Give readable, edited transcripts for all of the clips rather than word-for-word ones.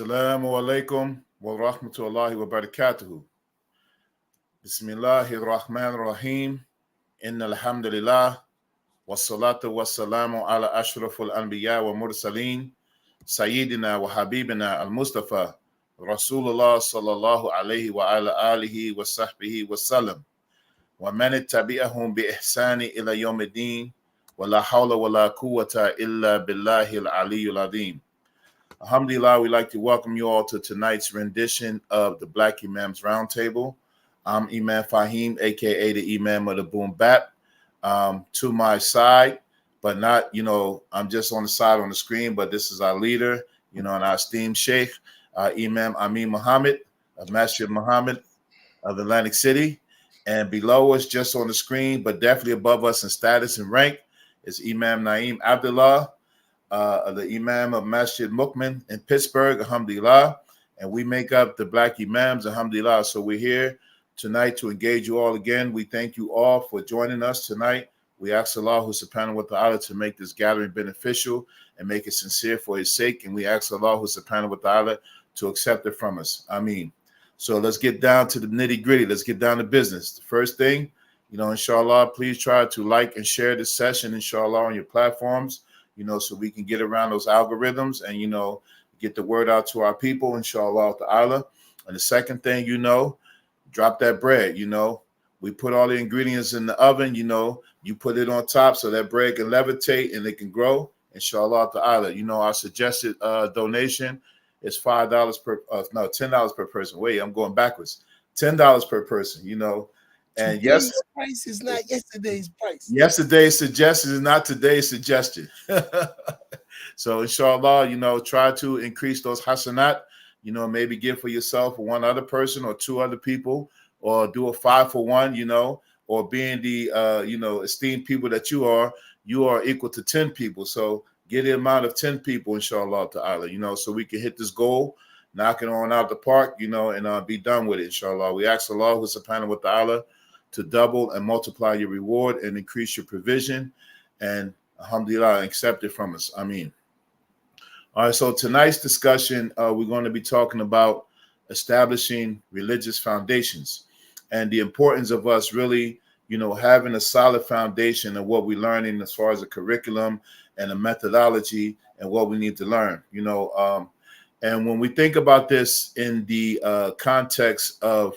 Assalamu alaikum wa rahmatullahi wa barakatuhu. Bismillahir Rahmanir Rahim. Inna alhamdulillah. Wassalatu wassalamu ala ashraful anbiya wa mursaleen. Sayyidina wa habibina al-Mustafa. Rasulullah sallallahu alayhi wa ala alihi wa sahbihi wa sallam. Wa man ittabi'ahum bi ihsani ila yawmiddin. Wa la hawla wa la quwwata illa billahi al-aliyyul azim. Alhamdulillah, we'd like to welcome you all to tonight's rendition of the Black Imams Roundtable. I'm Imam Faheem, aka the Imam of the Boom Bap. To my side, but not, I'm just on the side on the screen, but this is our leader, and our esteemed Sheikh, Imam Amin Muhammad of Masjid Muhammad of Atlantic City. And below us, just on the screen, but definitely above us in status and rank, is Imam Naeem Abdullah, the Imam of Masjid Mukmin in Pittsburgh, alhamdulillah, and we make up the Black Imams, alhamdulillah. So we're here tonight to engage you all again. We thank you all for joining us tonight. We ask Allah subhanahu wa ta'ala to make this gathering beneficial and make it sincere for his sake, and we ask Allah subhanahu wa ta'ala to accept it from us. Amin. So let's get down to the nitty-gritty. Let's get down to business. The first thing, inshallah, please try to like and share this session, inshallah, on your platforms, so we can get around those algorithms and, get the word out to our people, inshallah ta'ala. And the second thing, drop that bread, we put all the ingredients in the oven, you put it on top so that bread can levitate and it can grow, inshallah ta'ala. Our suggested donation is $5 per, $10 per person. Wait, I'm going backwards. $10 per person, And today's price is not yesterday's price. Yesterday's suggestion is not today's suggestion. So inshallah, try to increase those hasanat, maybe give for yourself or one other person or two other people, or do a 5 for 1, or being the, esteemed people that you are equal to 10 people. So get the amount of 10 people, inshallah ta'ala, so we can hit this goal, knock it on out the park, and be done with it, inshallah. We ask Allah subhanahu wa ta'ala to double and multiply your reward and increase your provision, and alhamdulillah, accept it from us. Amin. All right, so tonight's discussion, we're going to be talking about establishing religious foundations and the importance of us really, having a solid foundation of what we're learning as far as a curriculum and a methodology and what we need to learn, and when we think about this in the context of,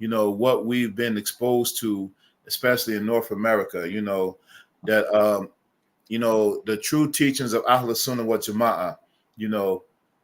what we've been exposed to, especially in North America, that, the true teachings of Ahlul Sunnah wa Jama'ah,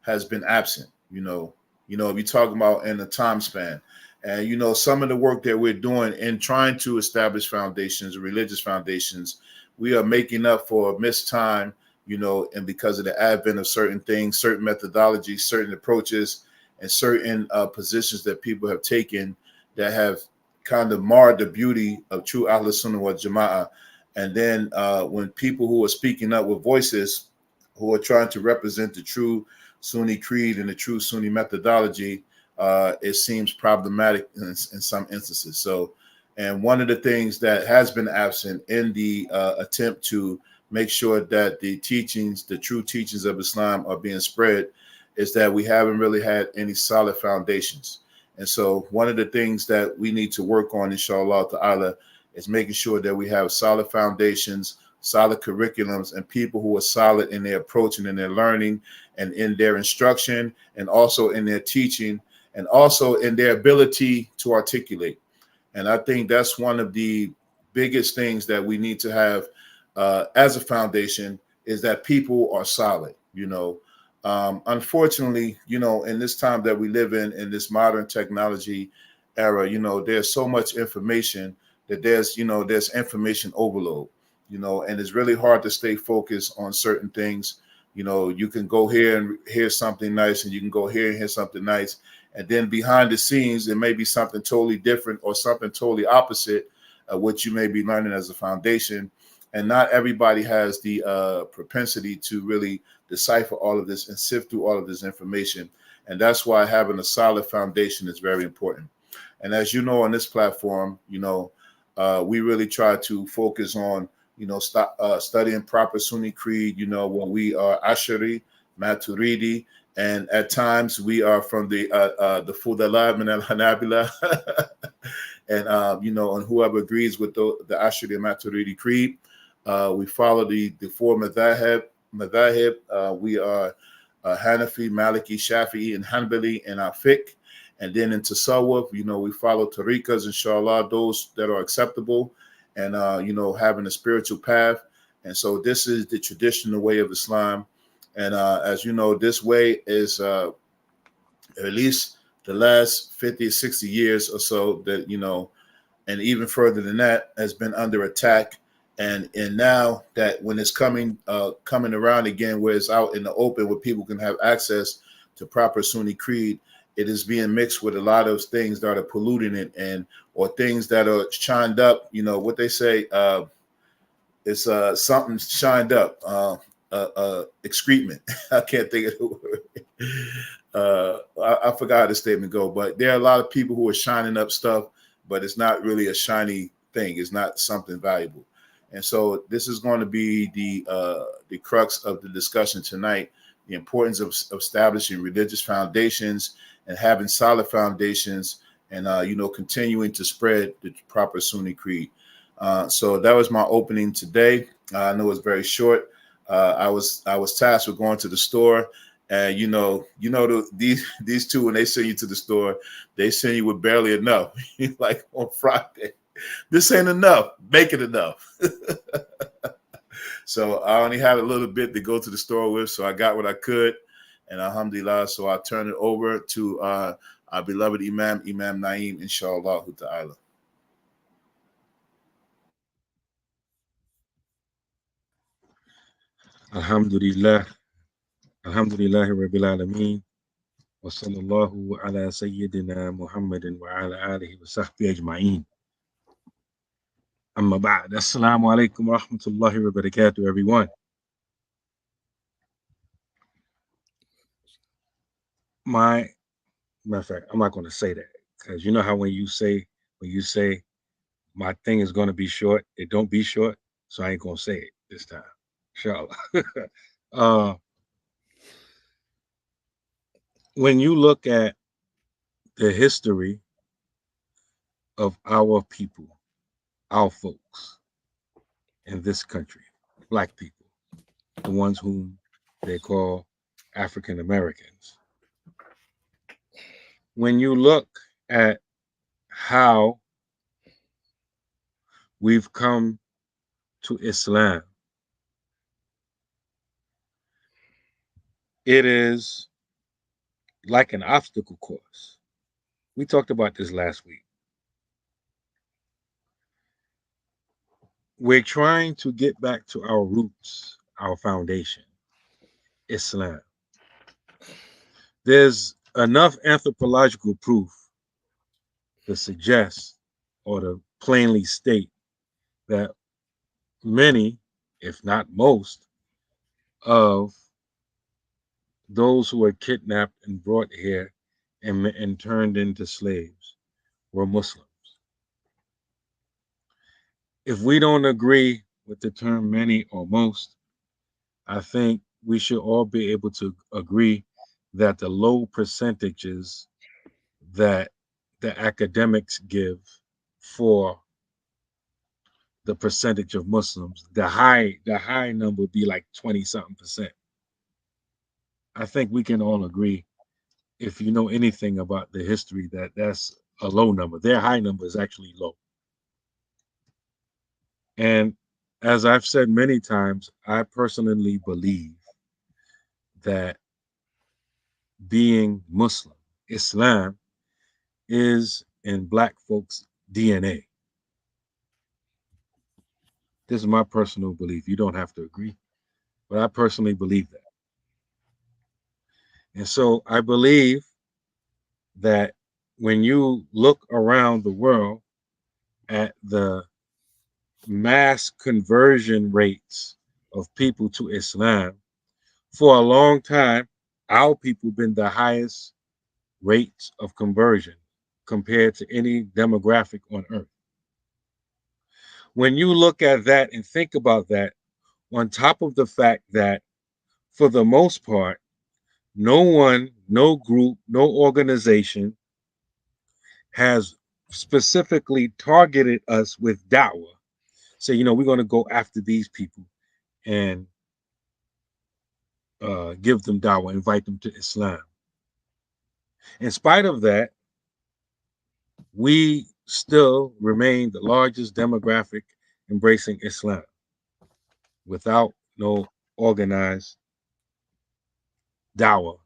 has been absent, if you're talking about in the time span. And, some of the work that we're doing in trying to establish foundations, religious foundations, we are making up for missed time, and because of the advent of certain things, certain methodologies, certain approaches, and certain positions that people have taken that have kind of marred the beauty of true Ahlul Sunnah wal Jama'ah. And then when people who are speaking up with voices who are trying to represent the true Sunni creed and the true Sunni methodology, it seems problematic in some instances. So, and one of the things that has been absent in the attempt to make sure that the teachings, the true teachings of Islam are being spread, is that we haven't really had any solid foundations. And so one of the things that we need to work on, inshallah ta'ala, is making sure that we have solid foundations, solid curriculums, and people who are solid in their approach and in their learning and in their instruction, and also in their teaching, and also in their ability to articulate. And I think that's one of the biggest things that we need to have as a foundation, is that people are solid. Unfortunately, in this time that we live in this modern technology era, there's so much information that there's information overload, and it's really hard to stay focused on certain things. You can go here and hear something nice, and you can go here and hear something nice, and then behind the scenes, it may be something totally different or something totally opposite of what you may be learning as a foundation. And not everybody has the propensity to really decipher all of this and sift through all of this information. And that's why having a solid foundation is very important. And as you know, on this platform, we really try to focus on, studying proper Sunni creed, when we are Ashari, Maturidi, and at times we are from the Fudala min al Hanabila, and and whoever agrees with the Ashari Maturidi creed. We follow the four madhahib. We are Hanafi, Maliki, Shafi'i, and Hanbali in our fiqh. And then in Tasawwuf, we follow tariqas, inshallah, those that are acceptable, and having a spiritual path. And so this is the traditional way of Islam. And as you know, this way is at least the last 50, 60 years or so that, and even further than that, has been under attack. And now that when it's coming around again, where it's out in the open, where people can have access to proper Sunni creed, it is being mixed with a lot of things that are polluting it, or things that are shined up. What they say, it's something shined up, excrement. I can't think of the word. I forgot how the statement go, but there are a lot of people who are shining up stuff, but it's not really a shiny thing. It's not something valuable. And so this is going to be the crux of the discussion tonight: the importance of establishing religious foundations and having solid foundations, and continuing to spread the proper Sunni creed. So that was my opening today. I know it's very short. I was tasked with going to the store, and these two, when they send you to the store, they send you with barely enough. Like on Friday, this ain't enough. Make it enough. So I only had a little bit to go to the store with, so I got what I could, and alhamdulillah. So I turn it over to our beloved Imam Naeem, inshallah ta'ala. Alhamdulillah, Alhamdulillahi Rabbil Alameen, wa sallallahu ala Sayyidina Muhammadin wa ala alihi wa sahbihi ajma'een. Amma ba'd. Assalamu alaikum wa rahmatullahi wa barakatuh, everyone. Matter of fact, I'm not going to say that, because you know how when you say my thing is going to be short, it don't be short, so I ain't going to say it this time. Inshallah. When you look at the history of our people, our folks in this country, Black people, the ones whom they call African Americans, when you look at how we've come to Islam, it is like an obstacle course. We talked about this last week. We're trying to get back to our roots, our foundation, Islam. There's enough anthropological proof to suggest or to plainly state that many, if not most, of those who were kidnapped and brought here and turned into slaves were Muslims. If we don't agree with the term many or most, I think we should all be able to agree that the low percentages that the academics give for the percentage of Muslims, the high number would be like 20-something%. I think we can all agree, if you know anything about the history, that that's a low number. Their high number is actually low. And as I've said many times, I personally believe that being Muslim, Islam, is in Black folks' DNA. This is my personal belief. You don't have to agree, but I personally believe that. And so I believe that when you look around the world at the mass conversion rates of people to Islam, for a long time, our people been the highest rates of conversion compared to any demographic on earth. When you look at that and think about that, on top of the fact that for the most part, no one, no group, no organization has specifically targeted us with da'wah. Say, we're going to go after these people and give them da'wah, invite them to Islam. In spite of that, we still remain the largest demographic embracing Islam without no organized da'wah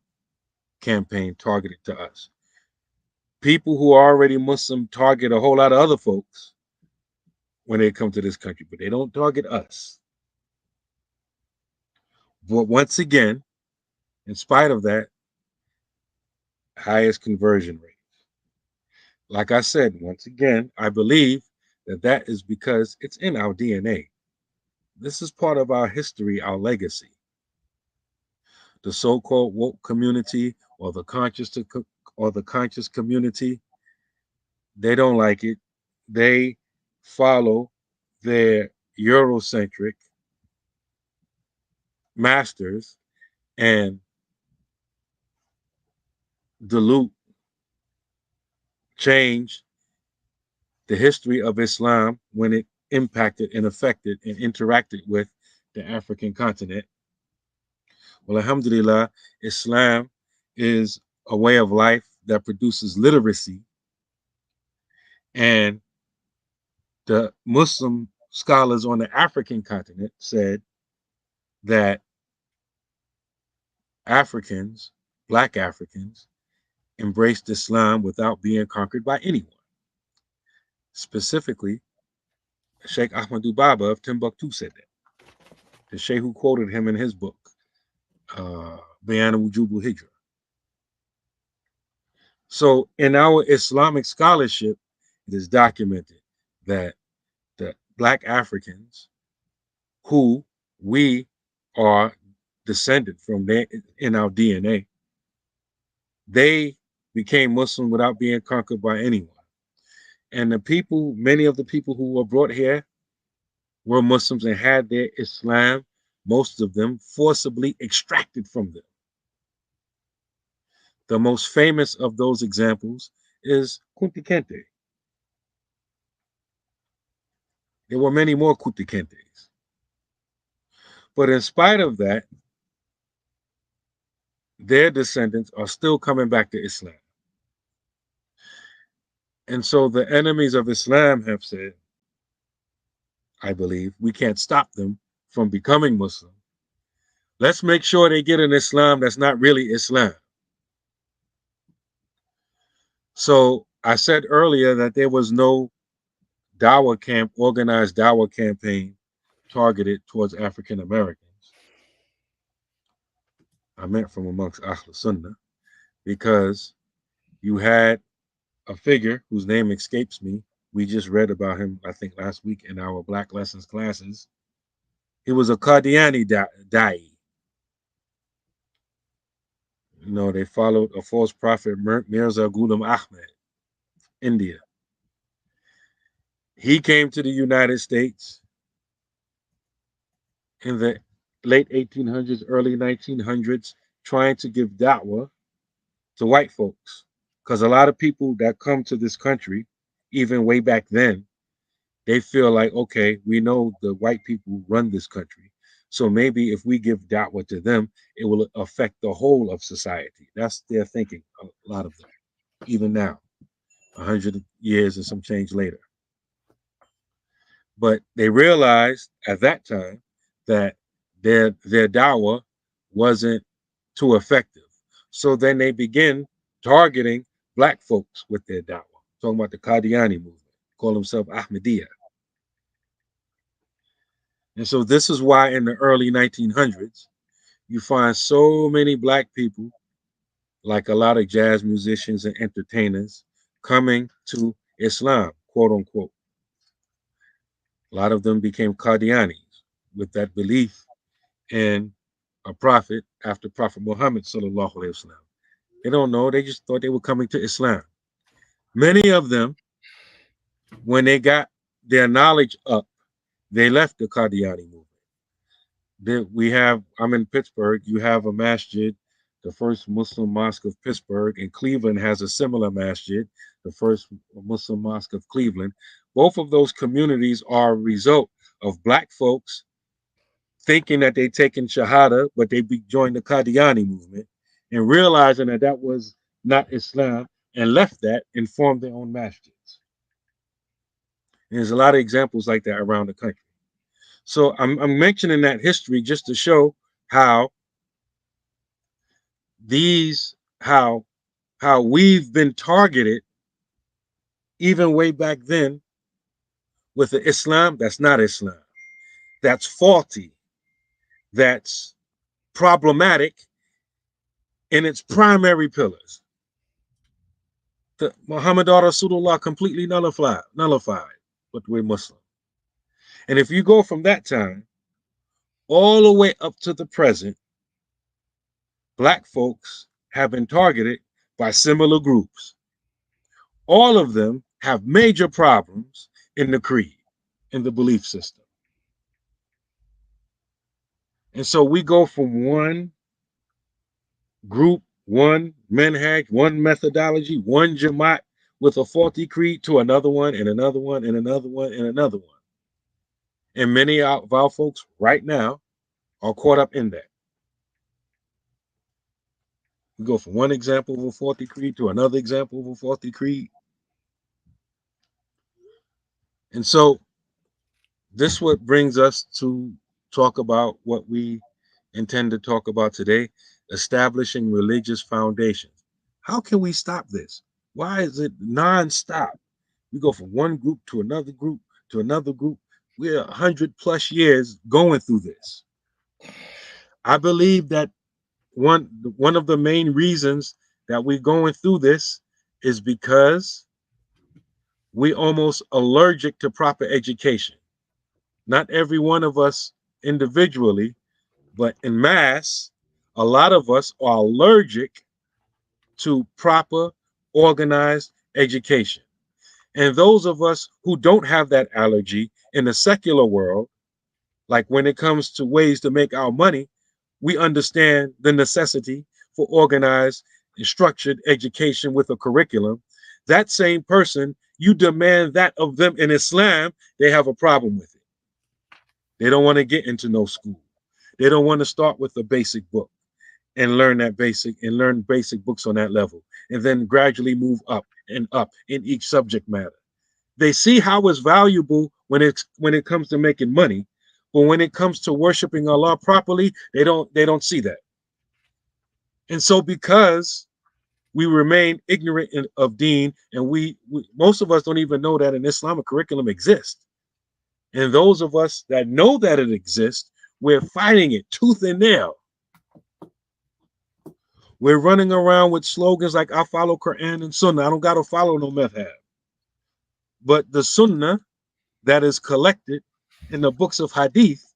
campaign targeted to us. People who are already Muslim target a whole lot of other folks when they come to this country, but they don't target us. But once again, in spite of that, highest conversion rate. Like I said, once again, I believe that is because it's in our DNA. This is part of our history, our legacy. The so-called woke community or the conscious community, they don't like it. They follow their Eurocentric masters and dilute, change the history of Islam when it impacted and affected and interacted with the African continent. Well, alhamdulillah, Islam is a way of life that produces literacy, and the Muslim scholars on the African continent said that Africans, Black Africans, embraced Islam without being conquered by anyone. Specifically, Sheikh Ahmadu Baba of Timbuktu said that. The Sheikh who quoted him in his book, Bayan Wujubul Hijra. So in our Islamic scholarship, it is documented that the Black Africans who we are descended from in our DNA, they became Muslim without being conquered by anyone. And many of the people who were brought here were Muslims and had their Islam, most of them, forcibly extracted from them. The most famous of those examples is Kunti Kinte. There were many more Kunti Kintes. But in spite of that, their descendants are still coming back to Islam. And so the enemies of Islam have said, I believe, we can't stop them from becoming Muslim. Let's make sure they get an Islam that's not really Islam. So I said earlier that there was no organized dawah campaign targeted towards African Americans. I meant from amongst Ahl Sunnah, because you had a figure whose name escapes me. We just read about him, I think, last week in our Black Lessons classes. He was a Qadiani da'i. They followed a false prophet, Mirza Ghulam Ahmad, India. He came to the United States in the late 1800s, early 1900s, trying to give da'wah to white folks. Because a lot of people that come to this country, even way back then, they feel like, okay, we know the white people run this country. So maybe if we give da'wah to them, it will affect the whole of society. That's their thinking, a lot of them, even now, 100 years and some change later. But they realized at that time that their da'wah wasn't too effective. So then they begin targeting Black folks with their da'wah, talking about the Qadiani movement, call themselves Ahmadiyya. And so this is why in the early 1900s, you find so many Black people, like a lot of jazz musicians and entertainers, coming to Islam, quote unquote. A lot of them became Qadianis with that belief in a prophet after Prophet Muhammad sallallahu alaihi wasallam. They don't know. They just thought they were coming to Islam. Many of them, when they got their knowledge up, they left the Qadiani movement. I'm in Pittsburgh. You have a masjid the first Muslim mosque of Pittsburgh, and Cleveland has a similar masjid, the first Muslim mosque of Cleveland. Both of those communities are a result of black folks thinking that they taken Shahada, but they joined the Qadiani movement and realizing that that was not Islam and left that and formed their own masjids. And there's a lot of examples like that around the country. So I'm mentioning that history just to show how these how we've been targeted even way back then with the Islam that's not Islam, that's faulty, that's problematic in its primary pillars. The Muhammad Rasulullah completely nullified, but we're Muslim. And if you go from that time all the way up to the present, black folks have been targeted by similar groups. All of them have major problems in the creed, in the belief system. And so we go from one group, one manhaj, one methodology, one jamaat with a faulty creed to another one and another one and another one and another one. And many of our folks right now are caught up in that. We go from one example of a faulty creed to another example of a faulty creed. And so this what brings us to talk about what we intend to talk about today, establishing religious foundations. How can we stop this? Why is it nonstop? We go from one group to another group to another group. We're 100+ years going through this. I believe that one of the main reasons that we're going through this is because we're almost allergic to proper education. Not every one of us individually, but in mass, a lot of us are allergic to proper, organized education. And those of us who don't have that allergy in the secular world, like when it comes to ways to make our money, we understand the necessity for organized and structured education with a curriculum. That same person, you demand that of them in Islam, they have a problem with it. They don't want to get into no school. They don't want to start with a basic book and learn basic books on that level, and then gradually move up and up in each subject matter. They see how it's valuable when it comes to making money, but when it comes to worshiping Allah properly, they don't see that. And so because we remain ignorant of deen, and we most of us don't even know that an Islamic curriculum exists. And those of us that know that it exists, we're fighting it tooth and nail. We're running around with slogans like I follow Quran and Sunnah. I don't got to follow no madhab. But the Sunnah that is collected in the books of Hadith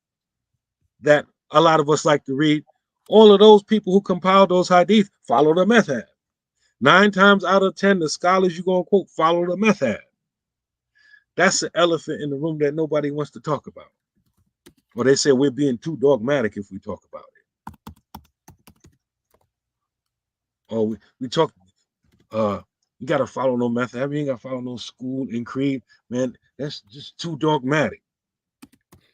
that a lot of us like to read, all of those people who compiled those Hadith follow the madhab. 9 times out of 10, the scholars you're going to quote follow the madhab. That's the elephant in the room that nobody wants to talk about. Or they say we're being too dogmatic if we talk about it. Or we talk, you got to follow no method. You ain't got to follow no school and creed. Man, that's just too dogmatic.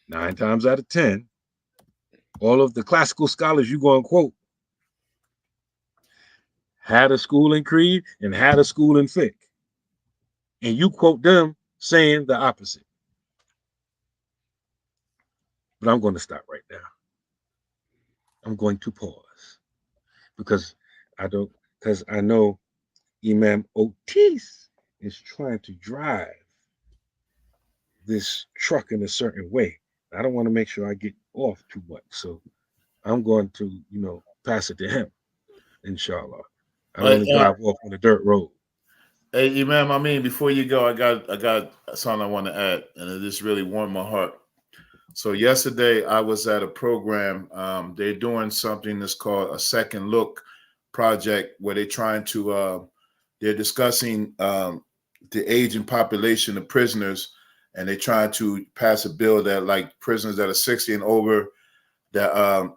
9 times out of 10, all of the classical scholars you go and quote had a school in creed and had a school in fiqh. And you quote them saying the opposite. But I'm going to stop right now. I'm going to pause because I know Imam Otis is trying to drive this truck in a certain way. I don't want to make sure I get off too much. So I'm going to, pass it to him, inshallah. I don't want to drive off on a dirt road. Hey, Imam, Amin, before you go, I got something I want to add, and it just really warmed my heart. So yesterday I was at a program. They're doing something that's called a Second Look project, where they're trying to, they're discussing the aging population of prisoners, and they're trying to pass a bill that like prisoners that are 60 and over, that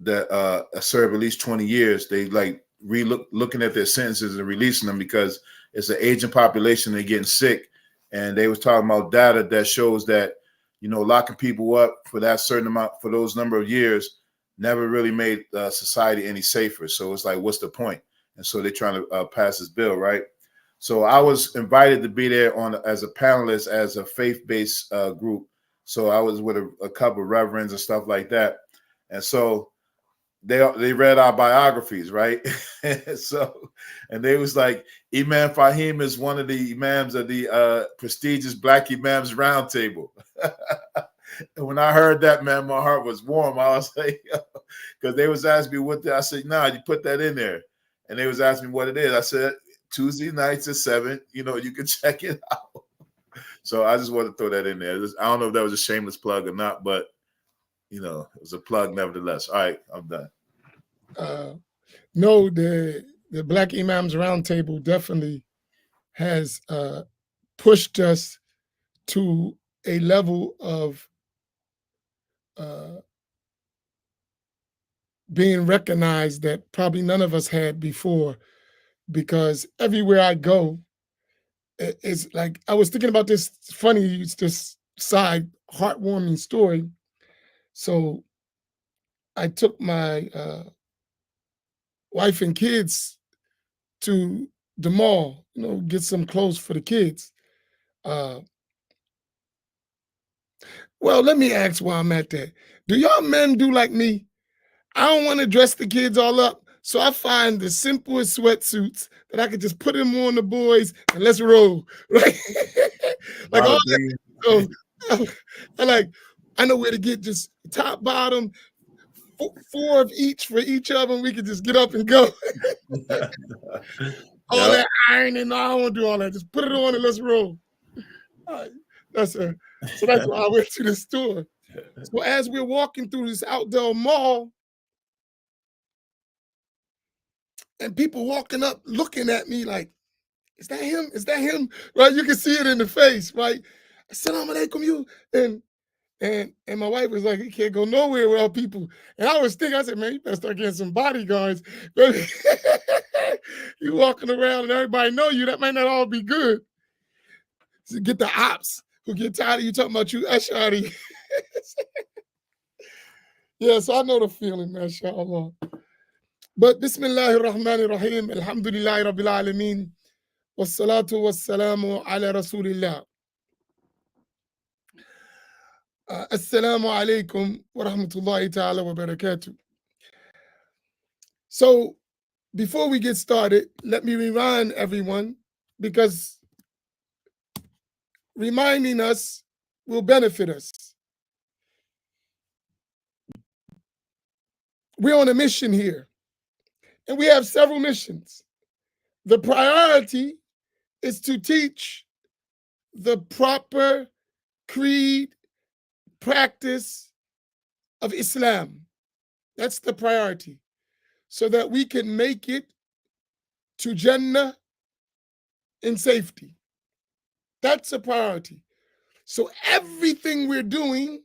that serve at least 20 years, they like looking at their sentences and releasing them because it's an aging population. They're getting sick, and they was talking about data that shows that locking people up for that certain amount for those number of years never really made society any safer. So it's like, what's the point? And so they're trying to pass this bill, right? So I was invited to be there as a panelist as a faith-based group. So I was with a couple of reverends and stuff like that. And so they read our biographies, right? And they was like, Imam Faheem is one of the imams of the prestigious Black Imams Roundtable. And when I heard that, man, my heart was warm. I was like, because they was asking me what I said, nah, you put that in there. And they was asking me what it is. I said, Tuesday nights at 7, you can check it out. So I just wanted to throw that in there. I don't know if that was a shameless plug or not, but it was a plug nevertheless. All right, I'm done. No, the Black Imams Roundtable definitely has pushed us to a level of being recognized that probably none of us had before, because everywhere I go, it's like, I was thinking about this funny, this side heartwarming story. So I took my wife and kids to the mall, get some clothes for the kids. Well, let me ask while I'm at that. Do y'all men do like me? I don't want to dress the kids all up, so I find the simplest sweatsuits that I could just put them on the boys and let's roll, right? Like all that. So I know where to get just top, bottom, 4 of each for each of them. We could just get up and go. All that ironing, no, I don't want to do all that. Just put it on and let's roll. All right. So that's why I went to the store. So as we're walking through this outdoor mall, and people walking up looking at me like, is that him? Is that him? Right? You can see it in the face, right? Assalamu alaikum, you. And my wife was like, he can't go nowhere without people. And I was thinking, I said, man, you better start getting some bodyguards. You walking around and everybody know you, that might not all be good. So get the ops who get tired of you talking about you, Ashari. Yeah, so I know the feeling, mashallah. But Bismillahir Rahmanir Rahim, Alhamdulillahi Rabbil Alameen, Wassalatu wassalamu ala Rasulillah. Assalamu alaikum wa rahmatullahi ta'ala wa barakatuh. So before we get started, let me remind everyone, because reminding us will benefit us. We're on a mission here, and we have several missions. The priority is to teach the proper creed, practice of Islam. That's the priority, so that we can make it to Jannah in safety. That's a priority. So everything we're doing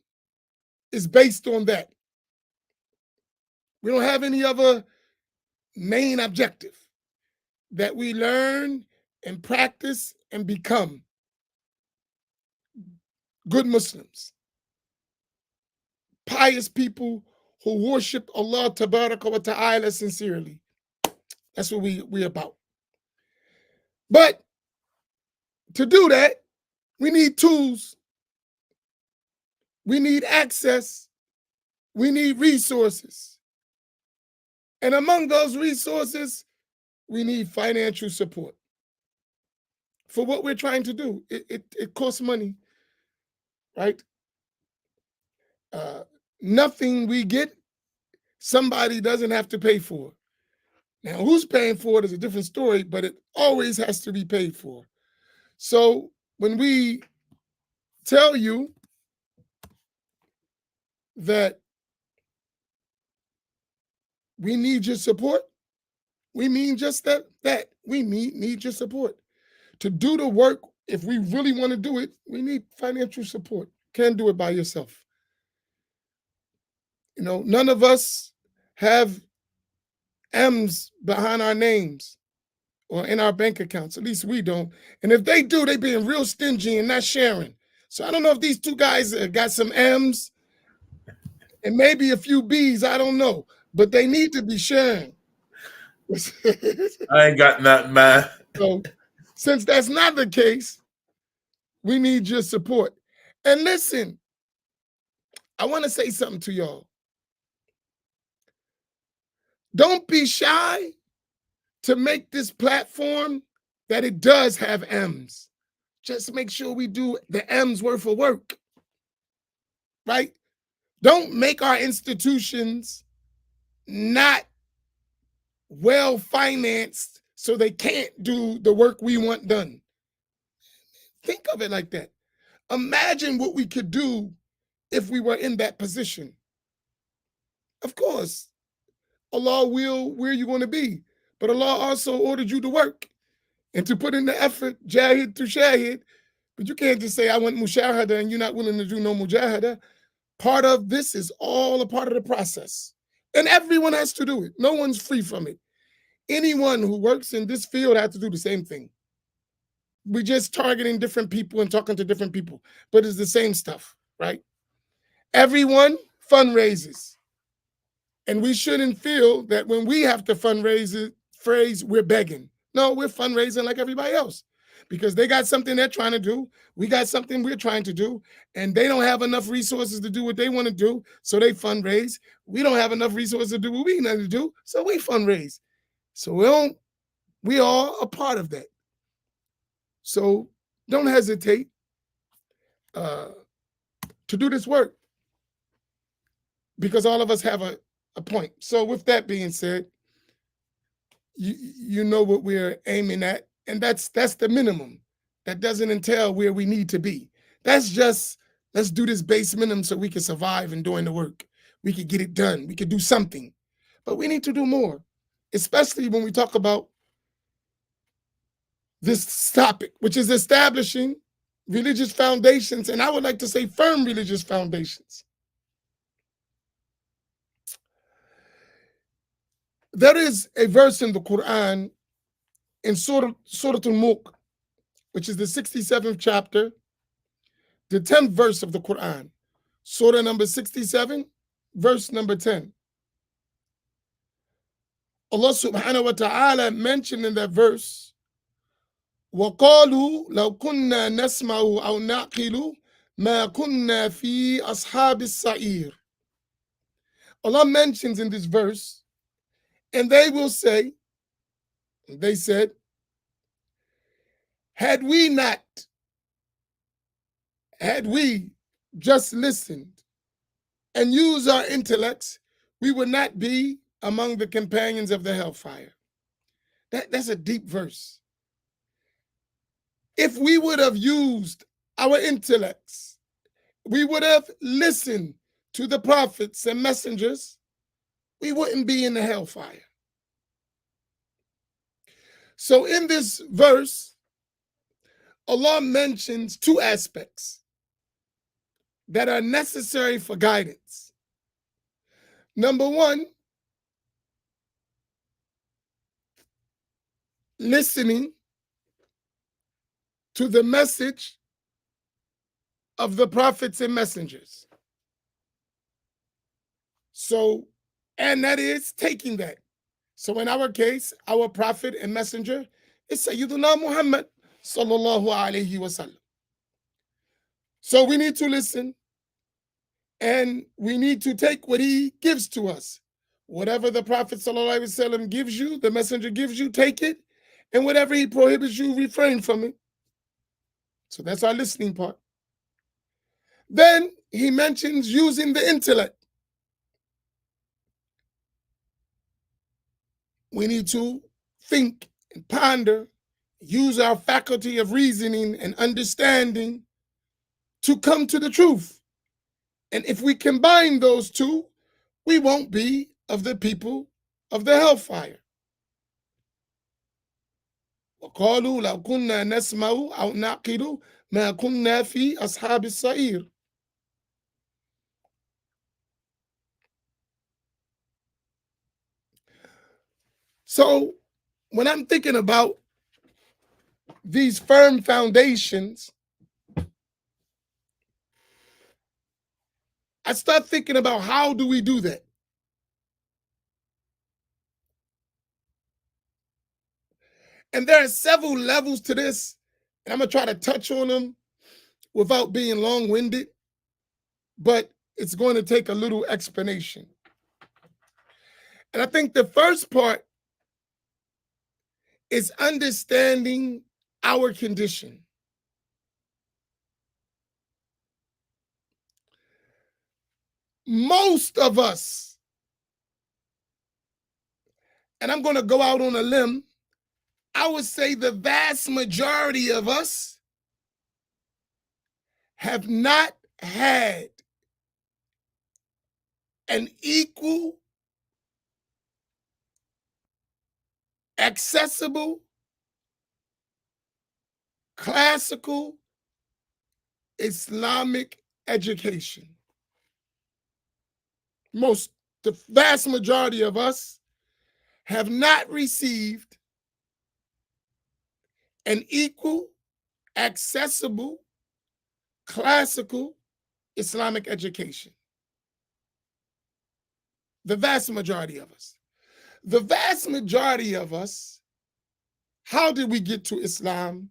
is based on that. We don't have any other main objective, that we learn and practice and become good Muslims, pious people who worship Allah Tabaraka wa Ta'ala sincerely. That's what we're about. But to do that, we need tools, we need access, we need resources. And among those resources, we need financial support for what we're trying to do. It costs money, right? Nothing we get, somebody doesn't have to pay for. Now, who's paying for it is a different story, but it always has to be paid for. So when we tell you that we need your support, we mean just that we need your support. To do the work, if we really want to do it, we need financial support. Can't do it by yourself. None of us have M's behind our names or in our bank accounts. At least we don't. And if they do, they being real stingy and not sharing. So I don't know if these two guys got some M's and maybe a few B's. I don't know. But they need to be sharing. I ain't got nothing, man. So since that's not the case, we need your support. And listen, I want to say something to y'all. Don't be shy to make this platform that it does have M's. Just make sure we do the M's worth of work, right? Don't make our institutions not well financed so they can't do the work we want done. Think of it like that. Imagine what we could do if we were in that position. Of course, Allah will where you're going to be, but Allah also ordered you to work and to put in the effort, jahid to shahid. But you can't just say, I want mushahada and you're not willing to do no mujahada. Part of this is all a part of the process. And everyone has to do it. No one's free from it. Anyone who works in this field has to do the same thing. We're just targeting different people and talking to different people, but it's the same stuff, right? Everyone fundraises. And we shouldn't feel that when we have to fundraise, we're begging. No, we're fundraising like everybody else because they got something they're trying to do. We got something we're trying to do, and they don't have enough resources to do what they want to do, so they fundraise. We don't have enough resources to do what we need to do, so we fundraise. So we are a part of that. So don't hesitate to do this work because all of us have a point. So with that being said, you know what we're aiming at, and that's the minimum. That doesn't entail where we need to be. That's just, let's do this base minimum so we can survive in doing the work. We could get it done. We could do something. But we need to do more, especially when we talk about this topic, which is establishing religious foundations, and I would like to say firm religious foundations. There is a verse in the Quran in Surah Al-Mulk, which is the 67th chapter, the 10th verse of the Quran. Surah number 67, verse number 10. Allah subhanahu wa ta'ala mentioned in that verse, وَقَالُوا لَوْ كُنَّا نَسْمَعُ أَوْ نَعْقِلُ مَا كُنَّا فِي أَصْحَابِ السَّعِيرِ. Allah mentions in this verse, and they will say, they said, had we just listened and used our intellects, we would not be among the companions of the hellfire. That's a deep verse. If we would have used our intellects, we would have listened to the prophets and messengers, we wouldn't be in the hellfire. So in this verse, Allah mentions two aspects that are necessary for guidance. Number one, listening to the message of the prophets and messengers. So, and that is taking that. So in our case, our prophet and messenger is Sayyiduna Muhammad sallallahu alayhi wa sallam. So we need to listen and we need to take what he gives to us. Whatever the Prophet sallallahu alayhi wa sallam gives you, the messenger gives you, take it. And whatever he prohibits you, refrain from it. So that's our listening part. Then he mentions using the intellect. We need to think and ponder, use our faculty of reasoning and understanding to come to the truth. And if we combine those two, we won't be of the people of the hellfire. وَقَالُوا لَوْ كُنَّا نَسْمَعُ أَوْ نَعْقِلُ مَا كُنَّا فِي أَصْحَابِ السَّعِيرِ. So when I'm thinking about these firm foundations, I start thinking about how do we do that? And there are several levels to this, and I'm going to try to touch on them without being long-winded, but it's going to take a little explanation. And I think the first part is understanding our condition. Most of us, and I'm going to go out on a limb, I would say the vast majority of us have not had an equal, accessible, classical Islamic education. The vast majority of us have not received an equal, accessible, classical Islamic education. The vast majority of us. The vast majority of us, how did we get to Islam?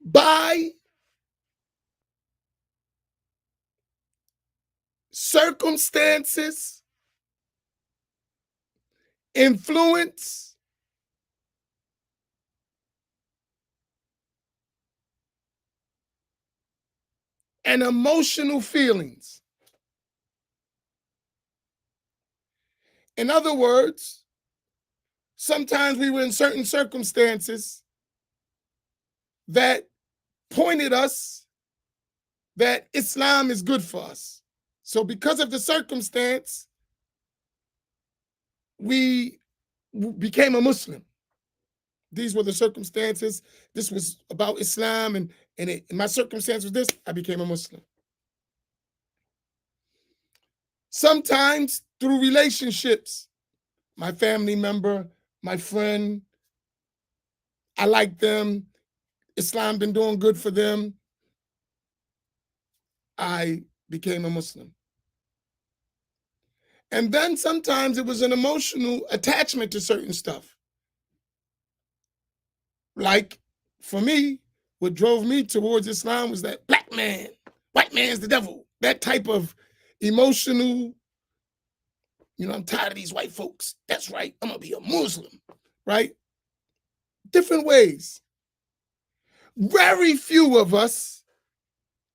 By circumstances, influence, and emotional feelings. In other words, sometimes we were in certain circumstances that pointed us that Islam is good for us. So because of the circumstance, we became a Muslim. These were the circumstances. This was about Islam, and my circumstance was this, I became a Muslim. Sometimes through relationships, my family member, my friend, I like them, Islam been doing good for them, I became a Muslim. And then sometimes it was an emotional attachment to certain stuff. Like for me, what drove me towards Islam was that black man, white man's the devil, that type of emotional, I'm tired of these white folks. That's right, I'm gonna be a Muslim, right? Different ways. Very few of us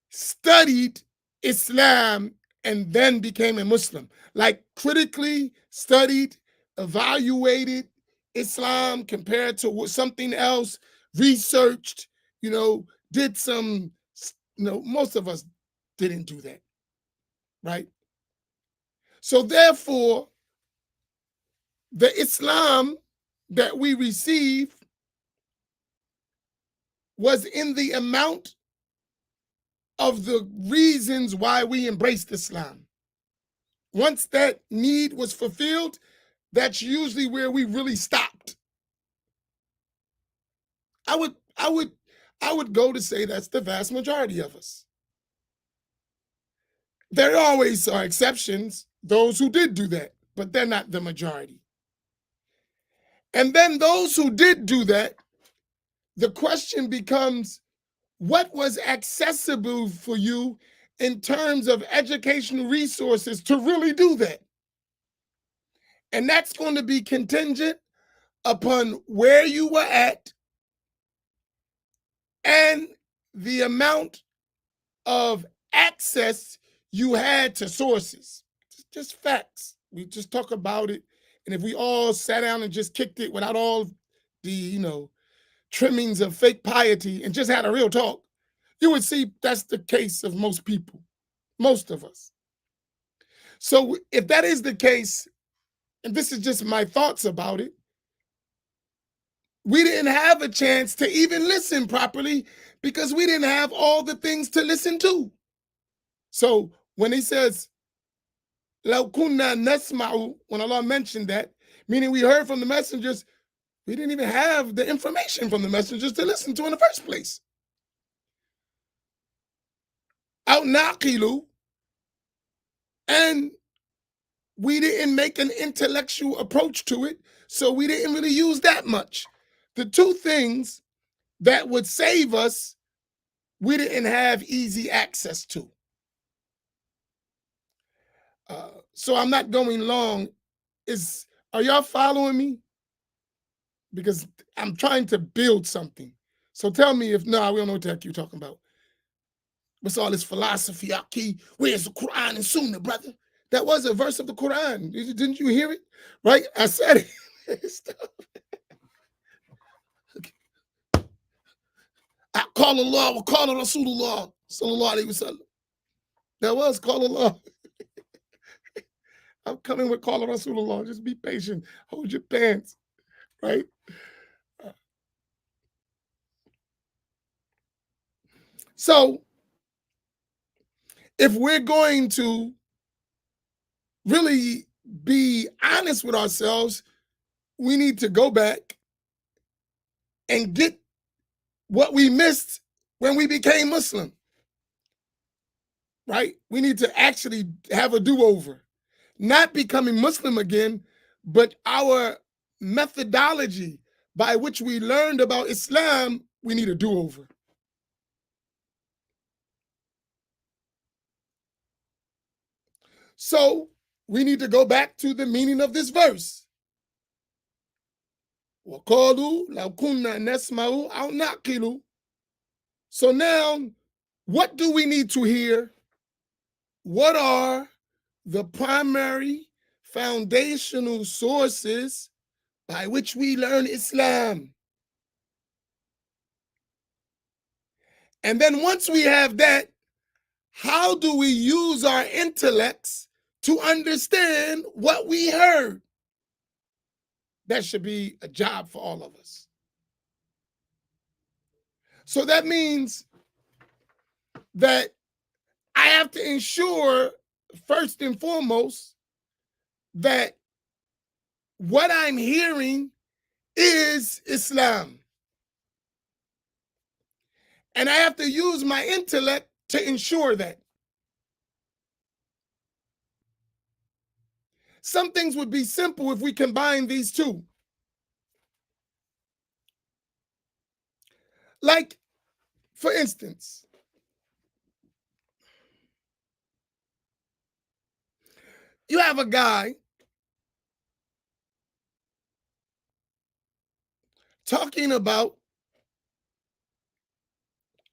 studied Islam and then became a Muslim. Like critically studied, evaluated Islam compared to something else, researched, did some, most of us didn't do that, right? So therefore, the Islam that we receive was in the amount of the reasons why we embraced Islam. Once that need was fulfilled, that's usually where we really stopped. I would go to say that's the vast majority of us. There always are exceptions, those who did do that, but they're not the majority. And then those who did do that, the question becomes, what was accessible for you in terms of educational resources to really do that? And that's going to be contingent upon where you were at and the amount of access you had to sources. Just facts. We just talk about it. And if we all sat down and just kicked it without all the, trimmings of fake piety and just had a real talk, you would see that's the case of most people, most of us. So if that is the case, and this is just my thoughts about it, we didn't have a chance to even listen properly because we didn't have all the things to listen to. So when he says, لَوْ كُنَّا نَسْمَعُ, when Allah mentioned that, meaning we heard from the messengers, we didn't even have the information from the messengers to listen to in the first place. أَوْ نَعْقِلُ, and we didn't make an intellectual approach to it, so we didn't really use that much. The two things that would save us, we didn't have easy access to. So I'm not going long. Are y'all following me? Because I'm trying to build something. So tell me if, no, we don't know what the heck you're talking about. What's all this philosophy, Aki? Where's the Quran and Sunnah, brother? That was a verse of the Quran. Didn't you hear it? Right? I said it. I call Allah, wa call Rasulullah, sallallahu alayhi wa sallam. That was call Allah. I'm coming with call Rasulullah. Just be patient. Hold your pants. Right? So, if we're going to really be honest with ourselves, we need to go back and get what we missed when we became Muslim, right? We need to actually have a do-over, not becoming Muslim again, but our methodology by which we learned about Islam, we need a do-over. So we need to go back to the meaning of this verse. وَقَالُوا لَوْ كُنَّا نَسْمَعُ أَوْ نَعْقِلُ. So now, what do we need to hear? What are the primary foundational sources by which we learn Islam? And then once we have that, how do we use our intellects to understand what we heard? That should be a job for all of us. So that means that I have to ensure, first and foremost, that what I'm hearing is Islam. And I have to use my intellect to ensure that. Some things would be simple if we combine these two. Like, for instance, you have a guy talking about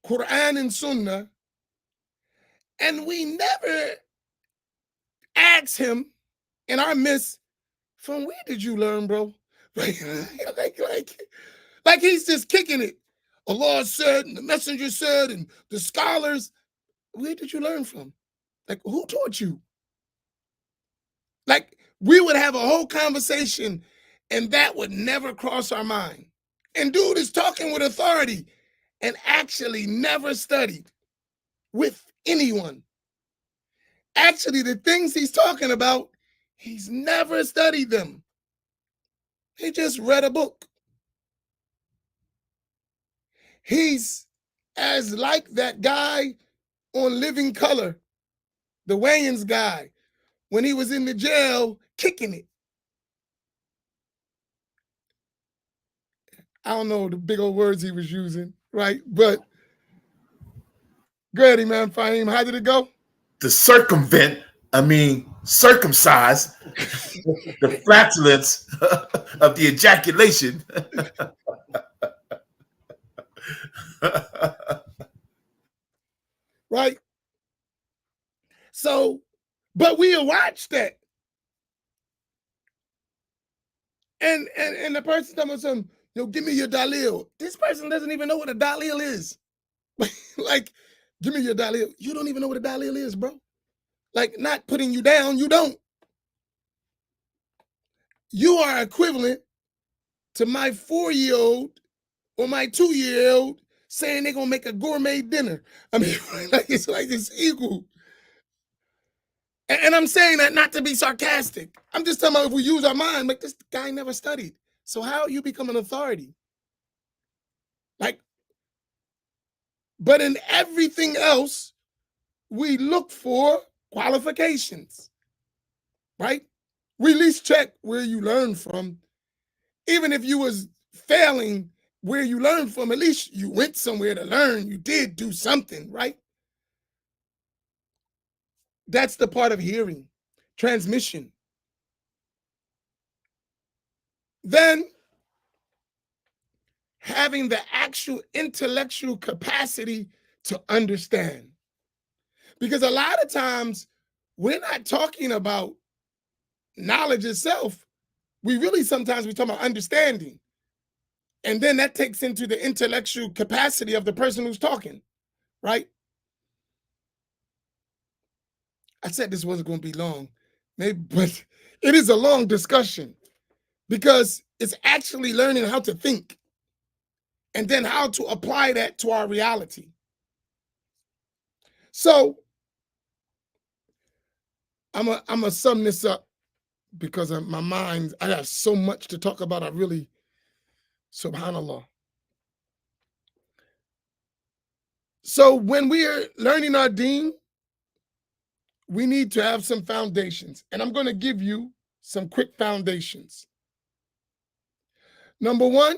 Quran and Sunnah, and we never ask him in our midst, from where did you learn, bro? Like he's just kicking it. Allah said, and the messenger said, and the scholars. Where did you learn from? Like, who taught you? Like, we would have a whole conversation, and that would never cross our mind. And dude is talking with authority and actually never studied with anyone. Actually, the things he's talking about, he's never studied them. He just read a book. He's as like that guy on Living Color, the Wayans guy, when he was in the jail kicking it. I don't know the big old words he was using, right? But go ahead, Imam Faheem. How did it go? To circumvent, circumcise the flatulence of the ejaculation. Right? So, but we'll watch that. And the person telling something, yo, give me your dalil. This person doesn't even know what a dalil is. Like, give me your dalil. You don't even know what a dalil is, bro. Like, not putting you down, you don't. You are equivalent to my 4-year-old or my 2-year-old saying they're gonna make a gourmet dinner. Like it's equal. And I'm saying that not to be sarcastic. I'm just talking about if we use our mind, like this guy never studied. So how you become an authority? Like, but in everything else, we look for qualifications, right? We at least check where you learn from. Even if you was failing where you learned from, at least you went somewhere to learn. You did do something, right? That's the part of hearing, transmission. Then having the actual intellectual capacity to understand. Because a lot of times we're not talking about knowledge itself. We really sometimes we talk about understanding. And then that takes into the intellectual capacity of the person who's talking, right? I said this wasn't going to be long, maybe, but it is a long discussion because it's actually learning how to think and then how to apply that to our reality. So I'm gonna sum this up because of my mind, I have so much to talk about. I really, subhanAllah. So when we are learning our deen, we need to have some foundations. And I'm going to give you some quick foundations. Number one,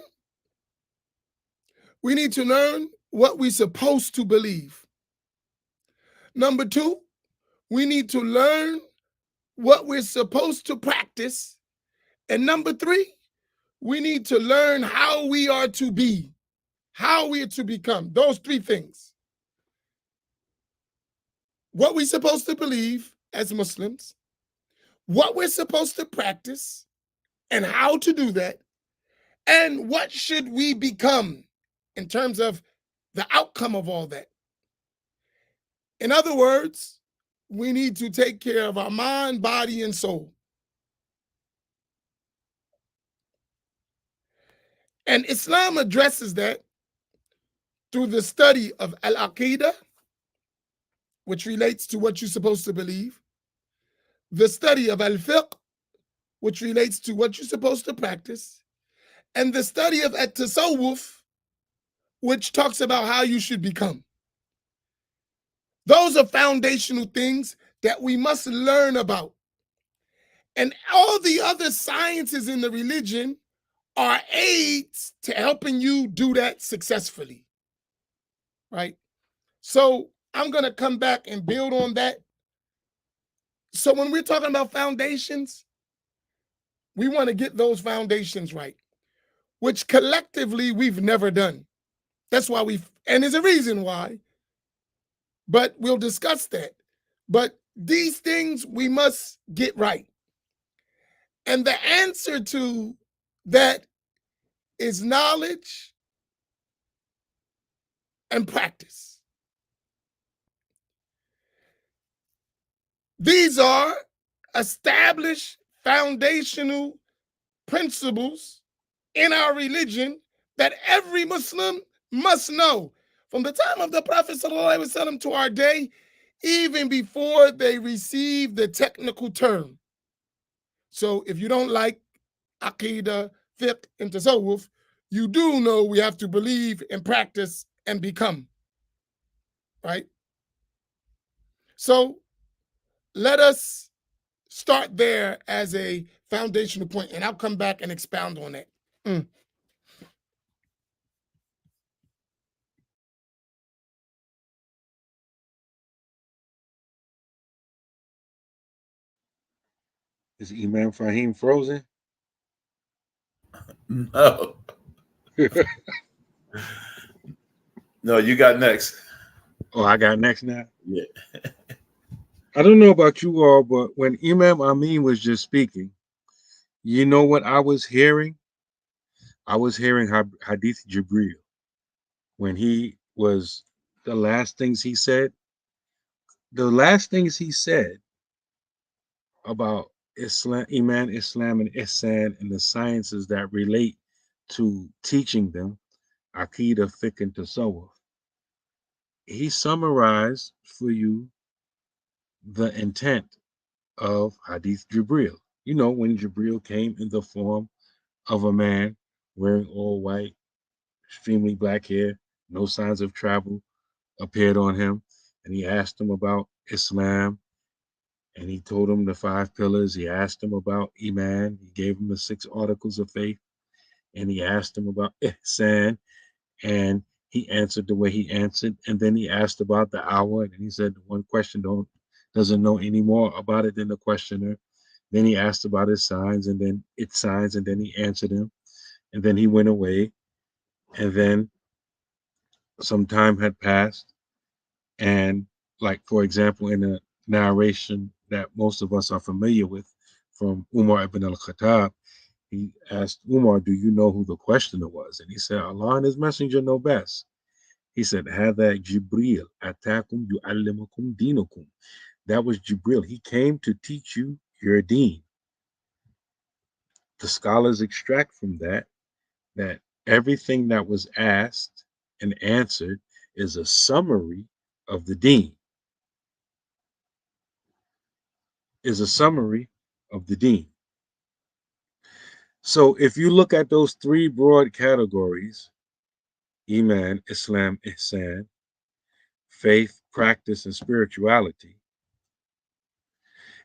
we need to learn what we're supposed to believe. Number two, we need to learn what we're supposed to practice. And number three, we need to learn how we are to be, how we are to become. Those three things. What we're supposed to believe as Muslims, what we're supposed to practice, and how to do that, and what should we become in terms of the outcome of all that. In other words, we need to take care of our mind, body, and soul. And Islam addresses that through the study of al-Aqidah, which relates to what you're supposed to believe, the study of al-Fiqh, which relates to what you're supposed to practice, and the study of at-Tasawwuf, which talks about how you should become. Those are foundational things that we must learn about. And all the other sciences in the religion are aids to helping you do that successfully, right? So I'm going to come back and build on that. So when we're talking about foundations, we want to get those foundations right, which collectively we've never done. That's why and there's a reason why, but we'll discuss that. But these things we must get right. And the answer to that is knowledge and practice. These are established foundational principles in our religion that every Muslim must know. From the time of the Prophet ﷺ to our day, even before they receive the technical term. So if you don't like Aqidah, Fiqh, and Tasawwuf, you do know we have to believe and practice and become, right? So let us start there as a foundational point, and I'll come back and expound on that. Is Imam Faheem frozen? No. No, you got next. Oh, I got next now? Yeah. I don't know about you all, but when Imam Amin was just speaking, you know what I was hearing? I was hearing Hadith Jibril when he was the last things he said. The last things he said about Islam, Iman, Islam, and Ihsan, and the sciences that relate to teaching them, Aqidah, Fiqh, and Tasawwuf. He summarized for you the intent of Hadith Jibril. You know, when Jibril came in the form of a man wearing all white, extremely black hair, no signs of travel appeared on him, and he asked him about Islam, and he told him the 5 pillars. He asked him about Iman. He gave him the 6 articles of faith, and he asked him about Ihsan, and he answered the way he answered. And then he asked about the hour, and he said one question doesn't know any more about it than the questioner. Then he asked about his signs, and then its signs, and then he answered him, and then he went away. And then some time had passed, and like for example, in a narration that most of us are familiar with from Umar ibn al-Khattab, he asked Umar, "Do you know who the questioner was?" And he said, "Allah and His Messenger know best." He said, "Hada Jibril atakum yu'allimukum dinakum." That was Jibril. He came to teach you your deen. The scholars extract from that everything that was asked and answered is a summary of the deen. Is a summary of the deen. So if you look at those 3 broad categories, Iman, Islam, Ihsan, faith, practice, and spirituality,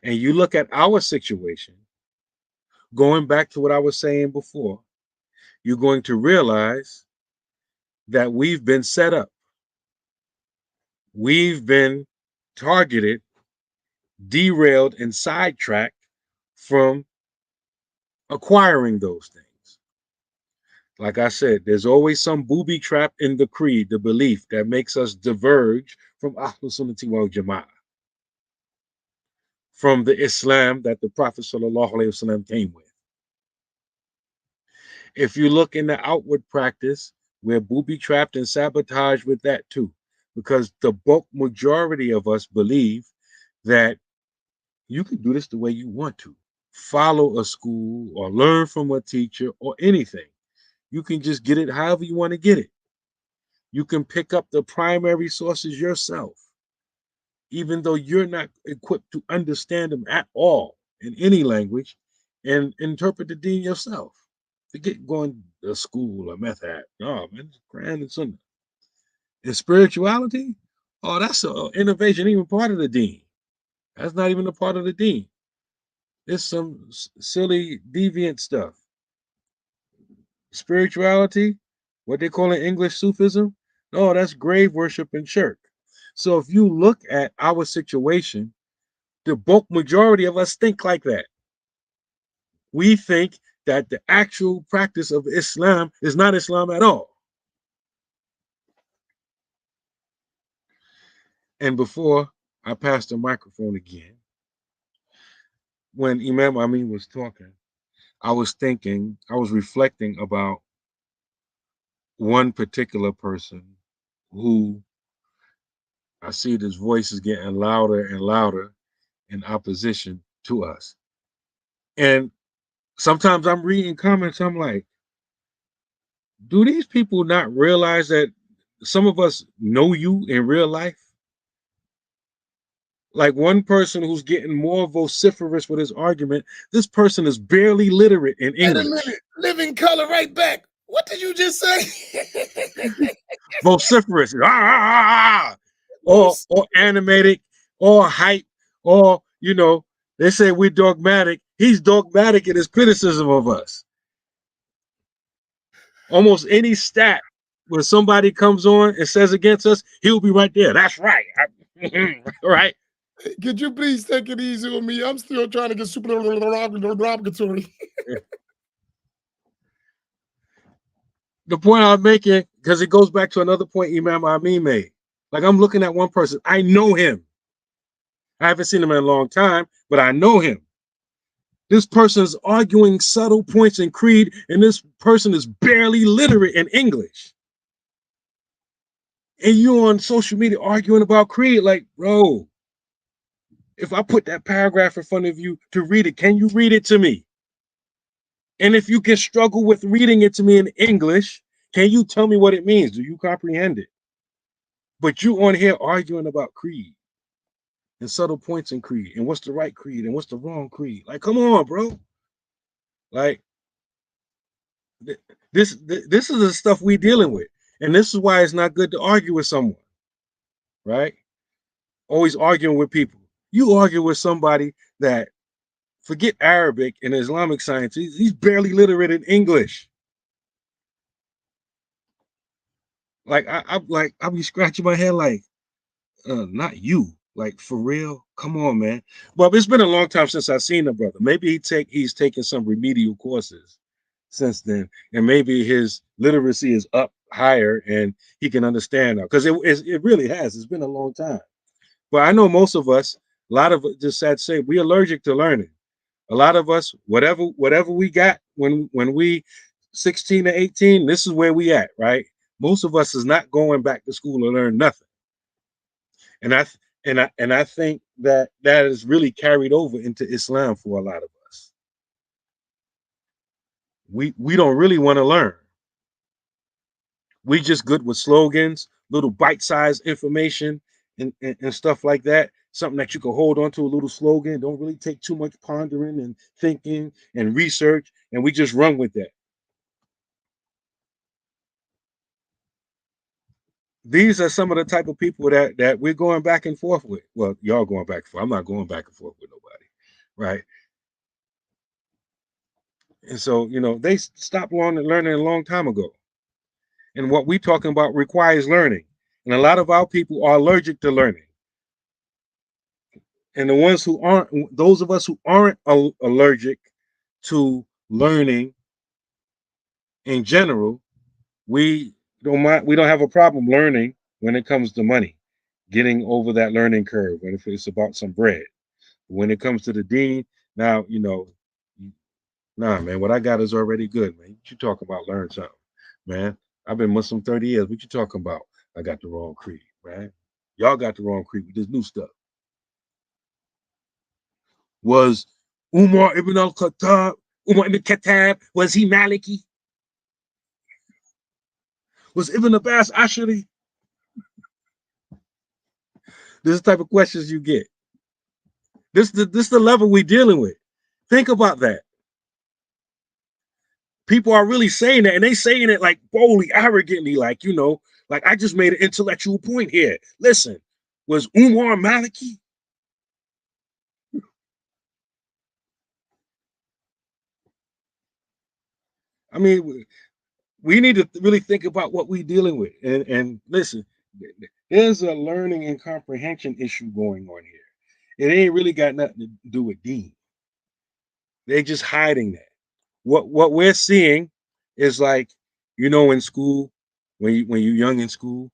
and you look at our situation, going back to what I was saying before, you're going to realize that we've been set up. We've been targeted, derailed, and sidetracked from acquiring those things. Like I said, there's always some booby trap in the creed, the belief that makes us diverge from Ahlus Sunnati wal Jama'ah, from the Islam that the Prophet ﷺ came with. If you look in the outward practice, we're booby trapped and sabotaged with that too, because the bulk majority of us believe that you can do this the way you want to. Follow a school or learn from a teacher or anything. You can just get it however you want to get it. You can pick up the primary sources yourself, even though you're not equipped to understand them at all in any language, and interpret the deen yourself. Forget going to school or method. No, man, it's Quran and Sunnah. And spirituality, oh, that's an innovation, even part of the deen. That's not even a part of the deen. It's some silly, deviant stuff. Spirituality, what they call in English Sufism, no, that's grave worship and shirk. So if you look at our situation, the bulk majority of us think like that. We think that the actual practice of Islam is not Islam at all. And before I pass the microphone again, when Imam Amin was talking, I was reflecting about one particular person who I see his voice is getting louder and louder in opposition to us. And sometimes I'm reading comments, I'm like, do these people not realize that some of us know you in real life? Like one person who's getting more vociferous with his argument, this person is barely literate in English. Wait a minute, living color right back. What did you just say? Vociferous, or animated, or hype, or they say we're dogmatic. He's dogmatic in his criticism of us. Almost any stat when somebody comes on and says against us, he'll be right there. That's right. Right. Could you please take it easy on me? I'm still trying to get super derogatory. The point I'm making, because it goes back to another point Imam Amin made. Like I'm looking at one person. I know him. I haven't seen him in a long time, but I know him. This person is arguing subtle points in creed, and this person is barely literate in English. And you on social media arguing about creed, like, bro, if I put that paragraph in front of you to read it, can you read it to me? And if you can struggle with reading it to me in English, can you tell me what it means? Do you comprehend it? But you on here arguing about creed. and subtle points in creed, and what's the right creed and what's the wrong creed. Like, come on, bro. Like, this is the stuff we dealing with, and this is why it's not good to argue with someone, right? Always arguing with people. You argue with somebody that forget Arabic and Islamic science. He's barely literate in English. Like I'll be scratching my head like, not you. Like, for real? Come on, man. But it's been a long time since I've seen the brother. Maybe he's taken some remedial courses since then, and maybe his literacy is up higher and he can understand now. Because it really has. It's been a long time. But I know most of us, a lot of just sad to say, we're allergic to learning. A lot of us, whatever we got when we 16 to 18, this is where we at, right? Most of us is not going back to school to learn nothing. And I think that is really carried over into Islam for a lot of us. We don't really want to learn. We just good with slogans, little bite-sized information and stuff like that. Something that you can hold on to, a little slogan. Don't really take too much pondering and thinking and research, and we just run with that. These are some of the type of people that we're going back and forth with. Well, y'all going back and forth. I'm not going back and forth with nobody, right? And so, they stopped learning a long time ago. And what we're talking about requires learning. And a lot of our people are allergic to learning. And the ones who aren't, those of us who aren't allergic to learning in general, we don't have a problem learning when it comes to money, getting over that learning curve, and if it's about some bread. When it comes to the deen, now, nah, man, what I got is already good, man. What you talking about? Learn something, man. I've been Muslim 30 years. What you talking about? I got the wrong creed, man. Y'all got the wrong creed with this new stuff. Was Umar ibn al-Khattab, Umar ibn Khattab, was he Maliki? Was Ibn Abbas Ashari? This is the type of questions you get. This the level we're dealing with. Think about that. People are really saying that, and they saying it like boldly, arrogantly, like, like I just made an intellectual point here. Listen, was Umar Maliki? I mean, we need to really think about what we're dealing with. And listen, there's a learning and comprehension issue going on here. It ain't really got nothing to do with deen. They're just hiding that. What we're seeing is like, in school, when you're young in school,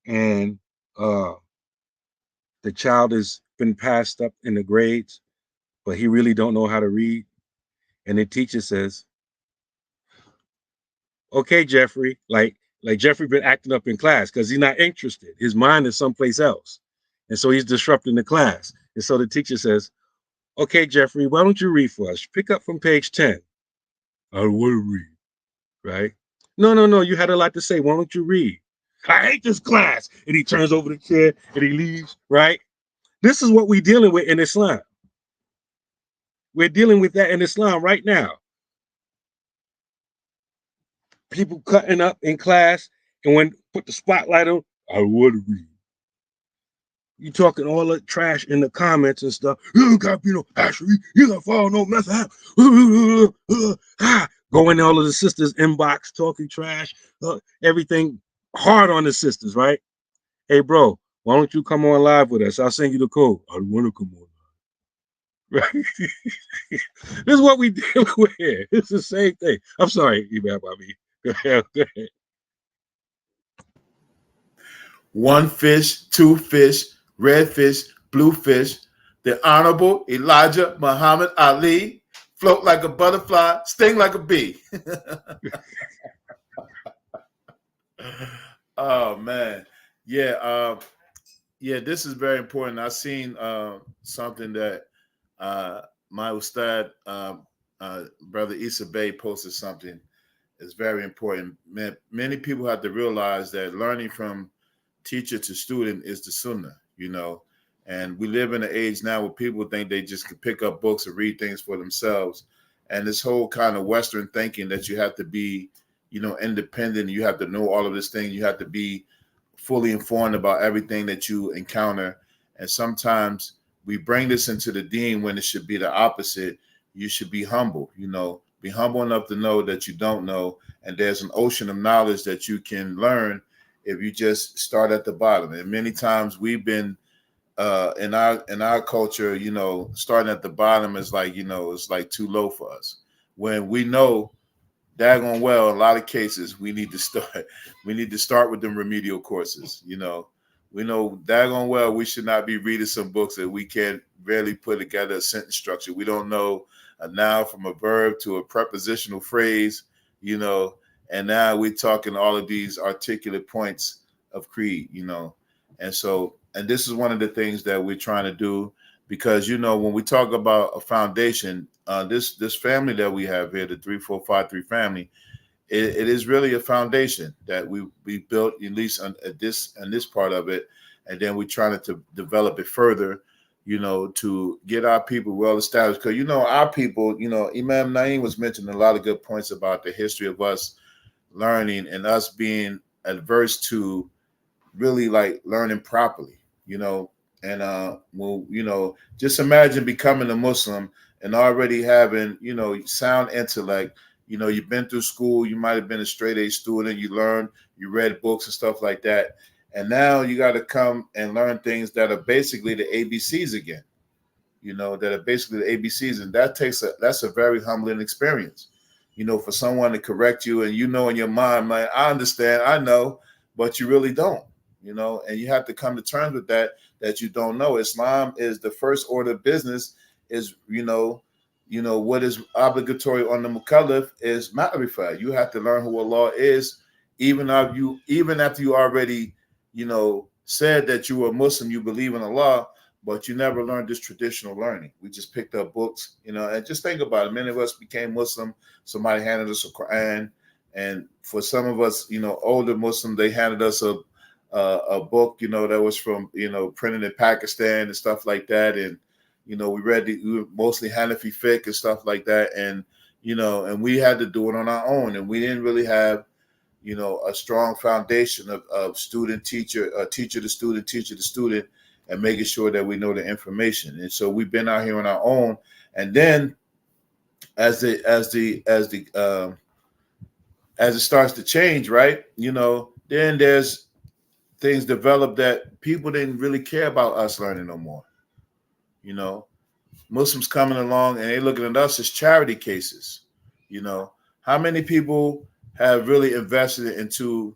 and the child has been passed up in the grades, but he really don't know how to read, and the teacher says, "Okay, Jeffrey," like Jeffrey been acting up in class because he's not interested. His mind is someplace else, and so he's disrupting the class. And so the teacher says, "Okay, Jeffrey, why don't you read for us? Pick up from page 10. I want to read, right? No, you had a lot to say. Why don't you read? I hate this class. And he turns over the chair and he leaves, right? This is what we're dealing with in Islam. We're dealing with that in Islam right now. People cutting up in class, and when put the spotlight on, I want to read. You talking all that trash in the comments and stuff. You got to be no Ashley. You got to follow no method. Go in all of the sisters' inbox talking trash. Everything hard on the sisters, right? Hey, bro, why don't you come on live with us? I'll send you the code. I want to come on live. Right? This is what we deal with here. It's the same thing. I'm sorry, Imam. Go ahead. One fish, two fish, red fish, blue fish. The Honorable Elijah Muhammad Ali, float like a butterfly, sting like a bee. Oh man, yeah, this is very important. I've seen something that my Ustad, Brother Issa Bey, posted something. It's very important. Many people have to realize that learning from teacher to student is the sunnah. And we live in an age now where people think they just can pick up books and read things for themselves. And this whole kind of Western thinking that you have to be, independent, you have to know all of this thing, you have to be fully informed about everything that you encounter. And sometimes we bring this into the deen when it should be the opposite. You should be humble, be humble enough to know that you don't know. And there's an ocean of knowledge that you can learn if you just start at the bottom. And many times we've been in our culture, starting at the bottom is like, it's like too low for us. When we know daggone well, in a lot of cases, we need to start with them remedial courses. We know daggone well we should not be reading some books that we can't barely put together a sentence structure. We don't know a noun from a verb to a prepositional phrase, and now we're talking all of these articulate points of creed, and so, and this is one of the things that we're trying to do, because, when we talk about a foundation, this family that we have here, the 3453 family, it is really a foundation that we built, at least on this part of it, and then we're trying to develop it further, to get our people well established. Because our people, Imam Naeem was mentioning a lot of good points about the history of us learning and us being adverse to really like learning properly, and just imagine becoming a Muslim and already having, sound intellect. You've been through school, you might have been a straight A student, you read books and stuff like that. And now you got to come and learn things that are basically the ABCs again, that are basically the ABCs. And that's a very humbling experience, for someone to correct you. And in your mind, like, I understand, I know, but you really don't, and you have to come to terms with that you don't know. Islam is the first order of business is, what is obligatory on the mukallaf is ma'rifah. You have to learn who Allah is, even after you already, said that you were a Muslim, you believe in Allah, but you never learned this traditional learning. We just picked up books, and just think about it. Many of us became Muslim. Somebody handed us a Quran, and for some of us, older Muslim, they handed us a book, that was from, printed in Pakistan and stuff like that. And, we read mostly Hanafi fiqh and stuff like that. And, and we had to do it on our own. And we didn't really have, a strong foundation of student, teacher, teacher to student, teacher to student, and making sure that we know the information. And so we've been out here on our own. And then as it starts to change, right, then there's things develop that people didn't really care about us learning no more. Muslims coming along and they looking at us as charity cases. How many people have really invested into,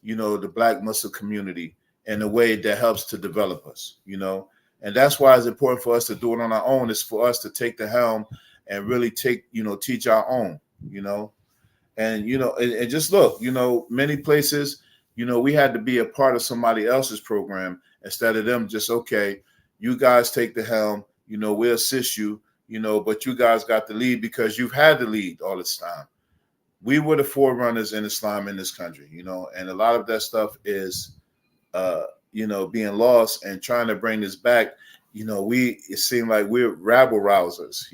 the Black Muslim community in a way that helps to develop us, and that's why it's important for us to do it on our own. It's for us to take the helm and really teach our own, and, and just look, many places, we had to be a part of somebody else's program instead of them just, okay, you guys take the helm, we'll assist you, but you guys got the lead because you've had the lead all this time. We were the forerunners in Islam in this country, and a lot of that stuff is, being lost, and trying to bring this back. It seemed like we're rabble rousers,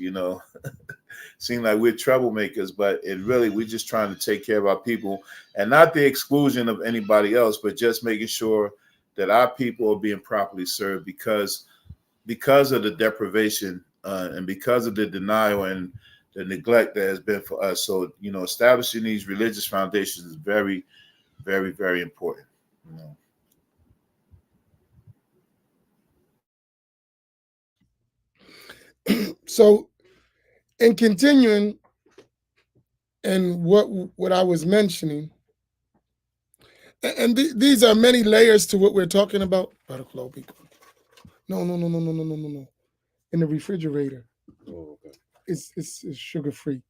seem like we're troublemakers, but we're just trying to take care of our people, and not the exclusion of anybody else, but just making sure that our people are being properly served because of the deprivation and because of the denial and the neglect that has been for us. So, establishing these religious foundations is very, very, very important. So, in continuing, and what I was mentioning, and these are many layers to what we're talking about. No. In the refrigerator. Oh, okay. It's sugar free.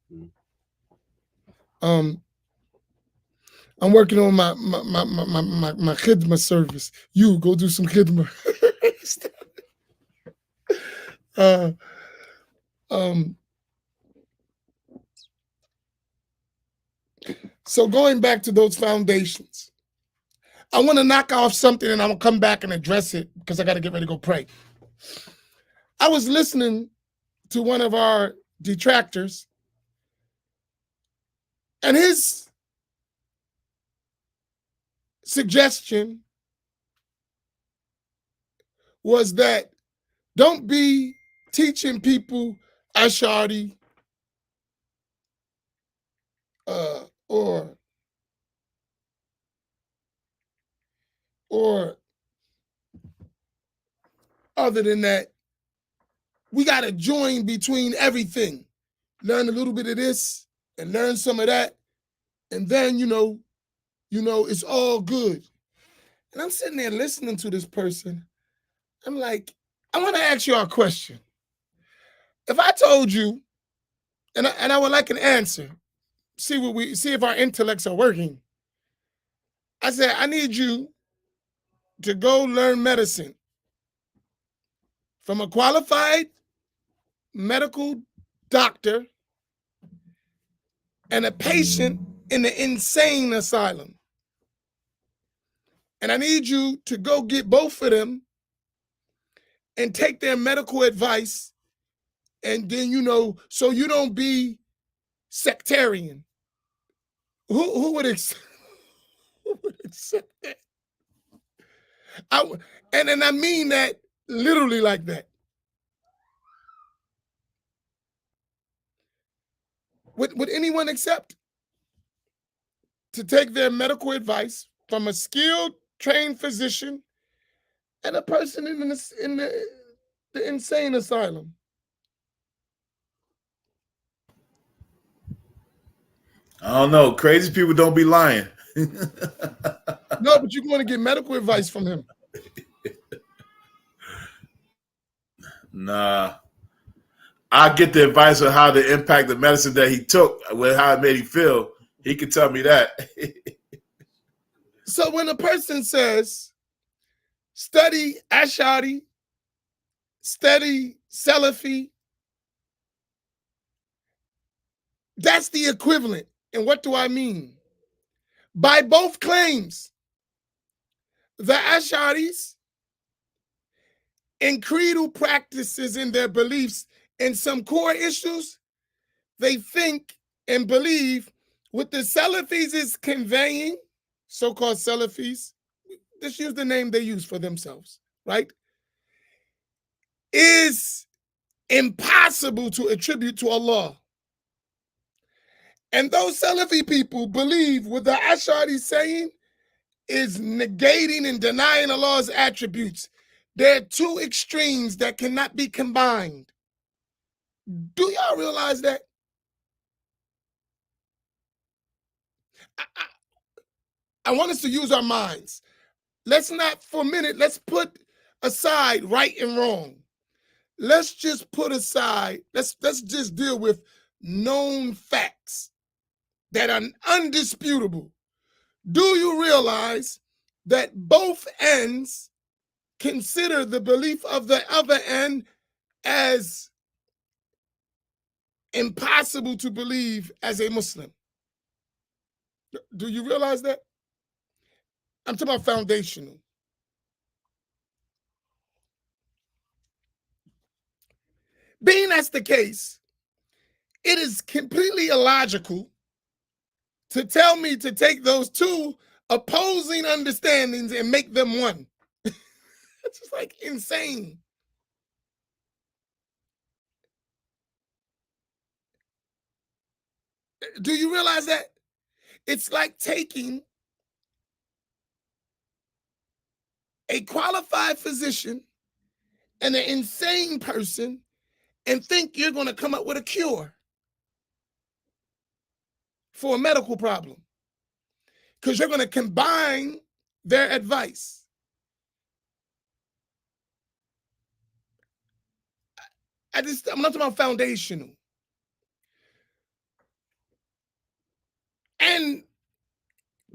I'm working on my khidma service. You go do some khidma. So going back to those foundations, I want to knock off something, and I'm gonna come back and address it because I got to get ready to go pray. I was listening to one of our detractors, and his suggestion was that don't be teaching people Ash'ari or other than that. We got to join between everything, learn a little bit of this and learn some of that, and then it's all good. And I'm sitting there listening to this person. I'm like, I want to ask you a question. If I told you, and I would like an answer, see if our intellects are working. I said, I need you to go learn medicine from a qualified medical doctor and a patient in the insane asylum. And I need you to go get both of them and take their medical advice, and then, so you don't be sectarian. Who would accept that? And I mean that literally like that. Would anyone accept to take their medical advice from a skilled, trained physician and a person in the insane asylum? I don't know. Crazy people don't be lying. No, but you're going to get medical advice from him. Nah. I get the advice on how to impact the medicine that he took, with how it made him feel. He can tell me that. So when a person says, study Ash'ari, study Salafi, that's the equivalent. And what do I mean? By both claims, the Ash'aris in creedal practices in their beliefs and some core issues, they think and believe what the Salafis is conveying, so-called Salafis, just use the name they use for themselves, right? Is impossible to attribute to Allah. And those Salafi people believe what the Ash'ari is saying is negating and denying Allah's attributes. There are two extremes that cannot be combined. Do y'all realize that? I want us to use our minds. Let's not for a minute, let's put aside right and wrong. Let's just put aside, let's just deal with known facts that are undisputable. Do you realize that both ends consider the belief of the other end as impossible to believe as a Muslim? Do you realize that? I'm talking about foundational. Being that's the case, it is completely illogical to tell me to take those two opposing understandings and make them one. It's just like insane. Do you realize that? It's like taking a qualified physician and an insane person and think you're going to come up with a cure for a medical problem because you're going to combine their advice. I'm not talking about foundational. And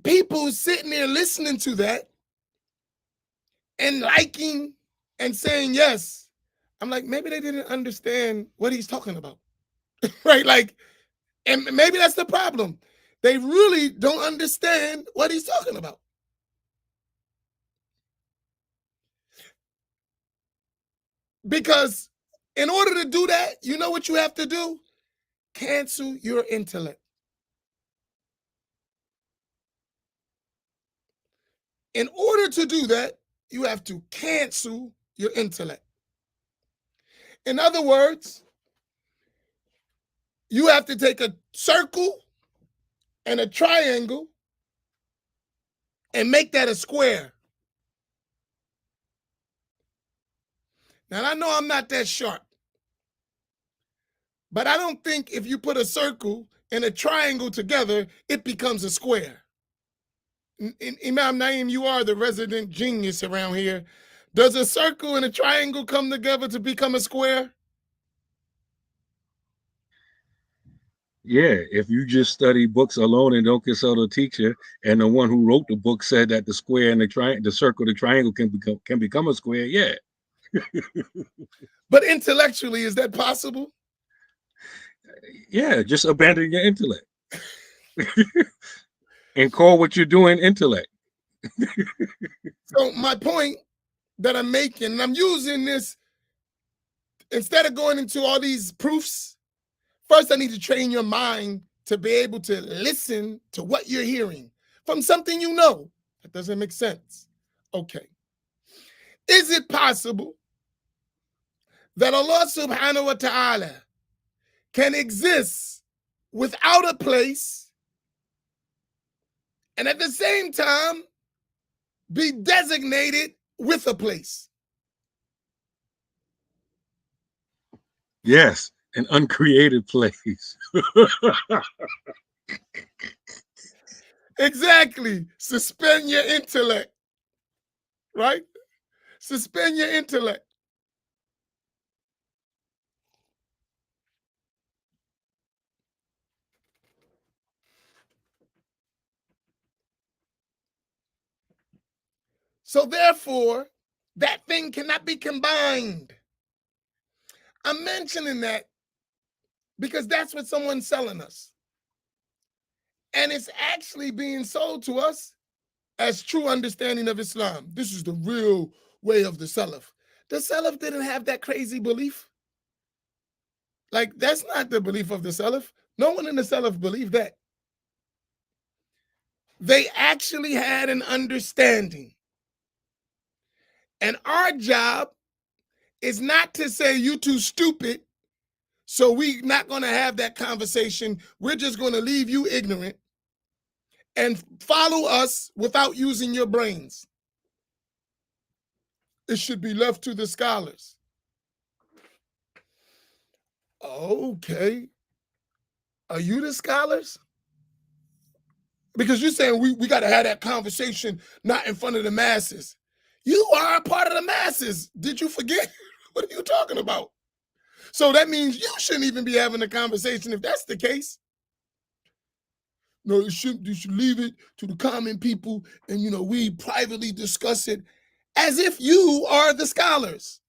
people sitting there listening to that and liking and saying yes. I'm like, maybe they didn't understand what he's talking about. Right? Like, and maybe that's the problem. They really don't understand what he's talking about. Because in order to do that, you know what you have to do? Cancel your intellect. In order to do that, you have to cancel your intellect. In other words, you have to take a circle and a triangle and make that a square. Now, I know I'm not that sharp, but I don't think if you put a circle and a triangle together, it becomes a square. Imam Naim, you are the resident genius around here. Does a circle and a triangle come together to become a square? Yeah, if you just study books alone and don't consult a teacher, and the one who wrote the book said that the square and the circle, the triangle can become a square, yeah. But intellectually, is that possible? Yeah, just abandon your intellect and call what you're doing intellect. So my point that I'm making, and I'm using this, instead of going into all these proofs, first I need to train your mind to be able to listen to what you're hearing from something you know. That doesn't make sense. Okay. Is it possible that Allah subhanahu wa ta'ala can exist without a place and at the same time be designated with a place? Yes, an uncreated place. Exactly. Suspend your intellect, right? Suspend your intellect. So therefore, that thing cannot be combined. I'm mentioning that because that's what someone's selling us. And it's actually being sold to us as true understanding of Islam. This is the real way of the Salaf. The Salaf didn't have that crazy belief. Like, that's not the belief of the Salaf. No one in the Salaf believed that. They actually had an understanding. And our job is not to say you too stupid, so we're not going to have that conversation. We're just going to leave you ignorant and follow us without using your brains. It should be left to the scholars. Okay. Are you the scholars? Because you're saying we got to have that conversation not in front of the masses. You are a part of the masses. Did you forget? What are you talking about? So that means you shouldn't even be having a conversation if that's the case. No, you should leave it to the common people and, we privately discuss it as if you are the scholars.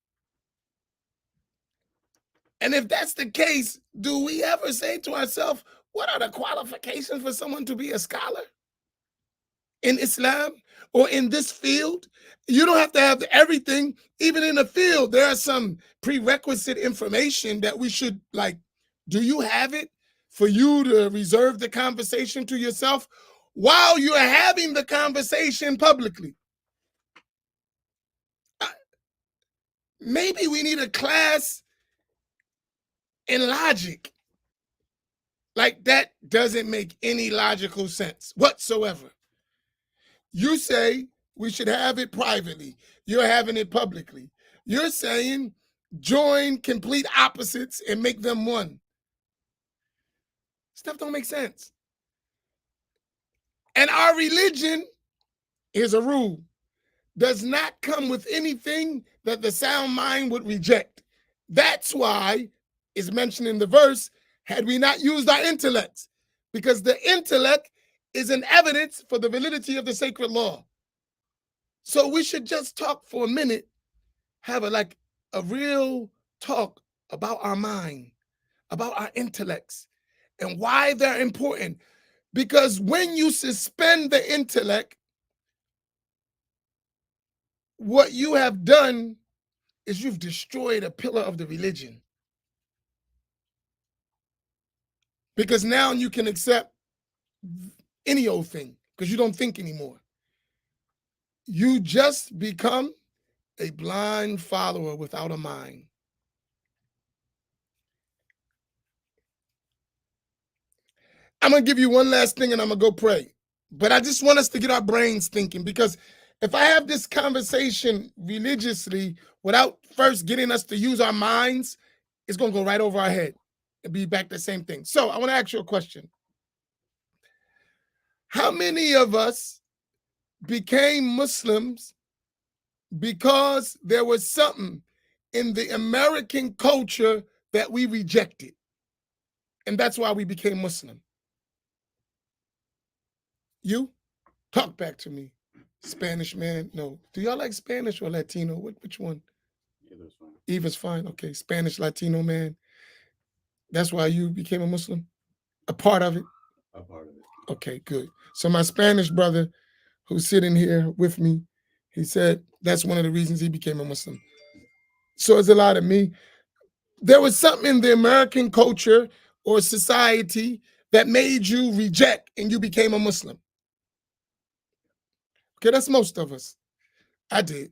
And if that's the case, do we ever say to ourselves, what are the qualifications for someone to be a scholar in Islam or in this field? You don't have to have everything. Even in the field, there are some prerequisite information that we should, do you have it for you to reserve the conversation to yourself while you're having the conversation publicly? Maybe we need a class in logic. Like, that doesn't make any logical sense whatsoever. You say we should have it privately. You're having it publicly. You're saying join complete opposites and make them one. Stuff don't make sense. And our religion, here's a rule, does not come with anything that the sound mind would reject. That's why it's mentioned in the verse, had we not used our intellects, because the intellect is an evidence for the validity of the sacred law. So we should just talk for a minute, have a real talk about our mind, about our intellects, and why they're important. Because when you suspend the intellect, what you have done is you've destroyed a pillar of the religion. Because now you can accept any old thing because you don't think anymore. You just become a blind follower without a mind. I'm going to give you one last thing and I'm going to go pray. But I just want us to get our brains thinking, because if I have this conversation religiously without first getting us to use our minds, it's going to go right over our head and be back the same thing. So I want to ask you a question. How many of us became Muslims because there was something in the American culture that we rejected? And that's why we became Muslim. You? Talk back to me. Spanish man? No. Do y'all like Spanish or Latino? Which one? Either's fine. Either's fine. Okay. Spanish, Latino man. That's why you became a Muslim? A part of it? A part of it. Okay, good. So my Spanish brother who's sitting here with me, he said that's one of the reasons he became a Muslim. So it's a lot of me. There was something in the American culture or society that made you reject and you became a Muslim. Okay, that's most of us. I did,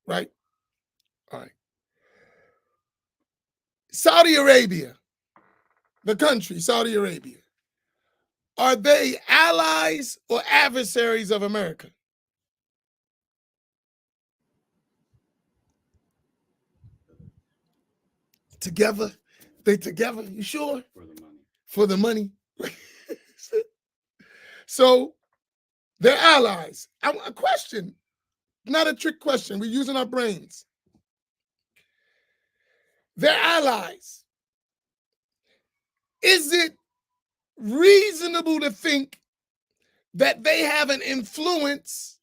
right? All right. Saudi Arabia, the country, Saudi Arabia, are they allies or adversaries of America? Together? They together? You sure? For the money. For the money. So they're allies. A question, not a trick question. We're using our brains. They're allies. Is it reasonable to think that they have an influence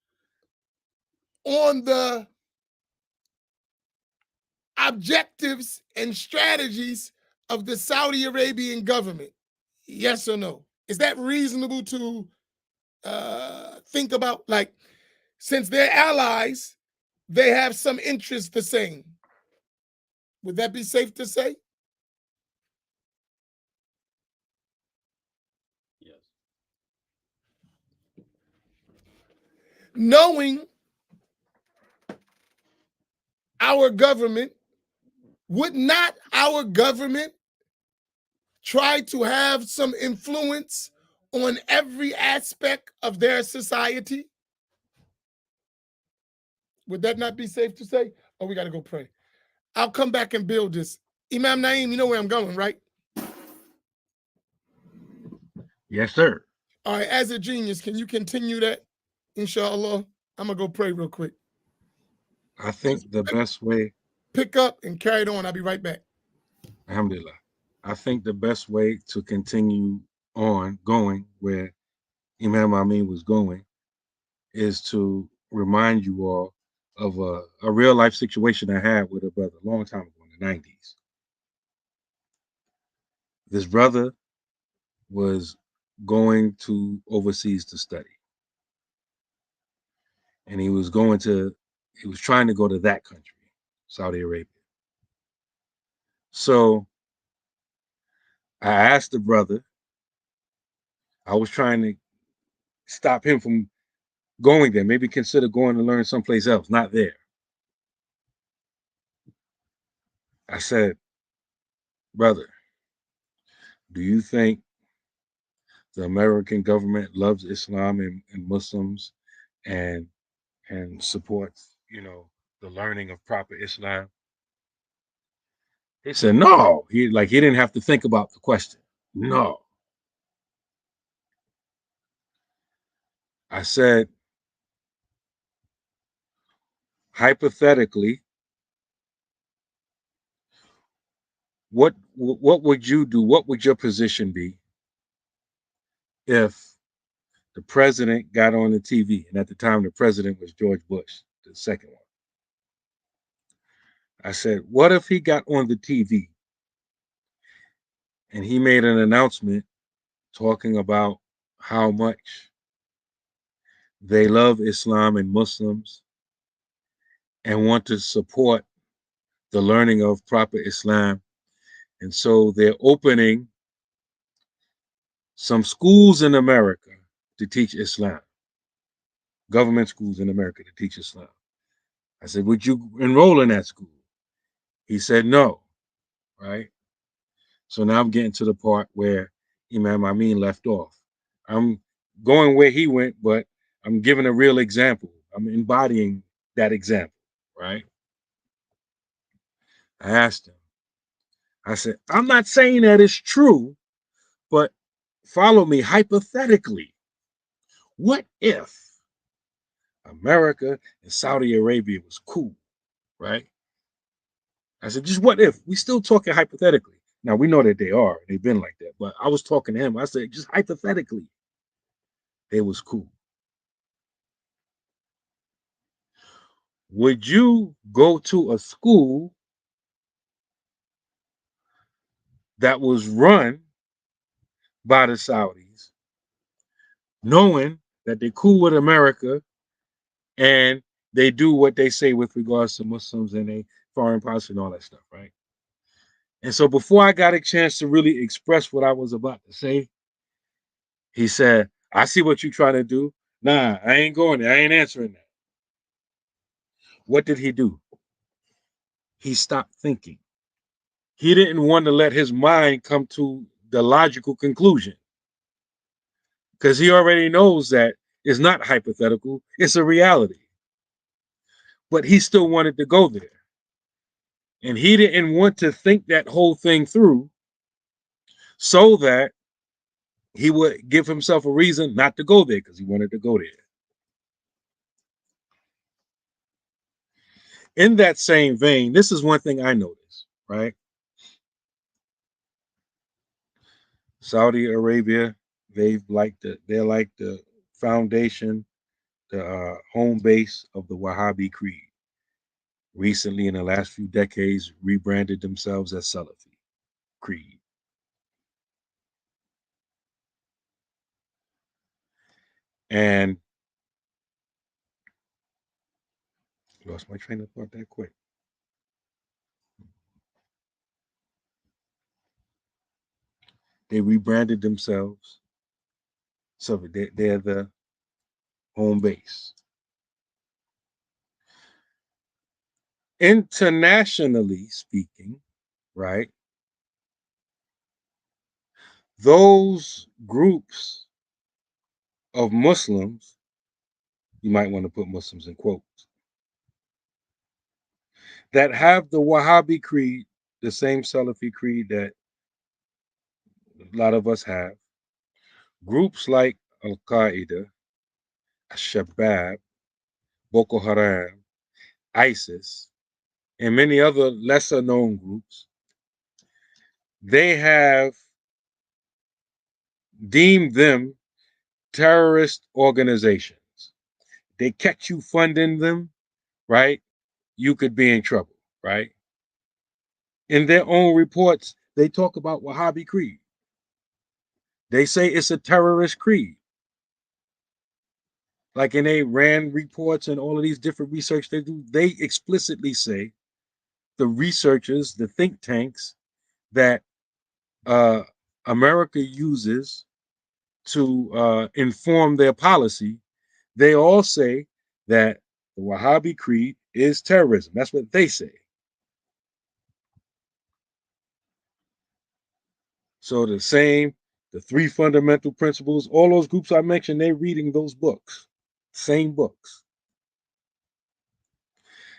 on the objectives and strategies of the Saudi Arabian government? Yes or no? Is that reasonable to think about? Like, since they're allies, they have some interest the same. Would that be safe to say? Yes. Knowing our government, would not our government try to have some influence on every aspect of their society? Would that not be safe to say? Oh, we got to go pray. I'll come back and build this. Imam Naeem, you know where I'm going, right? Yes, sir. All right, as a genius, can you continue that? Inshallah. I'm going to go pray real quick. I think the best way, Pick up and carry it on. I'll be right back. alhamdulillah, I think the best way to continue on going where Imam Amin was going is to remind you all of a real life situation I had with a brother a long time ago in the 90s. This brother was going to overseas to study. And he was trying to go to that country, Saudi Arabia. So I asked the brother, I was trying to stop him from going there, maybe consider going to learn someplace else, not there. I said, brother, do you think the American government loves Islam and Muslims and supports, the learning of proper Islam? He said, no. He didn't have to think about the question. No. I said, hypothetically, what would you do? What would your position be if the president got on the TV? And at the time, the president was George Bush, the second one. I said, what if he got on the TV and he made an announcement talking about how much they love Islam and Muslims and want to support the learning of proper Islam. And so they're opening some schools in America to teach Islam, government schools in America to teach Islam. I said, would you enroll in that school? He said, no, right? So now I'm getting to the part where Imam Amin left off. I'm going where he went, but I'm giving a real example. I'm embodying that example, right? I asked him, I said, I'm not saying that it's true, but follow me hypothetically. What if America and Saudi Arabia was cool, right? I said, just what if? We still talking hypothetically. Now, we know that they are. They've been like that. But I was talking to him. I said, just hypothetically, they was cool. Would you go to a school that was run by the Saudis, knowing that they're cool with America and they do what they say with regards to Muslims and a foreign policy and all that stuff, right? And so before I got a chance to really express what I was about to say, he said, I see what you're trying to do. Nah, I ain't going there. I ain't answering that. What did he do? He stopped thinking. He didn't want to let his mind come to the logical conclusion because he already knows that it's not hypothetical, it's a reality. But he still wanted to go there. And he didn't want to think that whole thing through so that he would give himself a reason not to go there because he wanted to go there. In that same vein, this is one thing I noticed, right? Saudi Arabia, they're like the foundation, the home base of the Wahhabi creed. Recently, in the last few decades, rebranded themselves as Salafi creed. And lost my train of thought that quick. They rebranded themselves, so they're the home base. Internationally speaking, right? Those groups of Muslims, you might want to put Muslims in quotes, that have the Wahhabi creed, the same Salafi creed that a lot of us have, groups like Al-Qaeda, Al-Shabaab, Boko Haram, ISIS, and many other lesser known groups, they have deemed them terrorist organizations. They catch you funding them, right? You could be in trouble, right? In their own reports, they talk about Wahhabi creed. They say it's a terrorist creed. Like in a RAND reports and all of these different research they do, they explicitly say the researchers, the think tanks that America uses to inform their policy, they all say that the Wahhabi creed is terrorism. That's what they say. So the three fundamental principles, all those groups I mentioned, they're reading those books, same books.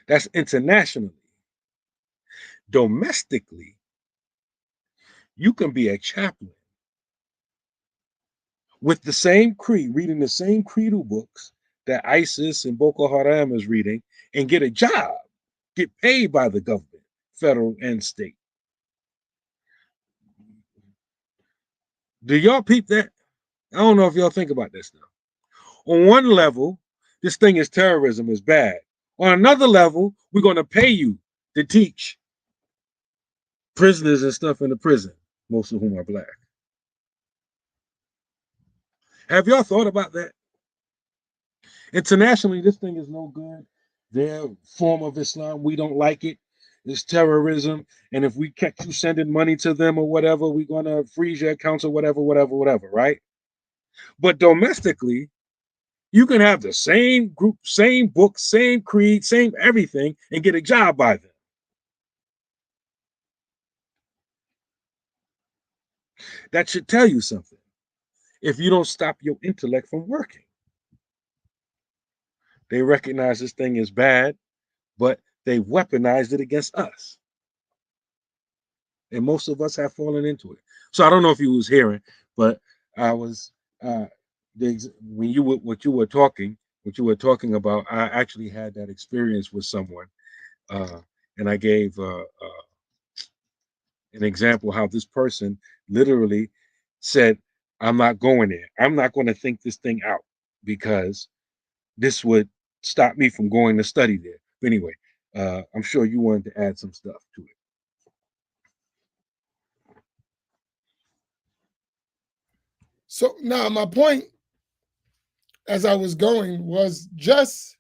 That's internationally. Domestically, you can be a chaplain with the same creed, reading the same creedal books that ISIS and Boko Haram is reading, and get a job, get paid by the government, federal and state. Do y'all peep that? I don't know if y'all think about this now. On one level, this thing is terrorism, is bad. On another level, we're going to pay you to teach prisoners and stuff in the prison, most of whom are black. Have y'all thought about that? Internationally, this thing is no good. Their form of Islam, we don't like it. it's terrorism, and if we catch you sending money to them or whatever, we're gonna freeze your accounts or whatever, right? But domestically, you can have the same group, same book, same creed, same everything, and get a job by them. That should tell you something. If you don't stop your intellect from working, they recognize this thing is bad, but they weaponized it against us. And most of us have fallen into it. So I don't know if you was hearing, but I was when you were what you were talking about. I actually had that experience with someone, and I gave an example how this person literally said, "I'm not going there. I'm not going to think this thing out because this would stop me from going to study there." But anyway, I'm sure you wanted to add some stuff to it. So now my point as I was going was just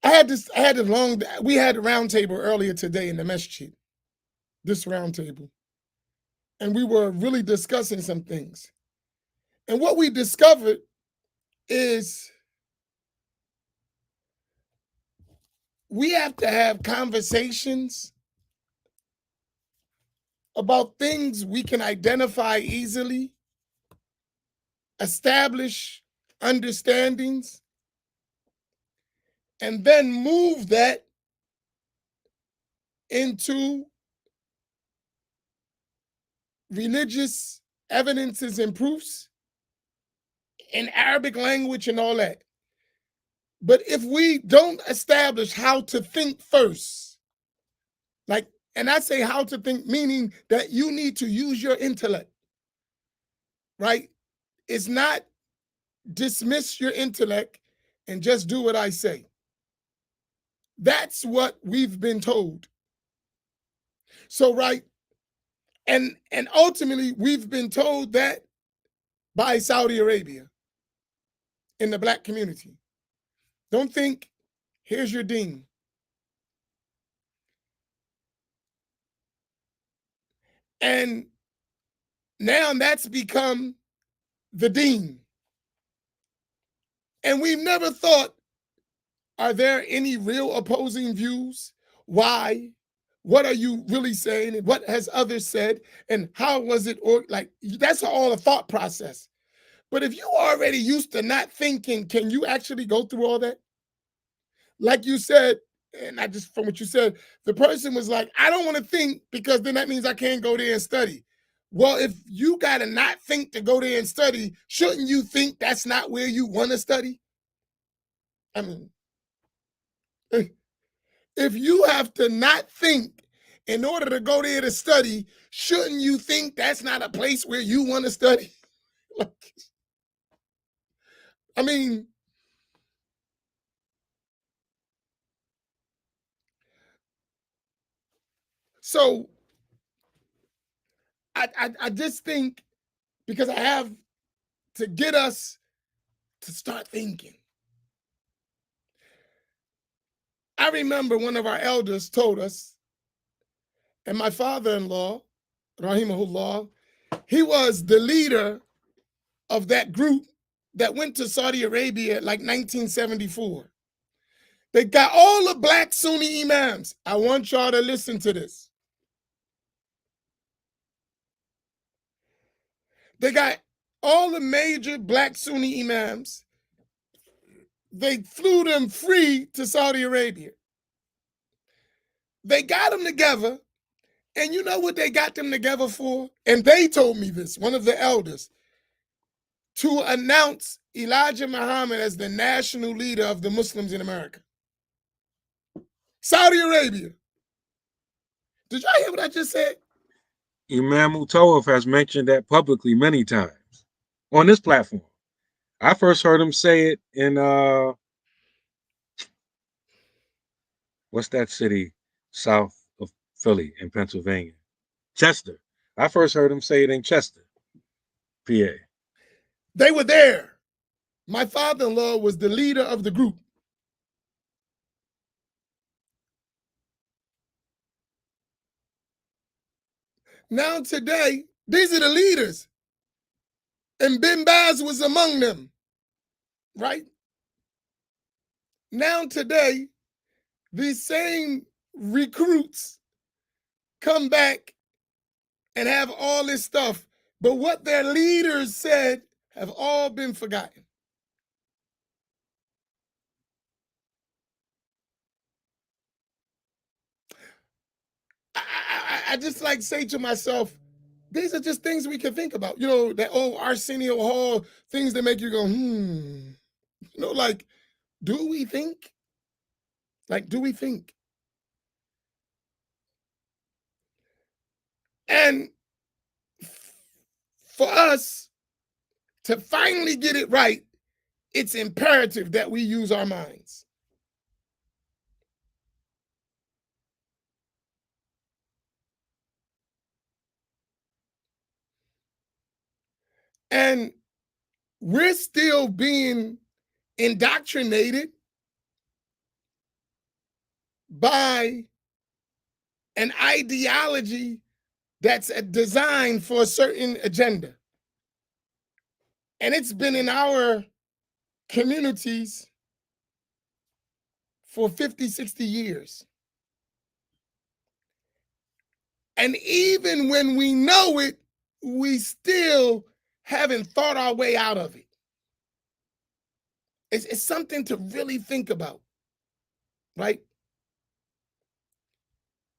we had a roundtable earlier today in the Masjid, this roundtable. And we were really discussing some things. And what we discovered is we have to have conversations about things we can identify easily, establish understandings, and then move that into religious evidences and proofs in Arabic language and all that. But if we don't establish how to think first, and I say how to think, meaning that you need to use your intellect, right? It's not dismiss your intellect and just do what I say. That's what we've been told. So, right, and ultimately we've been told that by Saudi Arabia in the Black community. Don't think, here's your deen. And now that's become the deen. And we've never thought, are there any real opposing views? Why? What are you really saying? And what has others said? And how was it? Or like, that's all a thought process. But if you already used to not thinking, can you actually go through all that? Like you said, and I just, from what you said, the person was like, I don't want to think because then that means I can't go there and study. Well, if you got to not think to go there and study, shouldn't you think that's not where you want to study? I mean, if you have to not think in order to go there to study, shouldn't you think that's not a place where you want to study? I mean, so I just think because I have to get us to start thinking. I remember one of our elders told us, and my father-in-law, Rahimahullah, he was the leader of that group that went to Saudi Arabia like 1974. They got all the Black Sunni imams. I want y'all to listen to this. They got all the major Black Sunni imams. They flew them free to Saudi Arabia. They got them together, and you know what they got them together for? And they told me this, one of the elders, to announce Elijah Muhammad as the national leader of the Muslims in America. Saudi Arabia. Did y'all hear what I just said? Imam Mutawaf has mentioned that publicly many times on this platform. I first heard him say it in what's that city south of Philly in Pennsylvania? Chester. I first heard him say it in Chester, PA. They were there. My father-in-law was the leader of the group. Now today, these are the leaders. And Bin Baz was among them, right? Now today, these same recruits come back and have all this stuff, but what their leaders said have all been forgotten. I just like say to myself, these are just things we can think about. You know, that old Arsenio Hall, things that make you go, You know, like, do we think? Like, do we think? And for us to finally get it right, it's imperative that we use our minds. And we're still being indoctrinated by an ideology that's designed for a certain agenda. And it's been in our communities for 50, 60 years. And even when we know it, we still haven't thought our way out of it. It's something to really think about, right?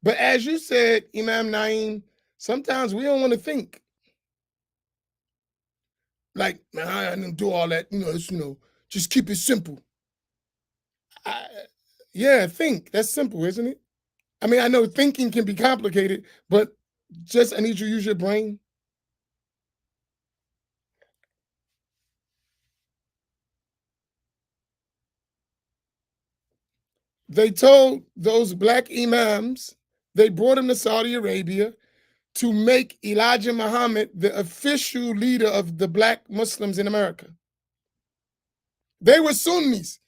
But as you said, Imam Naeem, sometimes we don't want to think. Like, man, I didn't do all that, just keep it simple. Yeah, think. That's simple, isn't it? I mean, I know thinking can be complicated, but I need you to use your brain. They told those black imams, they brought him to Saudi Arabia to make Elijah Muhammad the official leader of the black Muslims in America. They were Sunnis.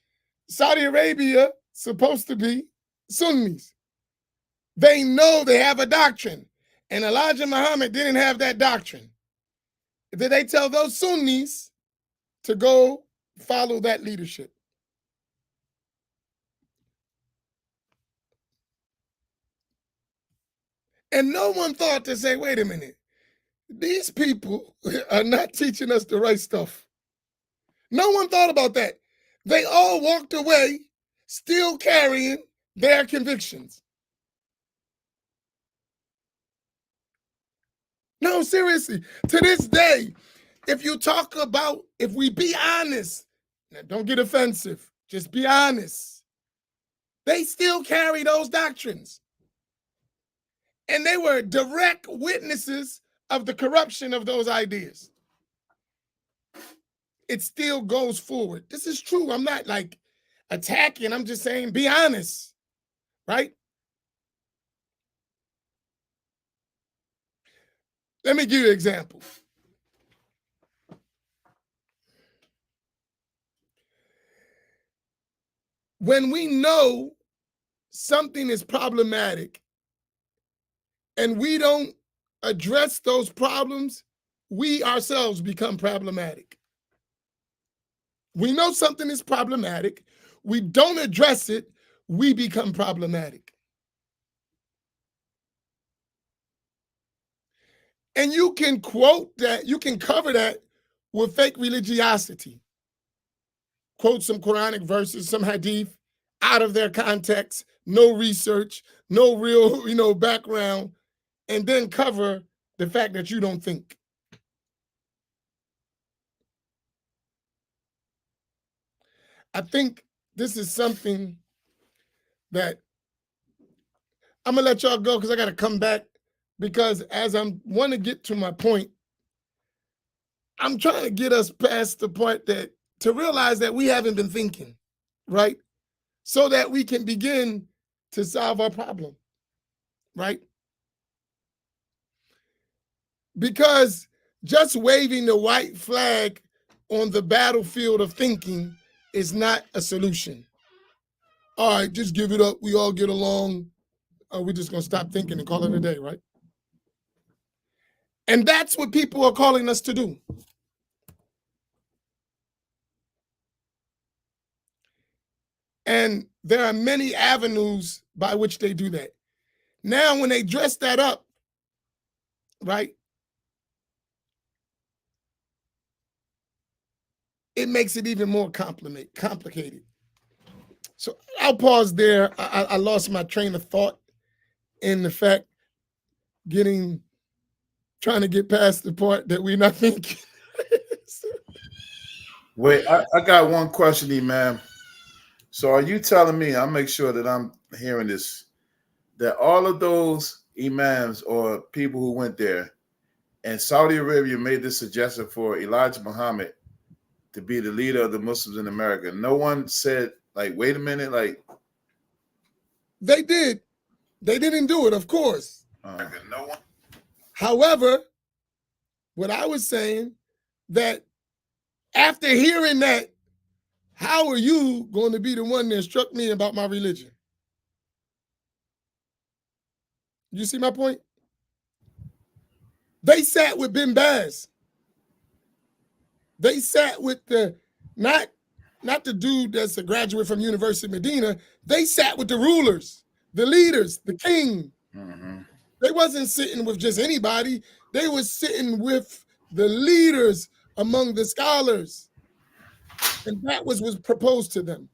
Saudi Arabia supposed to be Sunnis. They know they have a doctrine, and Elijah Muhammad didn't have that doctrine. Did they tell those Sunnis to go follow that leadership? And no one thought to say, wait a minute, these people are not teaching us the right stuff. No one thought about that. They all walked away still carrying their convictions. No, seriously, to this day, if we be honest, now don't get offensive, just be honest, they still carry those doctrines. And they were direct witnesses of the corruption of those ideas. It still goes forward. This is true. I'm not like attacking. I'm just saying be honest, right? Let me give you an example. When we know something is problematic and we don't address those problems, we ourselves become problematic. We know something is problematic. We don't address it, we become problematic. And you can quote that, you can cover that with fake religiosity. Quote some Quranic verses, some hadith out of their context, no research, no real, background, and then cover the fact that you don't think. I think this is something that I'm gonna let y'all go because I gotta come back, because as I want to get to my point, I'm trying to get us past the point to realize that we haven't been thinking, right? So that we can begin to solve our problem, right? Because just waving the white flag on the battlefield of thinking is not a solution. All right, just give it up. We all get along. We're just going to stop thinking and call it a day, right? And that's what people are calling us to do. And there are many avenues by which they do that. Now, when they dress that up, right, it makes it even more complicated. So I'll pause there. I lost my train of thought in the fact trying to get past the part that we're not thinking. Wait, I got one question, Imam. So are you telling me, I'll make sure that I'm hearing this, that all of those imams or people who went there and Saudi Arabia made this suggestion for Elijah Muhammad to be the leader of the Muslims in America, no one said, like, wait a minute, like... They did. They didn't do it, of course. No one. However, what I was saying, that after hearing that, how are you going to be the one that instruct me about my religion? You see my point? They sat with Bin Baz. They sat with not the dude that's a graduate from University of Medina. They sat with the rulers, the leaders, the king. Mm-hmm. They wasn't sitting with just anybody. They was sitting with the leaders among the scholars. And that was proposed to them.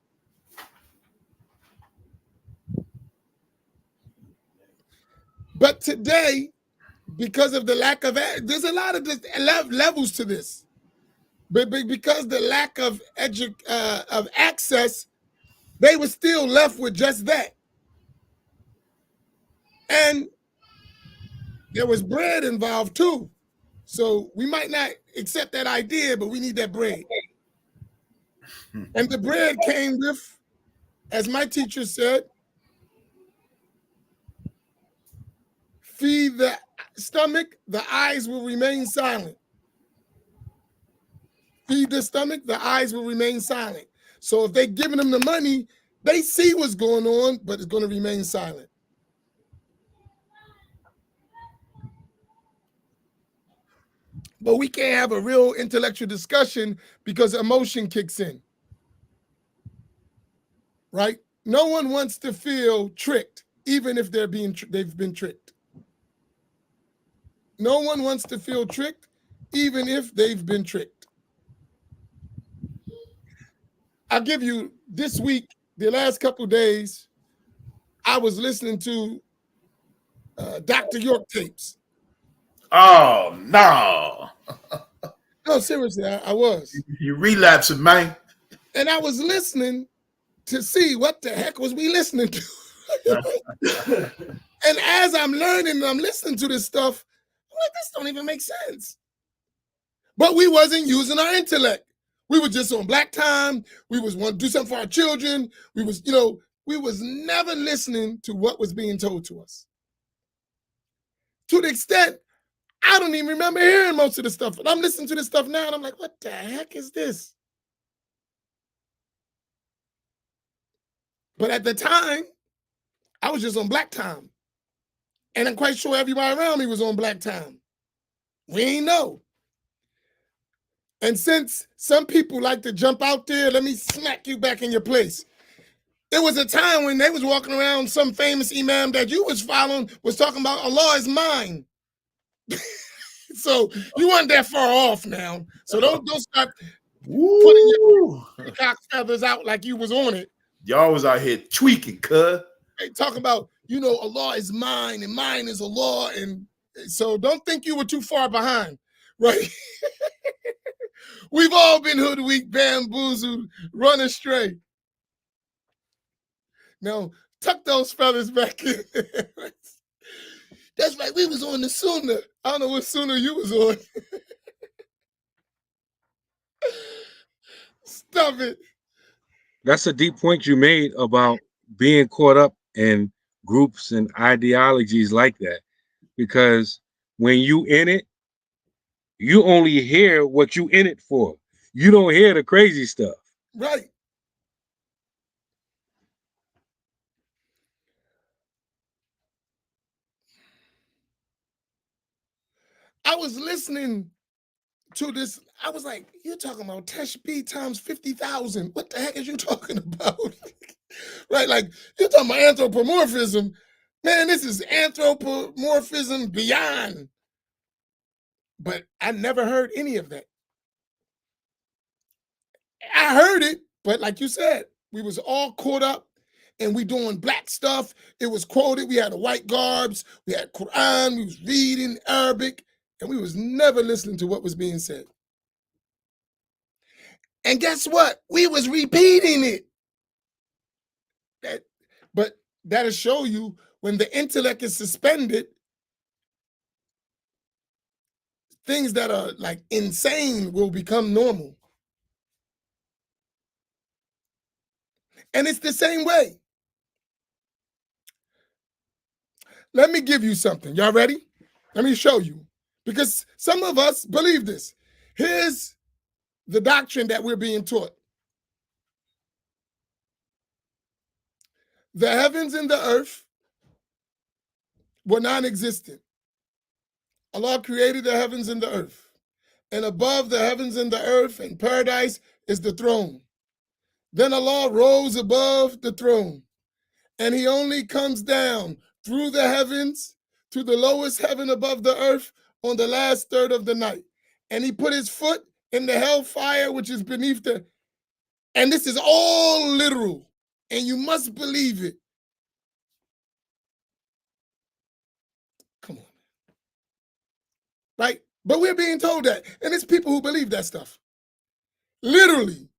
But today, because of the lack of, there's a lot of levels to this. But because the lack of access, they were still left with just that. And there was bread involved too. So we might not accept that idea, but we need that bread. And the bread came with, as my teacher said, feed the stomach, the eyes will remain silent. Feed the stomach, the eyes will remain silent. So if they're giving them the money, they see what's going on, but it's going to remain silent. But we can't have a real intellectual discussion because emotion kicks in. Right? No one wants to feel tricked, even if they've been tricked. No one wants to feel tricked, even if they've been tricked. I'll give you this week, the last couple of days, I was listening to Dr. York tapes. Oh, no. No, seriously, I was. You relapsing, man. And I was listening to see what the heck was we listening to. And as I'm learning and I'm listening to this stuff, I'm like, this don't even make sense. But we wasn't using our intellect. We were just on black time. We was want to do something for our children. We was never listening to what was being told to us. To the extent, I don't even remember hearing most of the stuff. And I'm listening to this stuff now and I'm like, what the heck is this? But at the time, I was just on black time. And I'm quite sure everybody around me was on black time. We ain't know. And since some people like to jump out there, let me smack you back in your place. There was a time when they was walking around, some famous imam that you was following was talking about Allah is mine. So you weren't that far off now. So don't start putting your cock feathers out like you was on it. Y'all was out here tweaking, cuz. They talk about, Allah is mine and mine is Allah. And so don't think you were too far behind, right? We've all been hoodwinked, bamboozled, run astray. Now, tuck those feathers back in. That's right, we was on the Sunnah. I don't know what Sunnah you was on. Stop it. That's a deep point you made about being caught up in groups and ideologies like that. Because when you in it, you only hear what you in it for. You don't hear the crazy stuff. Right. I was listening to this. I was like, you're talking about Tashbih times 50,000. What the heck is you talking about? Right? Like, you're talking about anthropomorphism. Man, this is anthropomorphism beyond. But I never heard any of that. I heard it, but like you said, we was all caught up and we doing black stuff. It was quoted. We had the white garbs. We had Quran. We was reading Arabic. And we was never listening to what was being said. And guess what? We was repeating it. But that'll show you when the intellect is suspended, things that are like insane will become normal. And it's the same way. Let me give you something. Y'all ready? Let me show you. Because some of us believe this. Here's the doctrine that we're being taught. The heavens and the earth were non-existent. Allah created the heavens and the earth. And above the heavens and the earth and paradise is the throne. Then Allah rose above the throne. And he only comes down through the heavens to the lowest heaven above the earth on the last third of the night. And he put his foot in the hellfire, which is beneath the, and this is all literal, and you must believe it. Come on. Right? But we're being told that, and it's people who believe that stuff. Literally.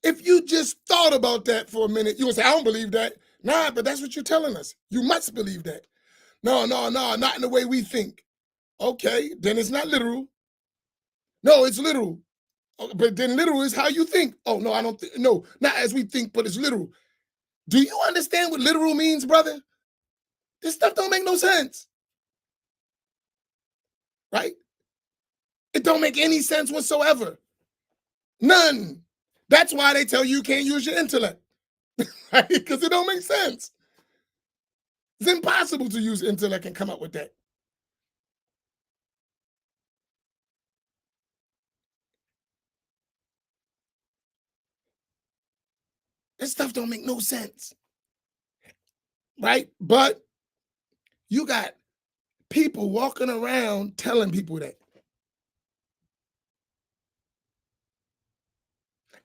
If you just thought about that for a minute, you would say, I don't believe that. Nah, but that's what you're telling us. You must believe that. No, not in the way we think. Okay, then it's not literal. No, it's literal. But then literal is how you think. Oh, no, I don't think. No, not as we think, but it's literal. Do you understand what literal means, brother? This stuff don't make no sense. Right? It don't make any sense whatsoever. None. That's why they tell you can't use your intellect. Right? Because it don't make sense. It's impossible to use intellect and come up with that. This stuff don't make no sense. Right? But you got people walking around telling people that.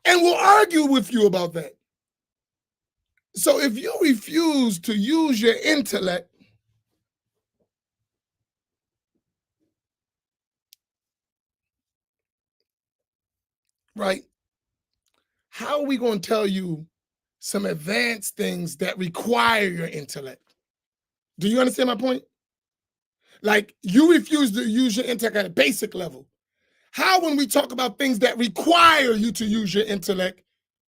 And will argue with you about that. So if you refuse to use your intellect, right, how are we going to tell you some advanced things that require your intellect? Do you understand my point? Like, you refuse to use your intellect at a basic level. How, when we talk about things that require you to use your intellect,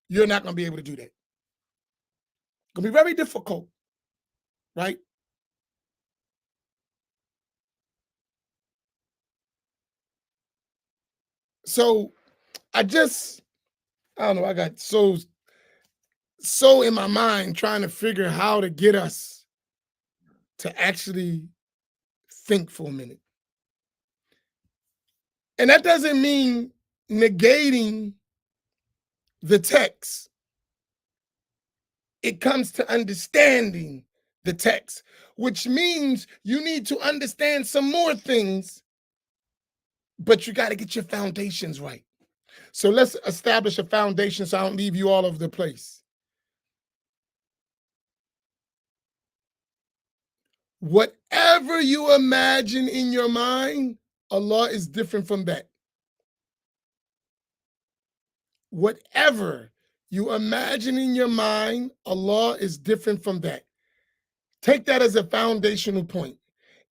you're not going to be able to do that? It's going to be very difficult, right? So I don't know, I got so in my mind trying to figure how to get us to actually think for a minute. And that doesn't mean negating the text. It comes to understanding the text, which means you need to understand some more things, but you got to get your foundations right. So let's establish a foundation so I don't leave you all over the place. Whatever you imagine in your mind, Allah is different from that. Whatever you imagine in your mind, Allah is different from that. Take that as a foundational point.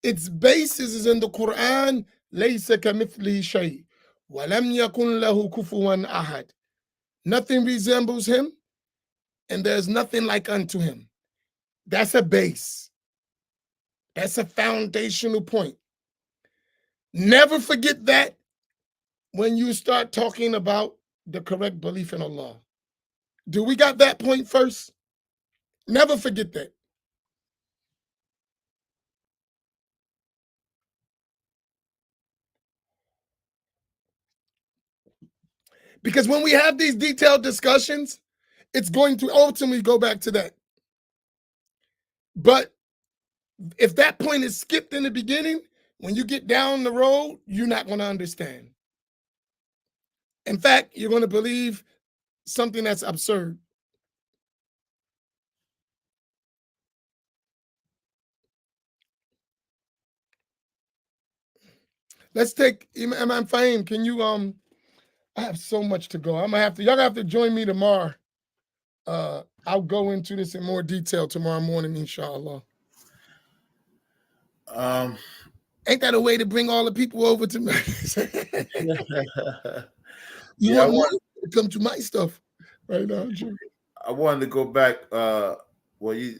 Its basis is in the Quran, لَيْسَ كَمِثْلِهِ شَيْءٍ وَلَمْ يَكُنْ لَهُ كُفُوًا أَحَدٌ. Nothing resembles him, and there's nothing like unto him. That's a base. That's a foundational point. Never forget that when you start talking about the correct belief in Allah. Do we got that point first? Never forget that. Because when we have these detailed discussions, it's going to ultimately go back to that. But if that point is skipped in the beginning, when you get down the road, you're not going to understand. In fact, you're going to believe something that's absurd. Let's take Imam Faheem. Can you I have so much to go. I'm gonna have to, y'all have to join me tomorrow. I'll go into this in more detail tomorrow morning, inshallah. Ain't that a way to bring all the people over to me? You Yeah, want more to come to my stuff right now? I wanted to go back. Well,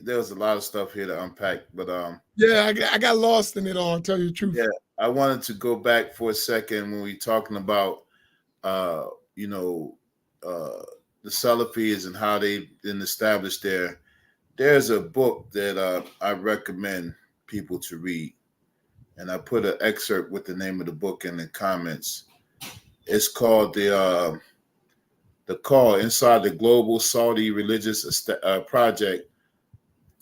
there was a lot of stuff here to unpack, but yeah, I got lost in it all. I'll tell you the truth. Yeah, I wanted to go back for a second when we talking about the Salafis and how they've been established there. There's a book that I recommend people to read, and I put an excerpt with the name of the book in the comments. It's called the Call Inside the Global Saudi Religious Project.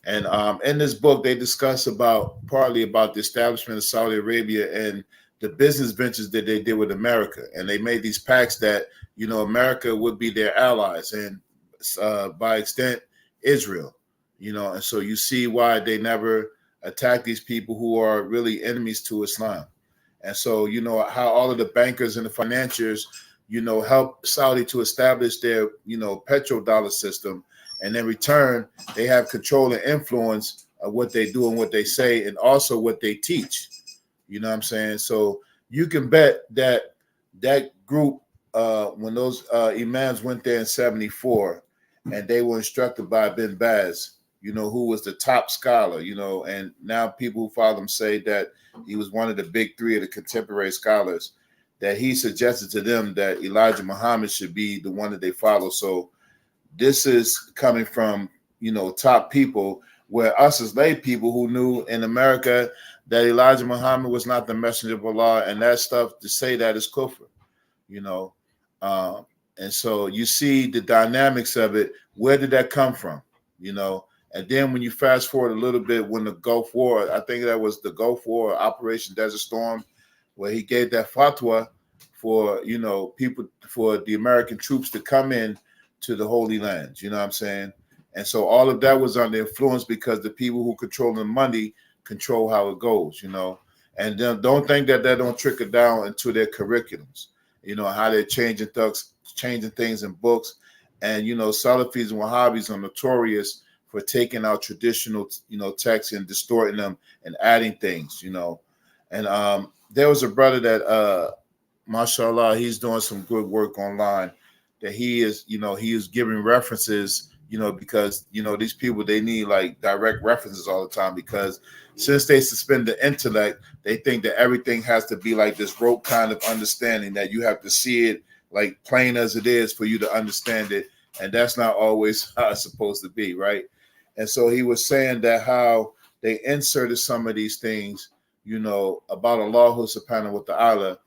And in this book, they discuss partly about the establishment of Saudi Arabia and the business ventures that they did with America. And they made these pacts that, America would be their allies and by extent, Israel, and so you see why they never attack these people who are really enemies to Islam. And so, how all of the bankers and the financiers, help Saudi to establish their, petrodollar system. And in return, they have control and influence of what they do and what they say, and also what they teach. You know what I'm saying? So you can bet that that group, when those imams went there in 1974, and they were instructed by Bin Baz, who was the top scholar, and now people who follow him say that he was one of the big three of the contemporary scholars, that he suggested to them that Elijah Muhammad should be the one that they follow. So this is coming from, top people, where us as lay people who knew in America that Elijah Muhammad was not the messenger of Allah, and that stuff, to say that is kufr, and so you see the dynamics of it. Where did that come from? And then when you fast forward a little bit, when the Gulf War, I think that was the Gulf War, Operation Desert Storm, where he gave that fatwa for, people, for the American troops to come in to the Holy Lands, you know what I'm saying? And so all of that was under influence because the people who control the money control how it goes, and then don't think that don't trickle down into their curriculums, how they're changing things in books. And, Salafis and Wahhabis are notorious for taking out traditional, texts and distorting them and adding things, and there was a brother that, mashallah, he's doing some good work online, that he is giving references, because, these people, they need like direct references all the time, because since they suspend the intellect, they think that everything has to be like this rote kind of understanding, that you have to see it like plain as it is for you to understand it. And that's not always how it's supposed to be, right? And so he was saying that how they inserted some of these things, about Allah subhanahu wa ta'ala,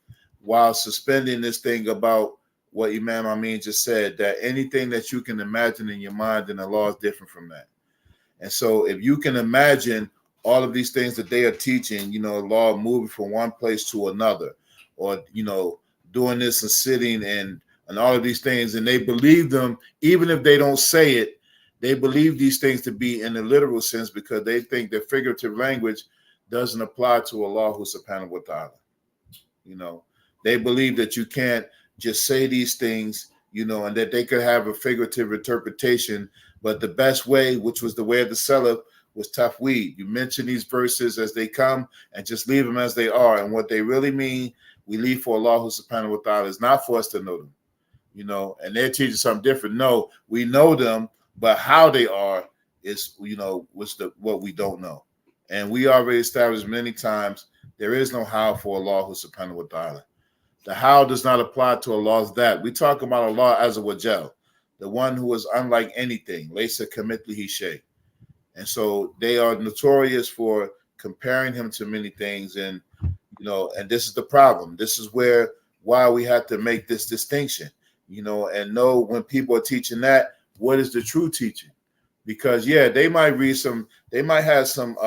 while suspending this thing about what Imam Amin just said, that anything that you can imagine in your mind, then Allah is different from that. And so if you can imagine all of these things that they are teaching, Allah moving from one place to another, or, doing this and sitting and all of these things, and they believe them, even if they don't say it, they believe these things to be in the literal sense, because they think that figurative language doesn't apply to Allah subhanahu wa ta'ala. They believe that you can't just say these things, and that they could have a figurative interpretation. But the best way, which was the way of the Salaf, was tafweed. You mention these verses as they come and just leave them as they are. And what they really mean, we leave for Allah subhanahu wa ta'ala. Is not for us to know them, and they're teaching something different. No, we know them, but how they are is, what we don't know. And we already established many times, there is no how for Allah subhanahu wa ta'ala. The how does not apply to Allah's that. We talk about Allah azza wa jal, the one who is unlike anything. Laysa kamithlihi shay. And so they are notorious for comparing him to many things. And, and this is the problem. This is why we have to make this distinction. and know when people are teaching that, what is the true teaching? Because they might have some,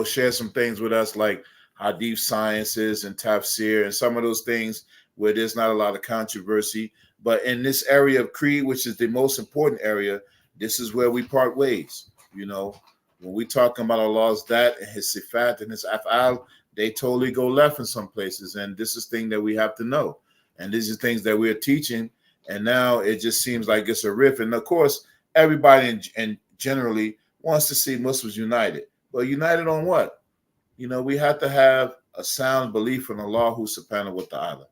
share some things with us like Hadith sciences and tafsir and some of those things where there's not a lot of controversy. But in this area of creed, which is the most important area, this is where we part ways. When we talking about Allah's that and His sifat and His af'al, they totally go left in some places. And this is thing that we have to know. And these are things that we're teaching. And now it just seems like it's a rift. And of course, everybody and generally wants to see Muslims united. But united on what? We have to have a sound belief in Allah subhanahu wa ta'ala.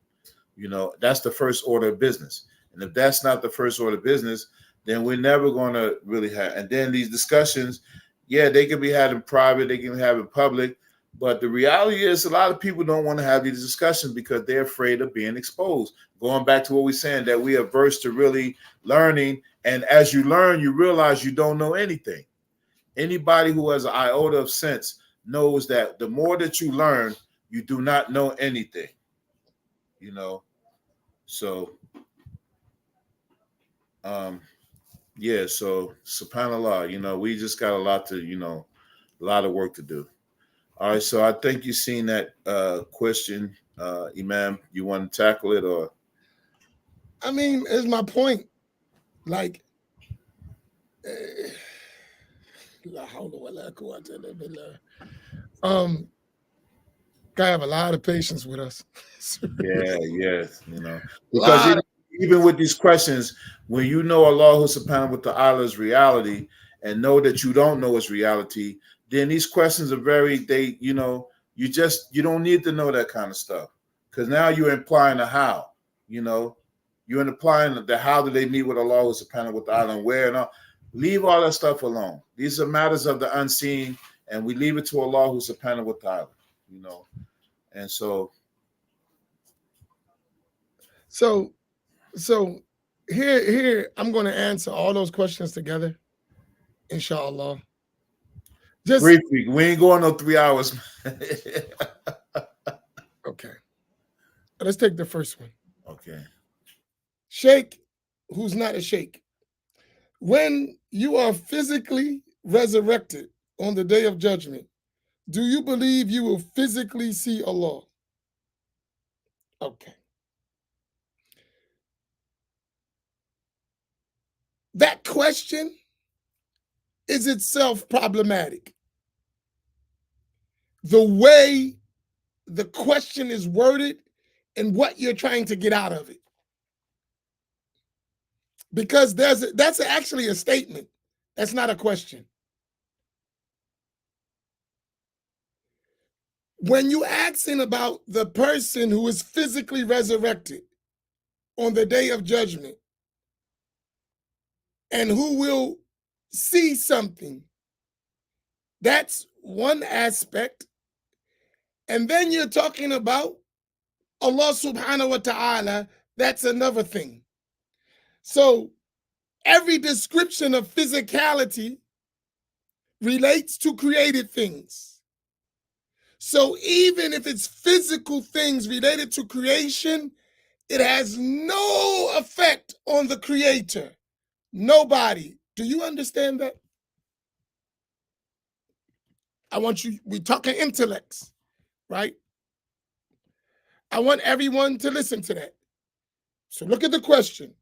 That's the first order of business. And if that's not the first order of business, then we're never going to really have. And then these discussions, they can be had in private, they can be had in public. But the reality is a lot of people don't want to have these discussions because they're afraid of being exposed. Going back to what we're saying, that we are averse to really learning. And as you learn, you realize you don't know anything. Anybody who has an iota of sense knows that the more that you learn, you do not know anything. So so subhanAllah, we just got a lot of work to do. All right, so I think you've seen that question, Imam. You want to tackle it, or? I mean, is my point. Like, gotta have a lot of patience with us. Because even with these questions, when you know Allah subhanahu wa ta'ala's reality and know that you don't know His reality, then these questions are you don't need to know that kind of stuff, because now you're implying a how. You're implying the how do they meet with Allah subhanahu wa ta'ala and where and all. Leave all that stuff alone. These are matters of the unseen, and we leave it to Allah subhanahu wa ta'ala. And so here I'm going to answer all those questions together, inshallah. Just briefly, we ain't going no 3 hours. Okay. Let's take the first one. Okay. Sheikh, who's not a sheikh. When you are physically resurrected on the day of judgment, do you believe you will physically see Allah? Okay. That question is itself problematic. The way the question is worded and what you're trying to get out of it. Because that's actually a statement. That's not a question. When you're asking about the person who is physically resurrected on the day of judgment and who will see something, that's one aspect. And then you're talking about Allah subhanahu wa ta'ala, that's another thing. So every description of physicality relates to created things. So even if it's physical things related to creation, it has no effect on the creator. Nobody. Do you understand that? We're talking intellects, right? I want everyone to listen to that. So look at the question.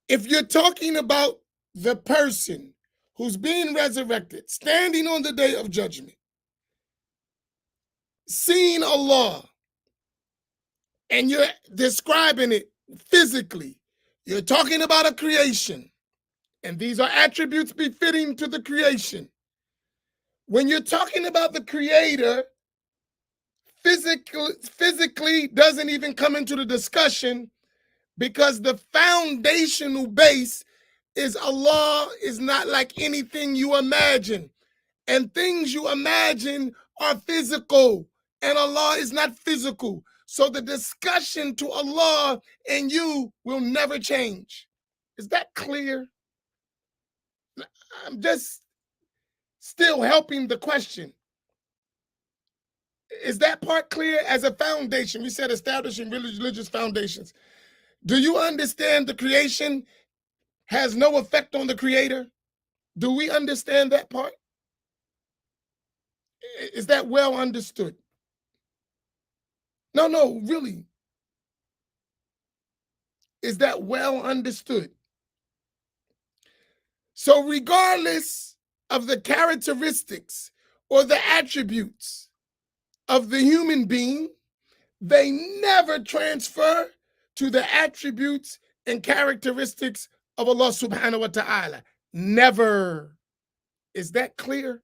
If you're talking about the person who's being resurrected, standing on the day of judgment, seeing Allah, and you're describing it physically, you're talking about a creation, and these are attributes befitting to the creation. When you're talking about the creator, physically doesn't even come into the discussion, because the foundational base is Allah is not like anything you imagine. And things you imagine are physical, and Allah is not physical. So the discussion to Allah and you will never change. Is that clear? I'm just still helping the question. Is that part clear? As a foundation, we said establishing religious foundations. Do you understand the creation has no effect on the creator? Do we understand that part? Is that well understood? No, really. Is that well understood? So regardless of the characteristics or the attributes of the human being, they never transfer to the attributes and characteristics of Allah subhanahu wa ta'ala. Never. Is that clear?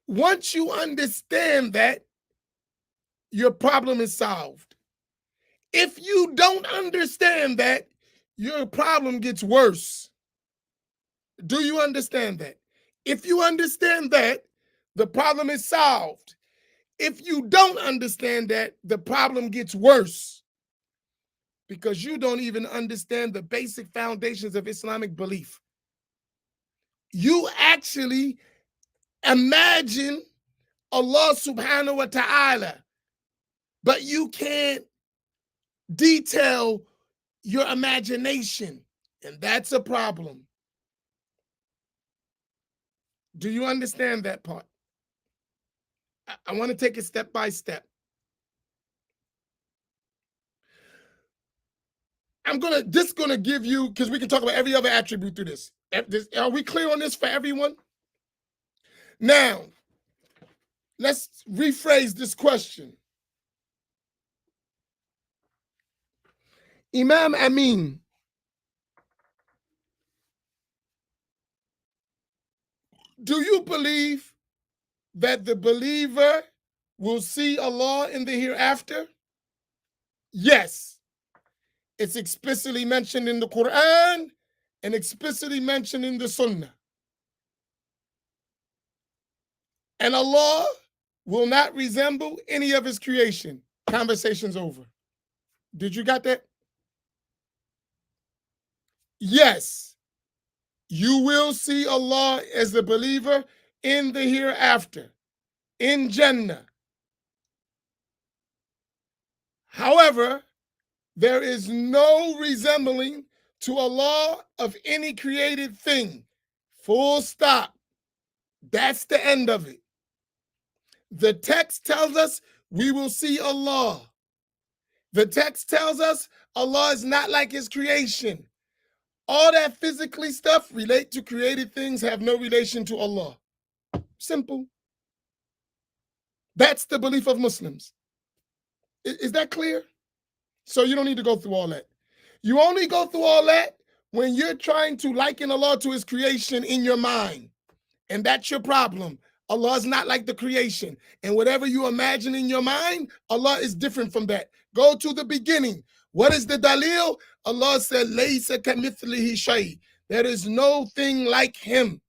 Once you understand that, your problem is solved. If you don't understand that, your problem gets worse. Do you understand that? If you understand that, the problem is solved. If you don't understand that, the problem gets worse because you don't even understand the basic foundations of Islamic belief. You actually imagine Allah subhanahu wa ta'ala, but you can't detail your imagination, and that's a problem. Do you understand that part? I want to take it step by step. I'm gonna give you, because we can talk about every other attribute through this. Are we clear on this for everyone? Now, let's rephrase this question. Imam Amin, do you believe that the believer will see Allah in the hereafter? Yes. It's explicitly mentioned in the Quran and explicitly mentioned in the Sunnah. And Allah will not resemble any of his creation. Conversation's over. Did you got that? Yes. You will see Allah as the believer in the hereafter, in Jannah. However, there is no resembling to Allah of any created thing. Full stop. That's the end of it. The text tells us we will see Allah. The text tells us Allah is not like his creation. All that physically stuff relate to created things, have no relation to Allah. Simple. That's the belief of Muslims. Is that clear? So you don't need to go through all that. You only go through all that when you're trying to liken Allah to his creation in your mind. And that's your problem. Allah is not like the creation. And whatever you imagine in your mind, Allah is different from that. Go to the beginning. What is the dalil? Allah said, Laysa kamithlihi shay. There is no thing like him.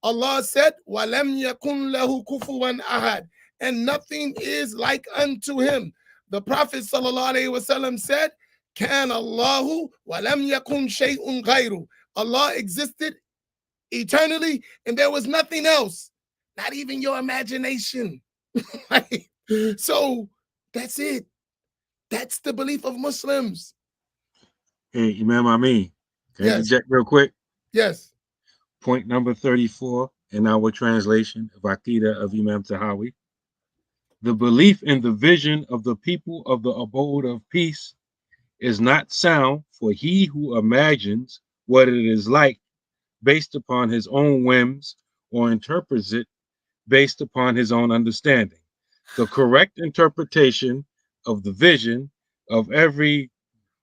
Allah said, Walam yakun lahu kufuwan ahad. And nothing is like unto him. The Prophet ﷺ said, Kan Allahu walam yakun shay'un ghayru. Allah existed eternally, and there was nothing else, not even your imagination. Right? So that's it. That's the belief of Muslims. Hey, Imam Amin, can I Yes. interject real quick? Yes. Point number 34 in our translation of Aqidah of Imam Tahawi. The belief in the vision of the people of the abode of peace is not sound for he who imagines what it is like based upon his own whims or interprets it based upon his own understanding. The correct interpretation of the vision of every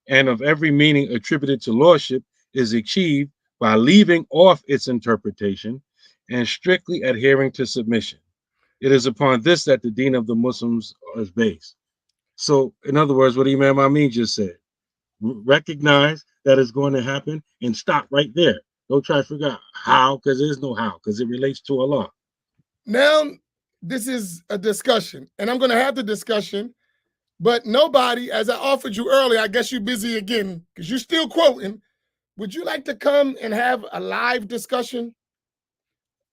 meaning attributed to lordship is achieved by leaving off its interpretation and strictly adhering to submission. It is upon this that the deen of the Muslims is based. So, in other words, what Imam Amin just said, recognize that it's going to happen and stop right there. Don't try to figure out how, because there's no how, because it relates to Allah. Now, this is a discussion, and I'm going to have the discussion, but nobody, as I offered you earlier, I guess you're busy again, because you're still quoting. Would you like to come and have a live discussion?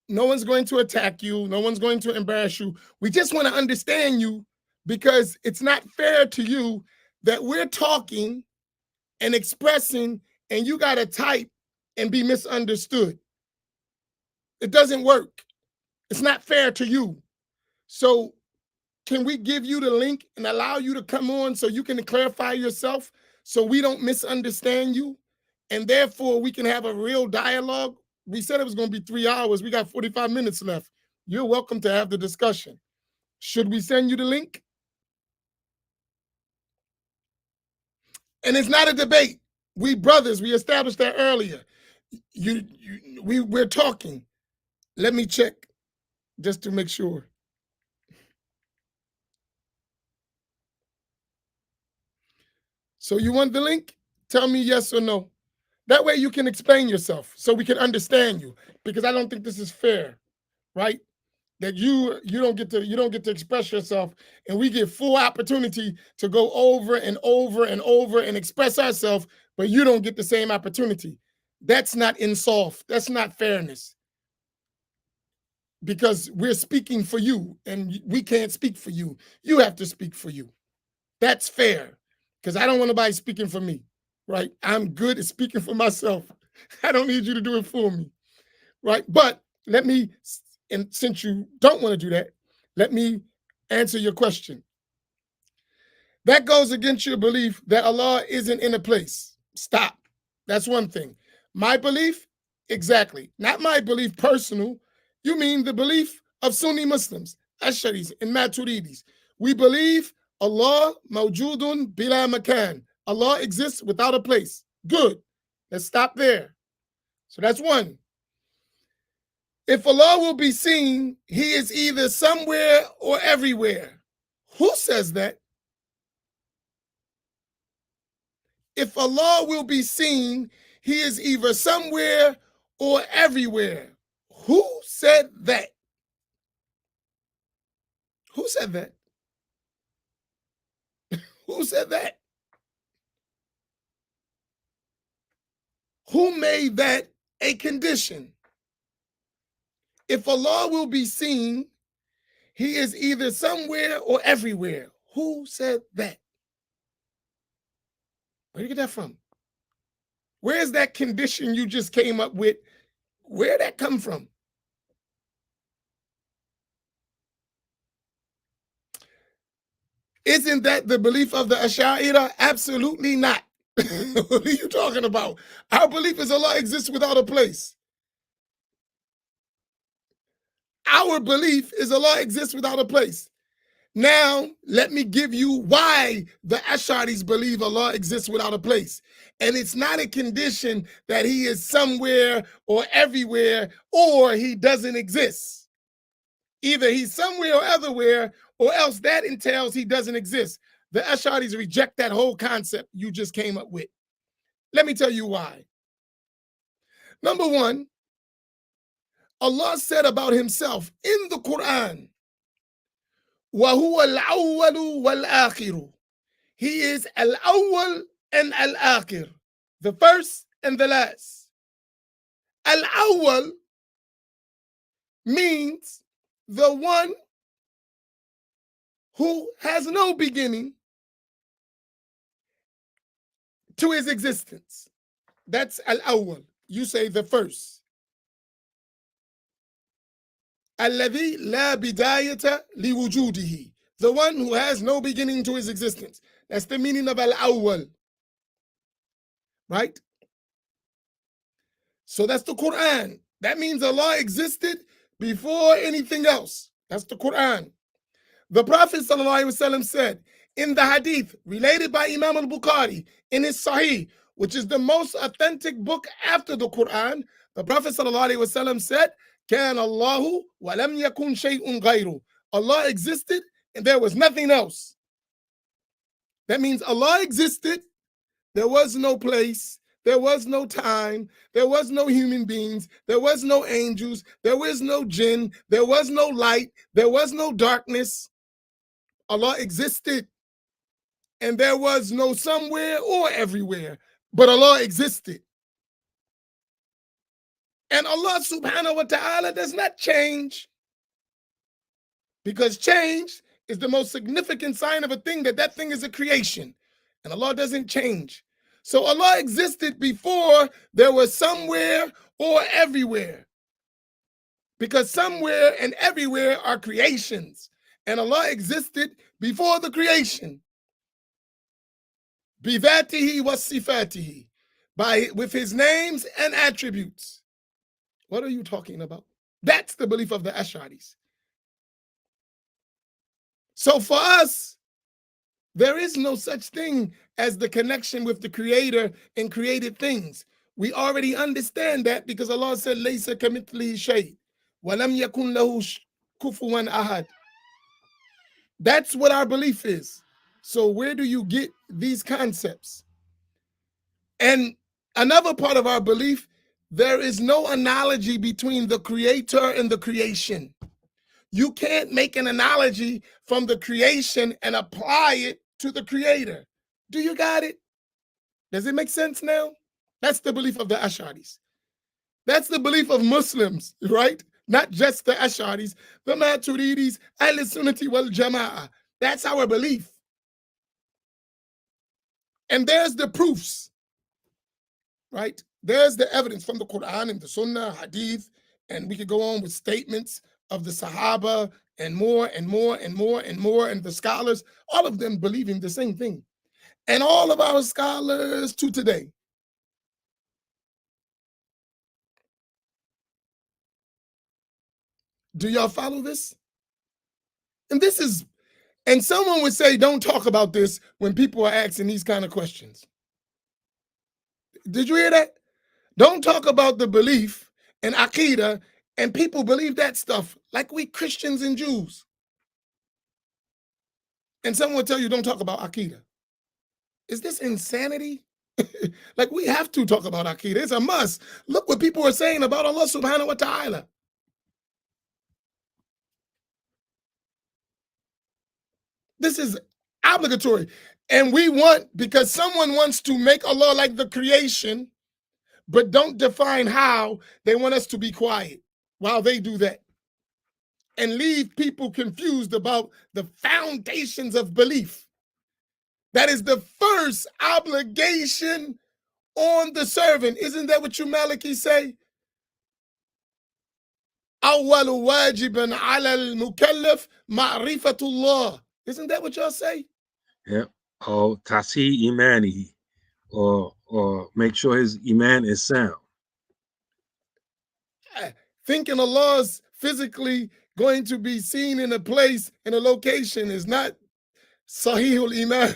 No one's going to attack you. No one's going to embarrass you. We just want to understand you because it's not fair to you that we're talking and expressing and you got to type and be misunderstood. It doesn't work. It's not fair to you. So can we give you the link and allow you to come on so you can clarify yourself so we don't misunderstand you? And therefore we can have a real dialogue. We said it was going to be 3 hours. We got 45 minutes left. You're welcome to have the discussion. Should we send you the link? And it's not a debate. We brothers, we established that earlier. We're talking. Let me check just to make sure. So you want the link? Tell me yes or no. That way you can explain yourself so we can understand you, because I don't think this is fair, right? That you don't get to express yourself and we get full opportunity to go over and over and over and express ourselves, but you don't get the same opportunity. That's not insaf. That's not fairness. Because we're speaking for you and we can't speak for you. You have to speak for you. That's fair, because I don't want nobody speaking for me, right? I'm good at speaking for myself. I don't need you to do it for me, right? But let me, and since you don't want to do that, let me answer your question. That goes against your belief that Allah isn't in a place. Stop. That's one thing. My belief, exactly. Not my belief personal. You mean the belief of Sunni Muslims, Ash'aris and Maturidis. We believe Allah mawjudun bila makan. Allah exists without a place. Good. Let's stop there. So that's one. If Allah will be seen, he is either somewhere or everywhere. Who says that? If Allah will be seen, he is either somewhere or everywhere. Who said that? Who said that? Who said that? Who made that a condition? If Allah will be seen, he is either somewhere or everywhere. Who said that? Where did you get that from? Where's that condition you just came up with? Where'd that come from? Isn't that the belief of the Ash'ari? Absolutely not. What are you talking about? Our belief is Allah exists without a place. Our belief is Allah exists without a place. Now, let me give you why the Ash'aris believe Allah exists without a place. And it's not a condition that he is somewhere or everywhere or he doesn't exist. Either he's somewhere or everywhere, or else that entails he doesn't exist. The Ash'aris reject that whole concept you just came up with. Let me tell you why. Number one, Allah said about himself in the Quran, وَهُوَ الْأَوَّلُ وَالْآخِرُ. He is al-awwal and al-akhir, the first and the last. Al-awwal means the one who has no beginning to his existence. That's al-awwal. You say the first. Alladhi la bidayata liwujudihi. The one who has no beginning to his existence. That's the meaning of al-awwal. Right? So that's the Quran. That means Allah existed before anything else. That's the Quran. The Prophet ﷺ said in the hadith related by Imam al-Bukhari in his Sahih, which is the most authentic book after the Quran, the Prophet ﷺ said, كَانَ اللَّهُ وَلَمْ يَكُنْ شَيْءٌ غَيْرُ. Allah existed and there was nothing else. That means Allah existed, there was no place, there was no time, there was no human beings, there was no angels, there was no jinn, there was no light, there was no darkness. Allah existed, and there was no somewhere or everywhere, but Allah existed. And Allah subhanahu wa ta'ala does not change, because change is the most significant sign of a thing, that thing is a creation. And Allah doesn't change. So Allah existed before there was somewhere or everywhere. Because somewhere and everywhere are creations. And Allah existed before the creation. Bidhatihi wa sifatihi. With his names and attributes. What are you talking about? That's the belief of the Ash'aris. So for us, there is no such thing as the connection with the Creator and created things. We already understand that because Allah said, "Laysa kamithlihi shay, wa lam yakun lahu kufuwan ahad." That's what our belief is. So where do you get these concepts? And another part of our belief, there is no analogy between the Creator and the creation. You can't make an analogy from the creation and apply it to the Creator. Do you got it? Does it make sense now? That's the belief of the Ash'aris. That's the belief of Muslims, right? Not just the Ash'aris, the Maturidis, Ahl-Sunnati wal Jama'ah. That's our belief. And there's the proofs, right? There's the evidence from the Quran and the Sunnah, Hadith, and we could go on with statements of the Sahaba and more and more and more and more, and the scholars, all of them believing the same thing. And all of our scholars to today. Do y'all follow this? And someone would say, don't talk about this when people are asking these kind of questions. Did you hear that? Don't talk about the belief and Aqidah, and people believe that stuff like we Christians and Jews. And someone will tell you, don't talk about Aqidah. Is this insanity? Like, we have to talk about Aqidah. It's a must. Look what people are saying about Allah subhanahu wa ta'ala. This is obligatory. And we want, because someone wants to make Allah like the creation, but don't define how, they want us to be quiet while they do that. And leave people confused about the foundations of belief. That is the first obligation on the servant. Isn't that what you Maliki say? أول واجب على المكلف معرفة الله. Isn't that what y'all say? Yeah. Or tasi imani, or make sure his iman is sound. Thinking Allah's physically going to be seen in a place, in a location, is not Sahihul Iman.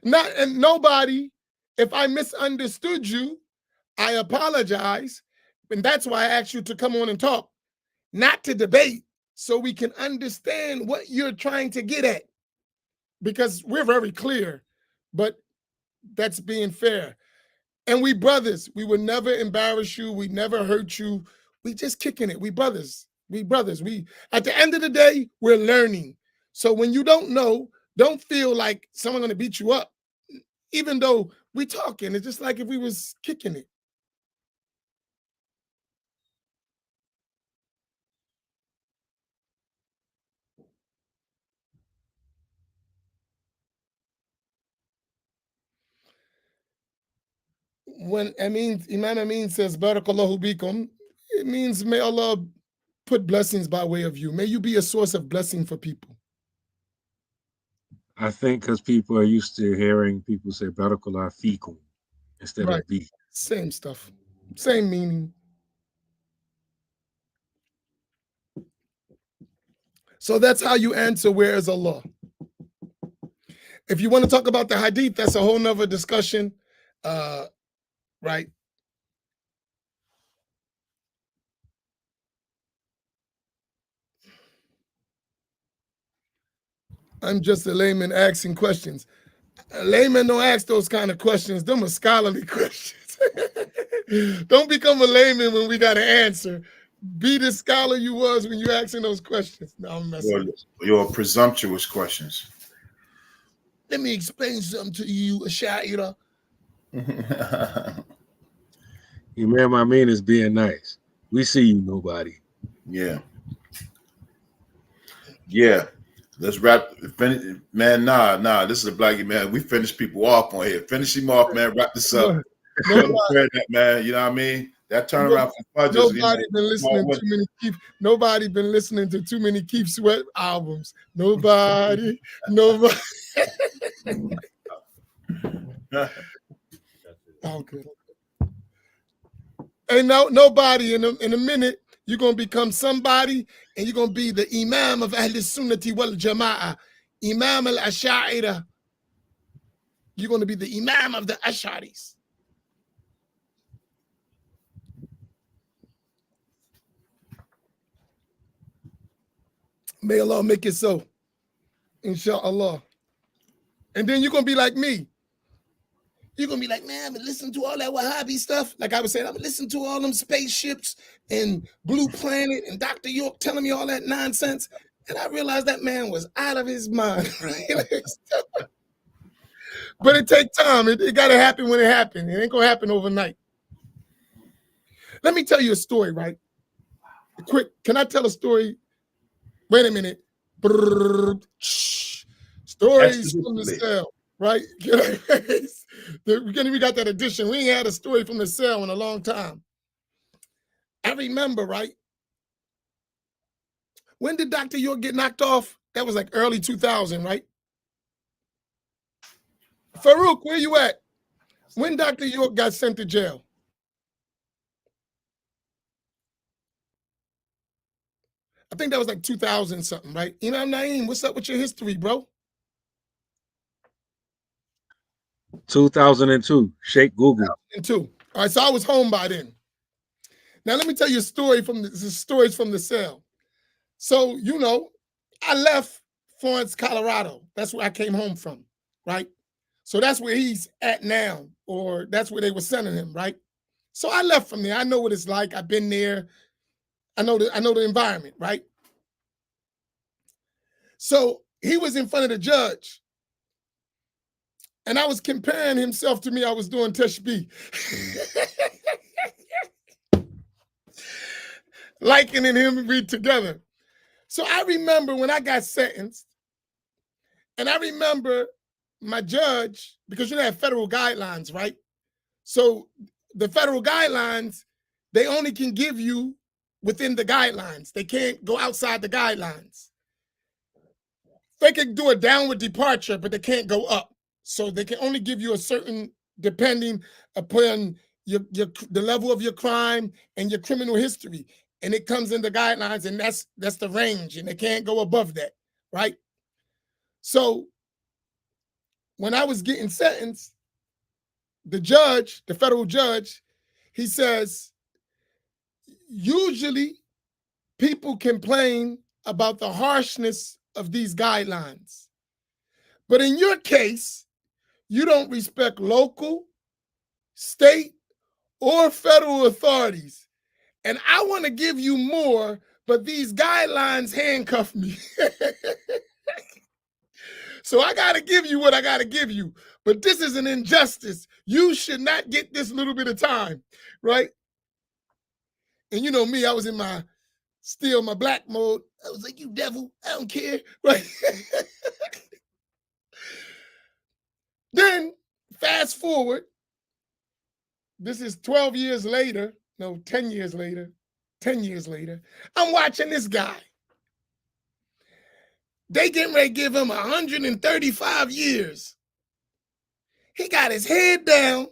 And nobody, if I misunderstood you, I apologize. And that's why I asked you to come on and talk, not to debate, so we can understand what you're trying to get at. Because we're very clear, but that's being fair. And we brothers, we would never embarrass you. We never hurt you. We just kicking it. We brothers. We at the end of the day, we're learning. So when you don't know, don't feel like someone's gonna beat you up. Even though we talking, it's just like if we was kicking it. When Imam Amin says, Barakallahu bikum, it means may Allah put blessings by way of you. May you be a source of blessing for people. I think because people are used to hearing people say Barakallah fikum instead Right. of bi. Same stuff, same meaning. So that's how you answer, where is Allah? If you want to talk about the hadith, that's a whole nother discussion, right? I'm just a layman asking questions. A layman don't ask those kind of questions. Them are scholarly questions. Don't become a layman when we got an answer. Be the scholar you was when you asking those questions. No, I'm messing. Your presumptuous questions. Let me explain something to you, Asha'ira. Imam Amin is being nice. We see you, nobody. Yeah. Yeah. Let's wrap. Man, nah. This is a black man. We finish people off on here. Finish him off, man. Wrap this up. Nobody, That, man. You know what I mean? That turnaround for Fudges. Nobody been listening to too many Keith. Nobody been listening to too many Keith Sweat albums. Nobody. Okay. Ain't nobody in a minute. You're gonna become somebody, and you're gonna be the Imam of Ahl Sunnati wal Jama'ah, Imam al Ash'ariyah. You're gonna be the Imam of the Ash'aris. May Allah make it so, inshallah. And then you're gonna be like me. You're gonna be like, man, I've been listening to all that Wahhabi stuff. Like I was saying, I've been listening to all them spaceships and Blue Planet and Dr. York telling me all that nonsense. And I realized that man was out of his mind. Right? But it takes time. It gotta happen when it happens. It ain't gonna happen overnight. Let me tell you a story, right? Quick, can I tell a story? Wait a minute. Stories from the cell, right? We got that edition. We ain't had a story from the cell in a long time. I remember, right? When did Dr. York get knocked off? That was like early 2000, right? Farouk, where you at? When Dr. York got sent to jail? I think that was like 2000 something, right? Imam Naeem, what's up with your history, bro? 2002. Shake Google. 2002. All right, so I was home by then. Now let me tell you a story from the stories from the cell. So I left Florence, Colorado. That's where I came home from, right? So that's where he's at now, or that's where they were sending him, right? So I left from there. I know what it's like. I've been there. I know the environment, right? So he was in front of the judge, and I was comparing himself to me. I was doing tashbih, likening him and read together. So I remember when I got sentenced, and I remember my judge, because they have federal guidelines, right? So the federal guidelines, they only can give you within the guidelines. They can't go outside the guidelines. They can do a downward departure, but they can't go up. So they can only give you a certain, depending upon the level of your crime and your criminal history. And it comes in the guidelines, and that's the range, and they can't go above that, right? So when I was getting sentenced, the federal judge, he says, usually people complain about the harshness of these guidelines. But in your case, you don't respect local, state, or federal authorities. And I want to give you more, but these guidelines handcuff me. So I got to give you what I got to give you. But this is an injustice. You should not get this little bit of time, right? And you know me, I was in my black mode. I was like, you devil, I don't care, right? Then fast forward, this is 12 years later, no, 10 years later, I'm watching this guy. They getting ready to give him 135 years. He got his head down,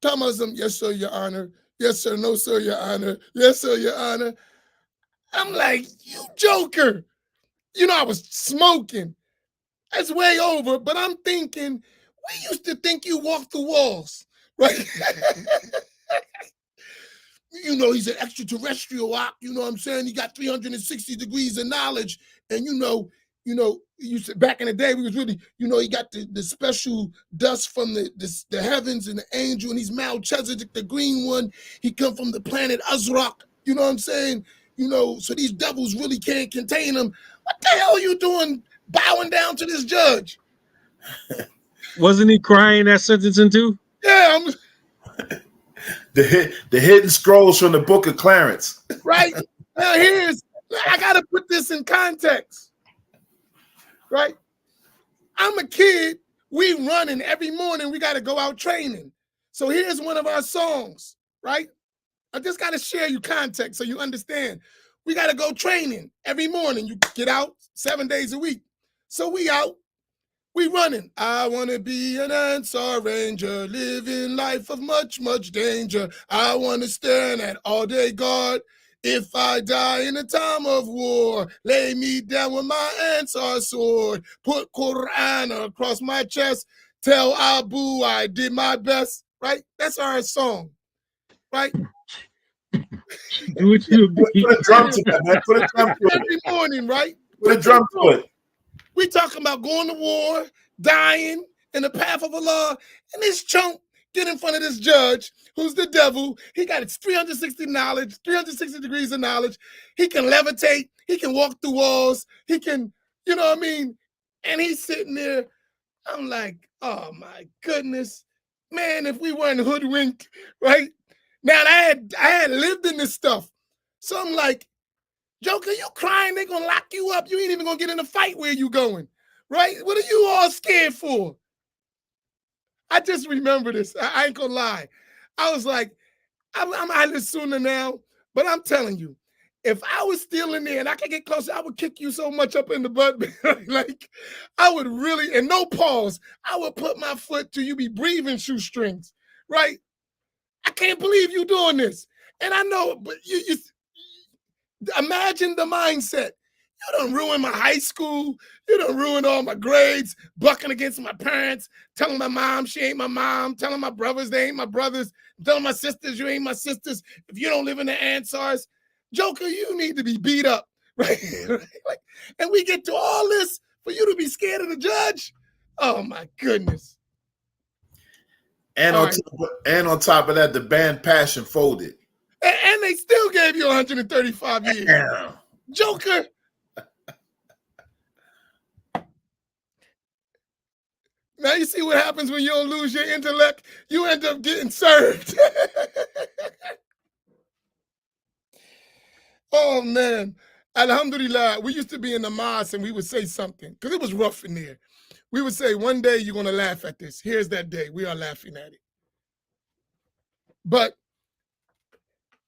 talking about some, yes, sir, your honor. Yes, sir, no, sir, your honor. Yes, sir, your honor. I'm like, you joker. I was smoking. That's way over, but I'm thinking, we used to think you walked the walls, right? He's an extraterrestrial op, you know what I'm saying? He got 360 degrees of knowledge. And you said back in the day, we was really, he got the special dust from the heavens and the angel, and he's Melchizedek, the green one. He come from the planet Azrak, you know what I'm saying? So these devils really can't contain him. What the hell are you doing bowing down to this judge? Wasn't he crying that sentencing too? Yeah, the hidden scrolls from the Book of Clarence. Right. Now I got to put this in context, right? I'm a kid. We running every morning. We got to go out training. So here's one of our songs, right? I just got to share you context so you understand. We got to go training every morning. You get out 7 days a week. So we out. We running. I want to be an Ansar Ranger, living life of much, much danger. I want to stand at all day guard. If I die in a time of war, lay me down with my Ansar sword. Put Quran across my chest. Tell Abu I did my best. Right? That's our song. Right? Do what you be. Put a drum to that, man. Put a drum to it. Every morning, right? Put a drum to it. We talking about going to war, dying in the path of Allah, and this chunk get in front of this judge who's the devil. He got 360 knowledge, 360 degrees of knowledge. He can levitate. He can walk through walls. He can, you know what I mean? And he's sitting there. I'm like, oh my goodness, man! If we weren't hoodwinked, right? Now I had lived in this stuff, so I'm like, Joker, you crying, they gonna lock you up. You ain't even gonna get in a fight where you going, right? What are you all scared for? I just remember this. I ain't gonna lie. I was like, I'm Ahlul Sunnah now, but I'm telling you, if I was still in there and I could get closer, I would kick you so much up in the butt. Like, I would really, and no pause, I would put my foot till you be breathing shoestrings, right? I can't believe you doing this. And I know, but you imagine the mindset. You done ruined my high school. You done ruined all my grades, bucking against my parents, telling my mom she ain't my mom, telling my brothers they ain't my brothers, telling my sisters you ain't my sisters. If you don't live in the Ansars, Joker, you need to be beat up, right? Like, and we get to all this for you to be scared of the judge? Oh, my goodness. And on top of that, the band Passion folded. And they still gave you 135 years. Damn. Joker. Now you see what happens when you don't lose your intellect? You end up getting served. Oh, man. Alhamdulillah, we used to be in the mosque and we would say something because it was rough in there. We would say, one day you're going to laugh at this. Here's that day. We are laughing at it. But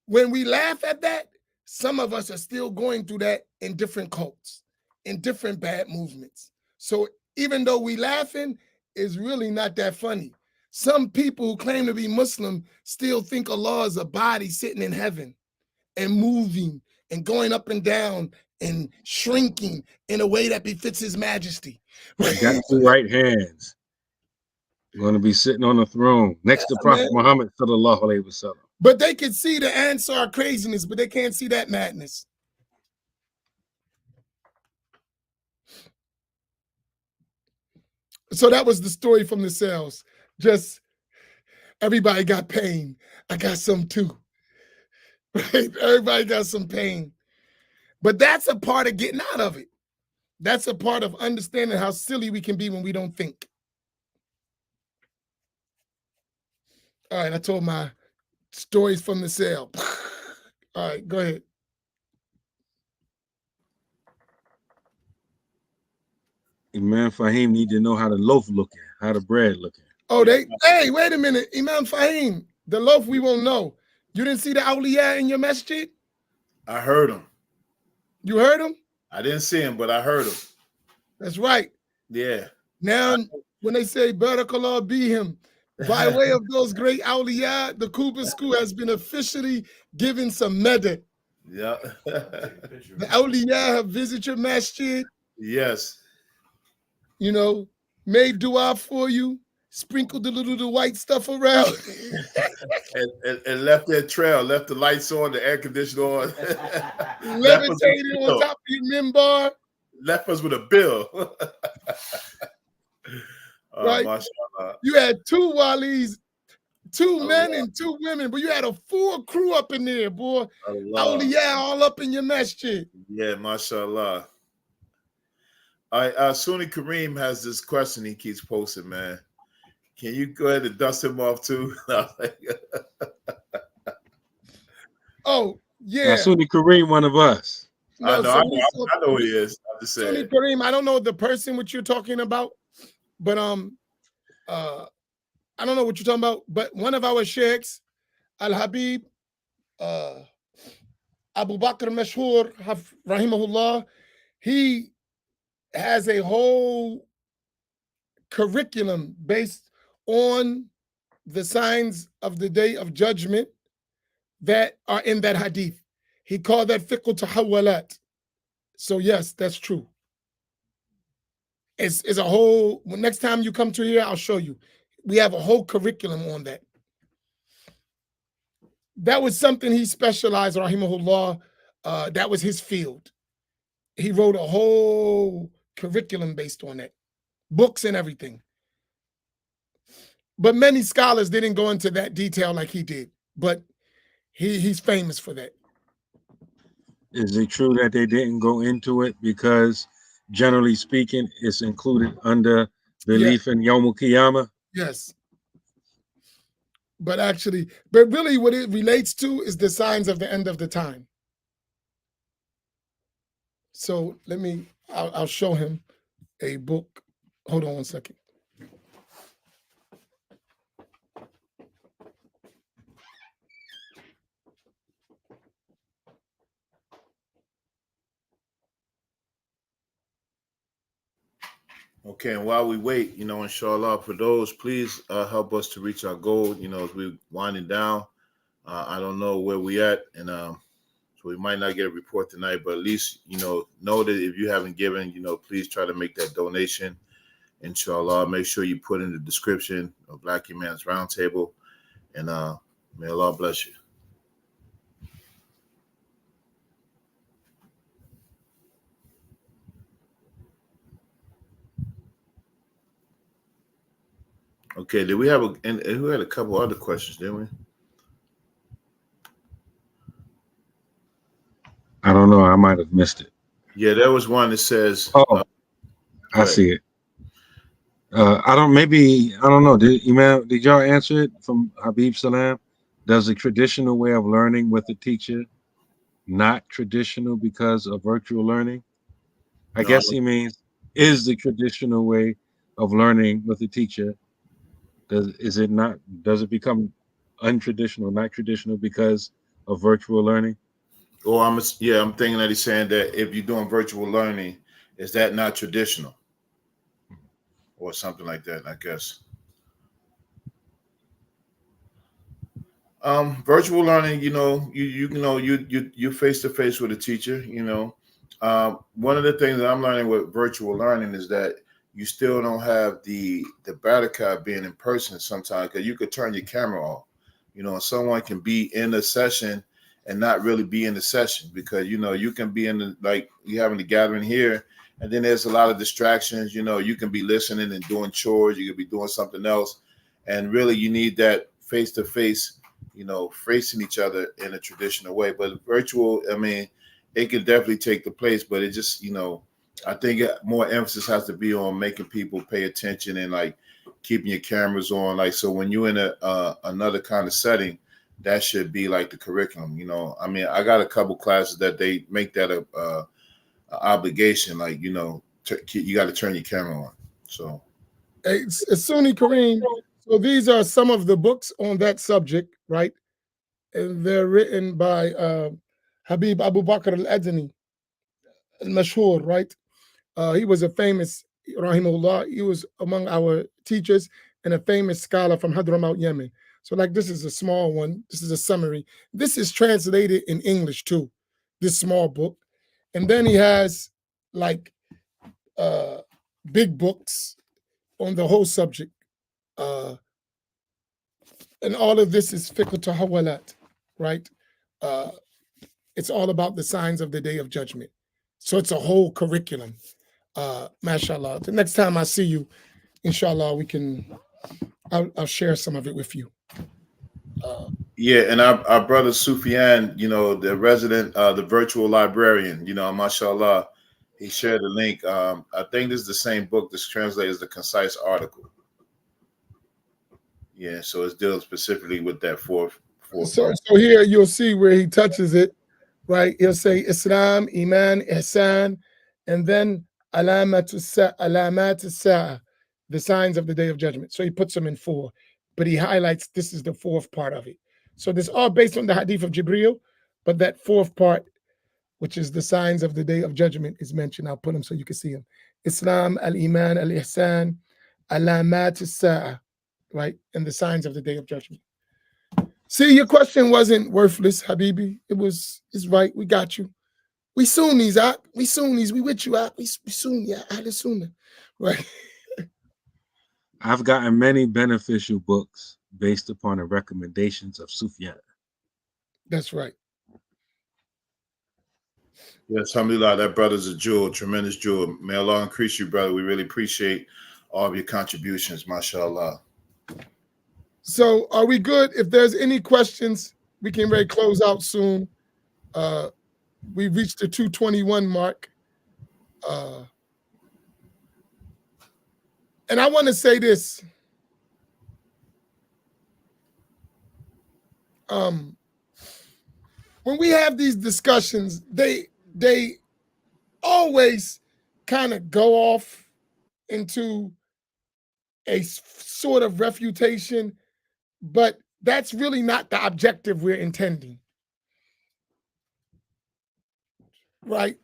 when we laugh at that, some of us are still going through that in different cults, in different bad movements. So even though we laughing, it's really not that funny. Some people who claim to be Muslim still think Allah is a body sitting in heaven and moving and going up and down and shrinking in a way that befits his majesty. I got two right hands. You're going to be sitting on the throne next to Prophet Muhammad sallallahu alaihi wasallam. But they can see the Ansar craziness, but they can't see that madness. So that was the story from the cells. Just everybody got pain. I got some too. Right? Everybody got some pain. But that's a part of getting out of it. That's a part of understanding how silly we can be when we don't think. All right, I told my stories from the cell. All right, go ahead. Imam Faheem need to know how the loaf looking, how the bread looking. Oh, hey, wait a minute. Imam Faheem, the loaf we won't know. You didn't see the awliya in your masjid? I heard him. You heard him? I didn't see him, but I heard him. That's right. Yeah. Now, when they say Barakallah Bihim, by way of those great awliya, the Quba school has been officially given some medal. Yeah. The awliya have visited your masjid. Yes. You know, made dua for you, sprinkled the little white stuff around. and left that trail, left the lights on, the air conditioner on. Levitated on top of your minbar. Left us with a bill. Right? You had two walis, two men and two women, but you had a full crew up in there, boy. Awliya all up in your masjid. Yeah, mashallah. All right, Sunni Kareem has this question he keeps posting, man. Can you go ahead and dust him off too? Oh, yeah. Sunni Kareem, one of us. No, I know who he is. I just Sunni said. Kareem, I don't know the person which you're talking about, but I don't know what you're talking about. But one of our sheikhs, Al Habib, Abu Bakr Mashhur, rahimahullah, he has a whole curriculum based on the signs of the day of judgment that are in that hadith. He called that fiqh tahawwalat. So yes, that's true. It's a whole, next time you come to here, I'll show you. We have a whole curriculum on that. That was something he specialized, rahimahullah. That was his field. He wrote a whole curriculum based on that, books and everything. But many scholars didn't go into that detail like he did. But he's famous for that. Is it true that they didn't go into it because, generally speaking, it's included under belief in Yawm al-Qiyamah? Yes. But really what it relates to is the signs of the end of the time. So I'll show him a book. Hold on one second. Okay, and while we wait, inshallah, for those, please help us to reach our goal, as we're winding down. I don't know where we at, and so we might not get a report tonight, but at least, know that if you haven't given, please try to make that donation. Inshallah, make sure you put in the description of Black Imams Roundtable, and may Allah bless you. Okay, did we have and we had a couple other questions, didn't we? I don't know. I might have missed it. Yeah, there was one that says. I see it. I don't know. Did y'all answer it from Habib Salam? Does the traditional way of learning with a teacher not traditional because of virtual learning? I guess he means, is the traditional way of learning with a teacher, does it become untraditional, not traditional because of virtual learning? Well, I'm thinking that he's saying that if you're doing virtual learning, is that not traditional? Or something like that, I guess. Virtual learning, you're face to face with a teacher. One of the things that I'm learning with virtual learning is that you still don't have the barakah being in person sometimes, because you could turn your camera off. Someone can be in a session and not really be in the session, because you can be like you having the gathering here, and then there's a lot of distractions. You can be listening and doing chores, you could be doing something else, and really you need that face to face, facing each other in a traditional way. But virtual, it can definitely take the place, but it just, I think more emphasis has to be on making people pay attention and like keeping your cameras on. Like, so when you're in another kind of setting, that should be like the curriculum. I got a couple classes that they make that a obligation. Like, you got to turn your camera on. So, it's Sunni Kareem. So these are some of the books on that subject, right? And they're written by Habib Abu Bakr al-Adani, al-Mashhur, right? He was a famous, rahimahullah, he was among our teachers and a famous scholar from Hadramaut, Yemen. So like this is a small one. This is a summary. This is translated in English too, this small book. And then he has like big books on the whole subject. And all of this is fiqh tahawalat, right? It's all about the signs of the day of judgment. So it's a whole curriculum. Mashallah. The next time I see you, inshallah, I'll share some of it with you. And our brother Sufyan, the resident, the virtual librarian, mashallah, he shared the link. I think this is the same book that's translated as the concise article. Yeah, so it's dealing specifically with that fourth. So here you'll see where he touches it. right? He'll say Islam, Iman, Ihsan, and then alamat sa'a, the signs of the day of judgment. So he puts them in 4, but he highlights this is the 4th part of it. So this all based on the hadith of Jibril, but that 4th part, which is the signs of the day of judgment, is mentioned. I'll put them so you can see them. Islam, al-Iman, al-Ihsan, alamat sa'a, right? And the signs of the day of judgment. See, your question wasn't worthless, Habibi. It's right. We got you. We Sunnis, we Sunnis. We with you, we Sunni, Ahl Sunnah, right? I've gotten many beneficial books based upon the recommendations of Sufyan. That's right. Yes, alhamdulillah, that brother's a jewel, tremendous jewel. May Allah increase you, brother. We really appreciate all of your contributions, mashallah. So are we good? If there's any questions, we can ready close out soon. We reached the 2:21 mark. And I want to say this. When we have these discussions, they always kind of go off into a sort of refutation, but that's really not the objective we're intending, right?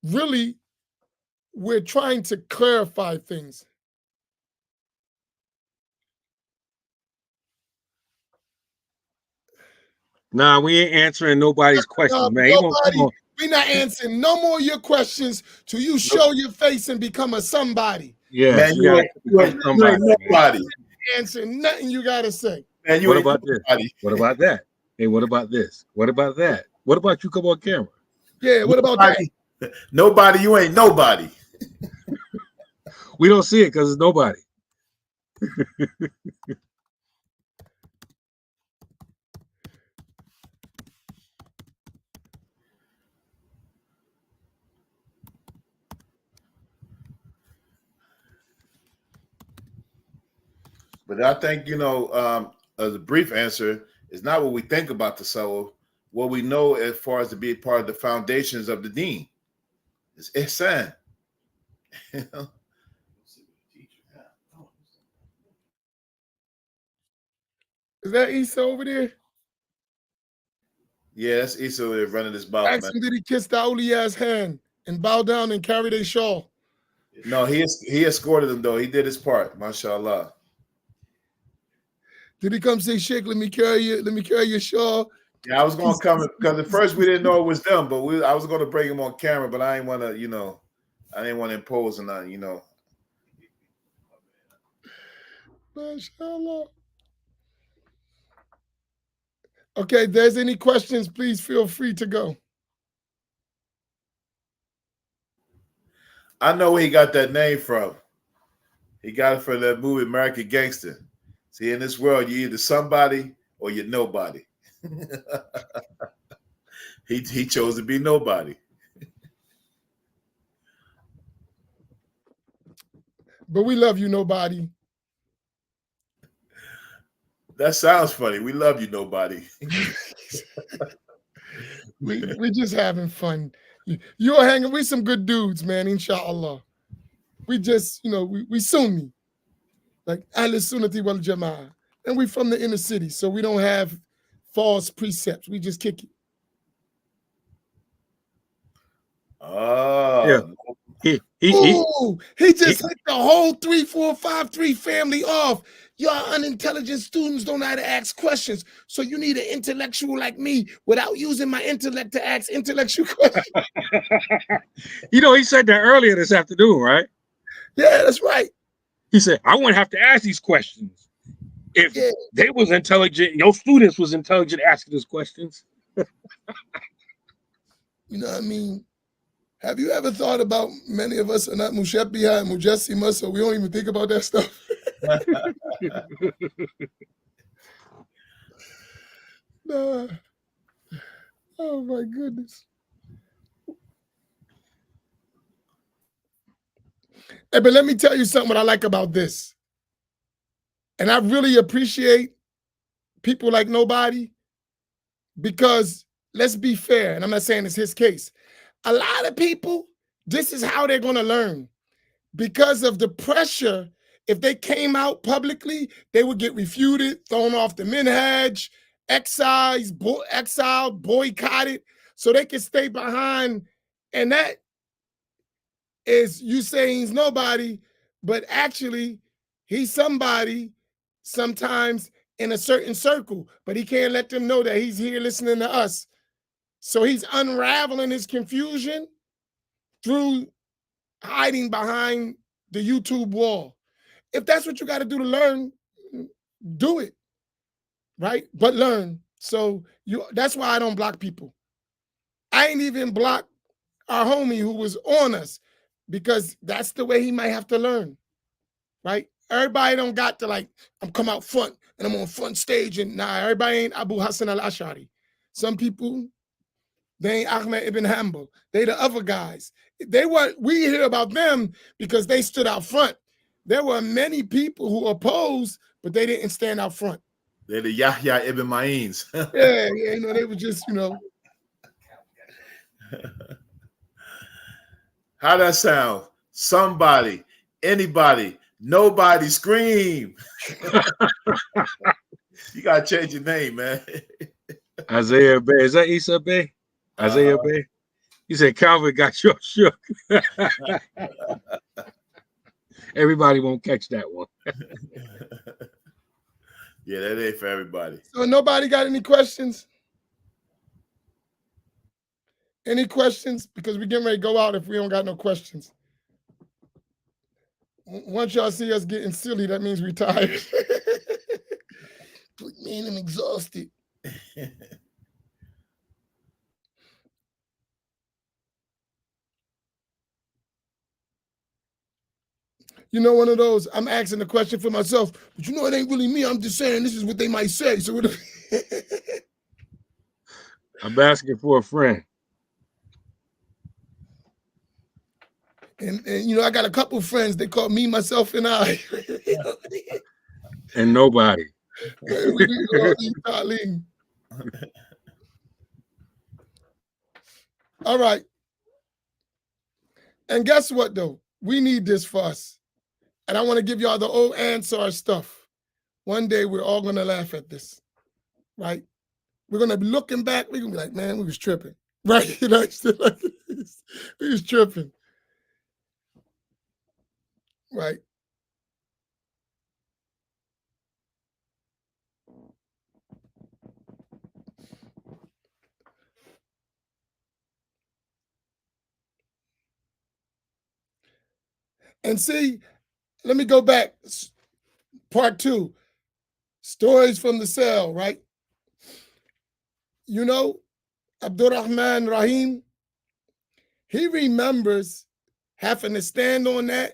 Really, we're trying to clarify things. Nah, we ain't answering nobody's questions, man. We're not answering no more of your questions till you show your face and become a somebody. Yeah, man, you ain't nobody. Answer nothing you gotta say. Man, what about this? What about that? Hey, what about this? What about that? What about you come on camera? Yeah, what about that? Nobody, you ain't nobody. We don't see it because it's nobody. But I think, as a brief answer, is not what we think about the soul, what we know as far as to be a part of the foundations of the deen. It's ihsan. You know? Is that Issa over there? Yeah, that's Issa over there running his mouth, Ask him, did he kiss the Awliya's hand and bow down and carry their shawl? No, he escorted him, though. He did his part, mashallah. Did he come say, Sheikh, let me carry your shawl? Yeah, I was gonna come because at first we didn't know it was them, but I was gonna bring him on camera, but I didn't want to, I didn't want to impose on that, Mashallah. Okay, if there's any questions, please feel free to go. I know where he got that name from. He got it from that movie American Gangster. See, in this world, you're either somebody or you're nobody. He chose to be nobody. But we love you, nobody. That sounds funny. We love you, nobody. we just having fun. You're hanging with some good dudes, man, inshallah. We just, we Sunni, like Ahl Sunnati wal Jama'ah. And we from the inner city, so we don't have false precepts. We just kick it. Oh. Yeah. He just hit the whole 3453 family off. Y'all unintelligent students don't know how to ask questions. So you need an intellectual like me without using my intellect to ask intellectual questions. He said that earlier this afternoon, right? Yeah, that's right. He said, I wouldn't have to ask these questions. If they was intelligent, your students was intelligent asking these questions. You know what I mean? Have you ever thought about many of us are not Mushabbiha and Mujassima, so we don't even think about that stuff? Nah. Oh my goodness. Hey, but let me tell you something what I like about this. And I really appreciate people like nobody, because let's be fair, and I'm not saying it's his case. A lot of people, this is how they're going to learn. Because of the pressure, if they came out publicly, they would get refuted, thrown off the minhaj, exiled, boycotted, so they can stay behind. And that is you saying he's nobody, but actually he's somebody sometimes in a certain circle, but he can't let them know that he's here listening to us. So he's unraveling his confusion through hiding behind the YouTube wall. If that's what you got to do to learn, do it, right? But learn. So that's why I don't block people. I ain't even block our homie who was on us, because that's the way he might have to learn, right? Everybody don't got to like, I'm come out front and I'm on front stage, and nah, everybody ain't Abu Hassan al-Ash'ari. Some people, they ain't Ahmed ibn Hanbal. They the other guys. We hear about them because they stood out front. There were many people who opposed, but they didn't stand out front. They're the Yahya ibn Ma'ins. Yeah, they were just, How that sound? Somebody, anybody, nobody scream. You gotta change your name, man. Isaiah Bay. Is that Issa Bay? Isaiah Bay? He said Calvin got your shook. Everybody won't catch that one. Yeah, that ain't for everybody. So nobody got any questions? Any questions? Because we're getting ready to go out if we don't got no questions. Once y'all see us getting silly, that means we're tired. Man, I'm exhausted. One of those, I'm asking the question for myself, but it ain't really me. I'm just saying this is what they might say. So I'm asking for a friend. And I got a couple friends. They call me, myself, and I. And nobody. All right. And guess what, though? We need this for us. And I want to give y'all the old Ansar stuff. One day we're all going to laugh at this, right? We're going to be looking back. We're going to be like, man, we was tripping, right? We was tripping, right? And see, let me go back. Part 2, stories from the cell, right? Abdurrahman Rahim, he remembers having to stand on that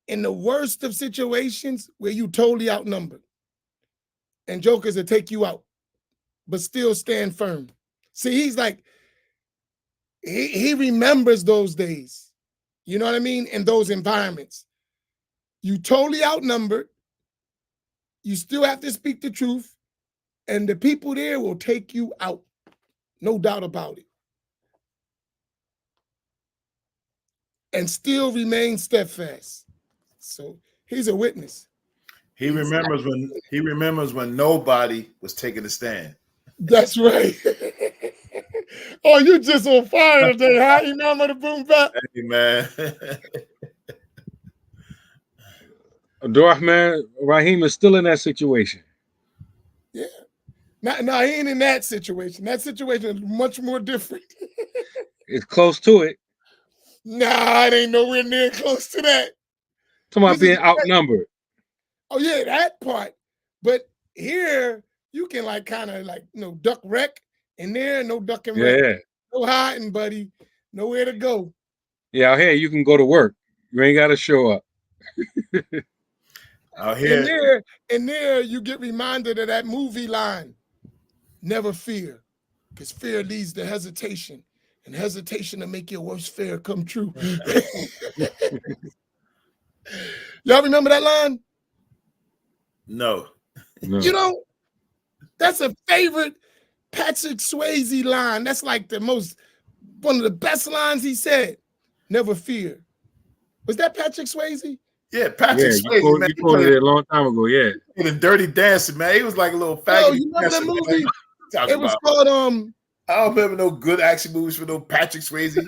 in the worst of situations where you totally outnumbered. And jokers will take you out, but still stand firm. See, he's like, he remembers those days. You know what I mean? In those environments. You totally outnumbered. You still have to speak the truth. And the people there will take you out. No doubt about it. And still remain steadfast. So he's a witness. He remembers when nobody was taking a stand. That's right. Oh, you just on fire today, huh? Imam of the boom back. Hey, man. Abdurrahman Rahim is still in that situation. Yeah. No, he ain't in that situation. That situation is much more different. It's close to it. Nah, it ain't nowhere near close to that. Talking about being outnumbered. Oh, yeah, that part. But here, you can duck wreck. And there, no ducking wreck. Yeah. No hiding, buddy. Nowhere to go. Yeah, out here, you can go to work. You ain't got to show up. Out here. And there, you get reminded of that movie line. Never fear, because fear leads to hesitation. And hesitation to make your worst fear come true. Y'all remember that line? No. That's a favorite Patrick Swayze line. That's like one of the best lines he said. Never fear. Was that Patrick Swayze? Yeah, Patrick Yeah, Swayze, man. you quoted it a long time ago. Yeah. In Dirty Dancing, man. He was like a little faggot. Yo, you remember that movie? It was called I don't remember no good action movies for no Patrick Swayze.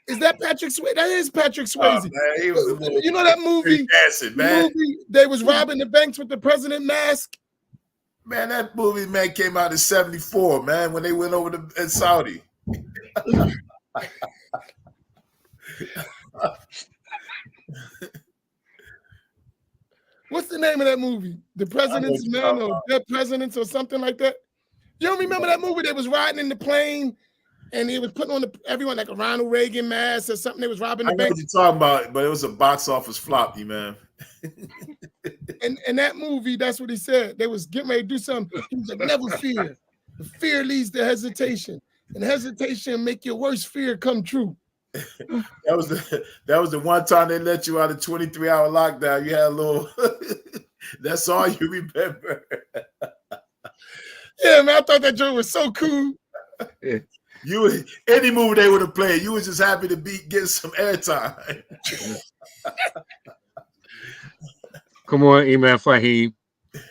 Is that Patrick Swayze? That is Patrick Swayze. Man, he was a little, you know that movie? Dancing, man. Movie, they was robbing the banks with the president mask. Man, that movie, man, came out in '74, man, when they went over to Saudi. What's the name of that movie? The President's Men or Dead Presidents or something like that? You don't remember that movie? They was riding in the plane and he was putting on everyone like a Ronald Reagan mask or something. They was robbing the bank. I know what you're talking about, but it was a box office floppy, man. and that movie, that's what he said. They was getting ready to do something. He was like, never fear. The fear leads to hesitation. And hesitation make your worst fear come true. That was the one time they let you out of 23-hour lockdown. You had a little. That's all you remember. Yeah, man, I thought that joke was so cool. Any movie they would have played, you was just happy to be getting some airtime. Come on, Imam Faheem.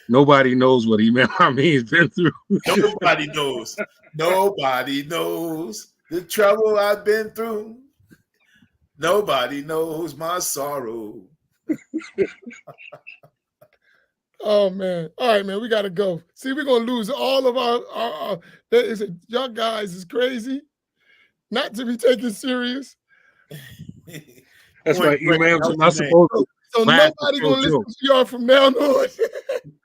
Nobody knows what Imam Amin's been through. Nobody knows. Nobody knows the trouble I've been through. Nobody knows my sorrow. Oh, man. All right, man, we got to go. See, we're going to lose all of our y'all guys is crazy. Not to be taken serious. That's right. Imams are not supposed to. So nobody going to listen to y'all from now on.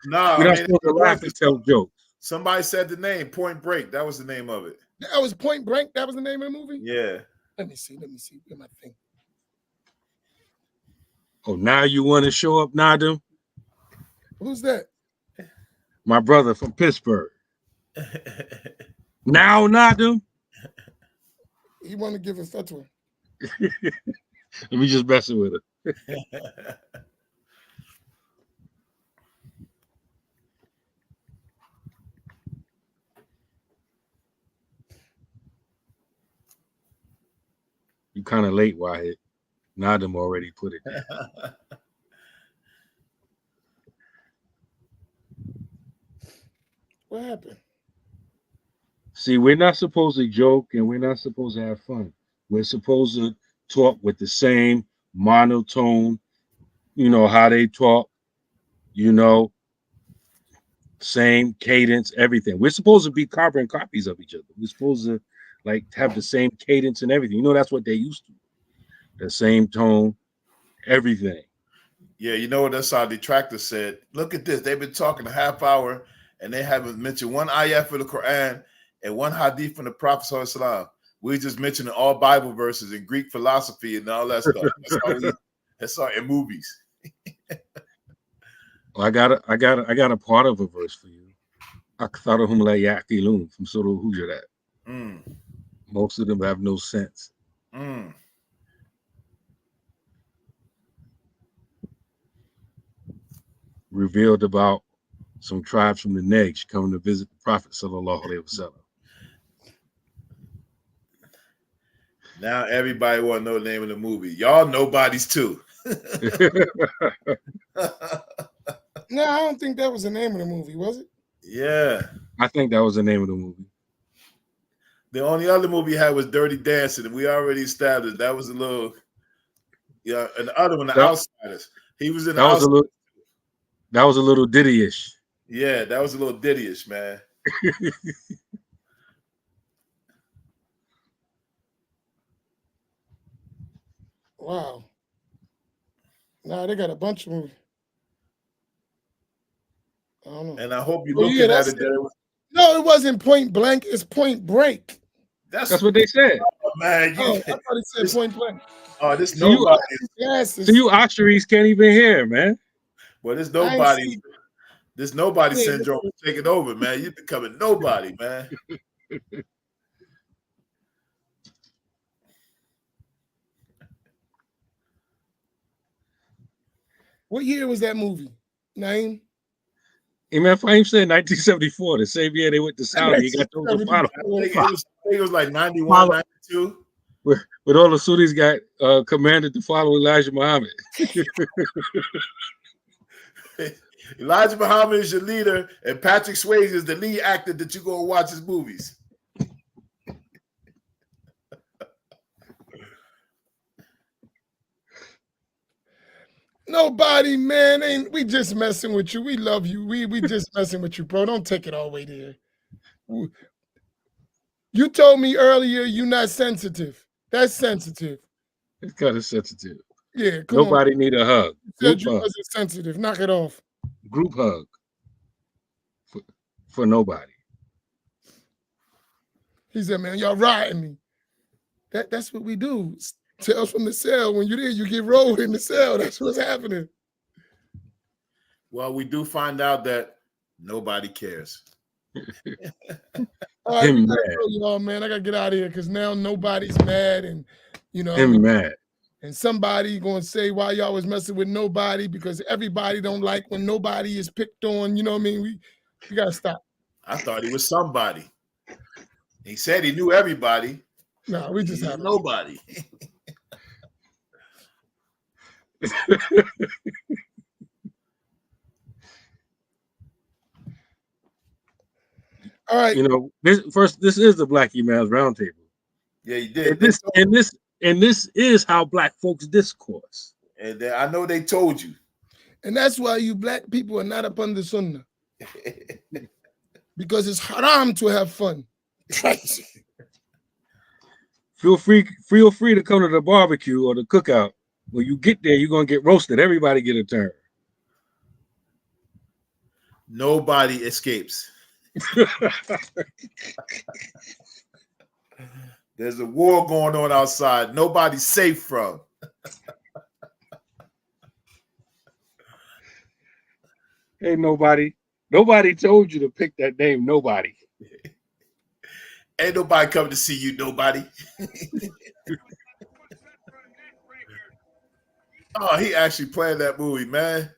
Nah, you're not supposed to laugh and tell jokes. Somebody said the name, Point Break. That was the name of it. That was Point Break? That was the name of the movie? Yeah. Let me see. Where's my thing? Oh, now you want to show up, Nadim? Who's that? My brother from Pittsburgh. Now, Nadim? He want to give us that one. Let me just messing with it. You kind of late, Wahid. Nadim already put it there. What happened? See, we're not supposed to joke and we're not supposed to have fun. We're supposed to talk with the same monotone, how they talk, same cadence, everything. We're supposed to be carbon copies of each other. We're supposed to have the same cadence and everything. That's what they used to. The same tone, everything. Yeah, that's our detractor said. Look at this. They've been talking a half hour and they haven't mentioned one ayat for the Quran and one hadith from the Prophet Sallallahu Alaihi Wasallam. We just mentioned all Bible verses and Greek philosophy and all that stuff. That's all in movies. Well, I got a part of a verse for you. Aktharuhum la ya'qilun from Surah Hujurat. Most of them have no sense. Revealed about some tribes from the Negev coming to visit the Prophet Sallallahu Alaihi Wasallam. Now everybody want to know the name of the movie. Y'all nobodies too. No, I don't think that was the name of the movie, was it? Yeah. I think that was the name of the movie. The only other movie he had was Dirty Dancing, and we already established that was a little, and the other one, The Outsiders. He was in The Outsiders. That was a little ditty-ish. Yeah, that was a little ditty-ish, man. Wow. Nah, they got a bunch of movies. I don't know. And I hope you're looking at it. No, it wasn't Point Blank. It's Point Break. That's what they said. Oh, man. I thought it said Point Blank. Oh, this nobody. So you Austrians can't even hear, man. Well, this nobody. This nobody syndrome is taking over, man. You're becoming nobody, man. What year was that movie? Naeem? Imam Faheem said 1974, the same year they went to Saudi. He got told to follow. I think it was like 91, Follow. 92. With all the Sunnis got commanded to follow Elijah Muhammad. Elijah Muhammad is your leader, and Patrick Swayze is the lead actor that you go and watch his movies. Nobody, man, ain't we just messing with you. We love you. We just messing with you, bro. Don't take it all the way there. You told me earlier you're not sensitive. That's sensitive. It's kind of sensitive. Yeah, come Nobody on. need a hug. You said Group you hug. wasn't sensitive. Knock it off. Group hug. For nobody. He said, man, y'all riding me. That's what we do. Tales from the cell. When you're there, you get rolled in the cell. That's what's happening. Well, we do find out that nobody cares. All right, Him we gotta mad. go, y'all, man. I gotta get out of here because now nobody's mad, and you know, Him mad. and somebody gonna say why y'all was messing with nobody because everybody don't like when nobody is picked on. You know what I mean? We gotta stop. I thought he was somebody. He said he knew everybody. No, we just He have knew nobody. all right. You know, this is the Black Emails Roundtable. Yeah, he did. And this is how Black folks discourse. And I know they told you. And that's why you black people are not up under Sunnah. Because it's haram to have fun. Feel free to come to the barbecue or the cookout. When you get there, you're gonna get roasted. Everybody get a turn. Nobody escapes. There's a war going on outside. Nobody's safe from. Hey, nobody told you to pick that name. Nobody. Ain't nobody coming to see you. Nobody. Oh, he actually played that movie, man.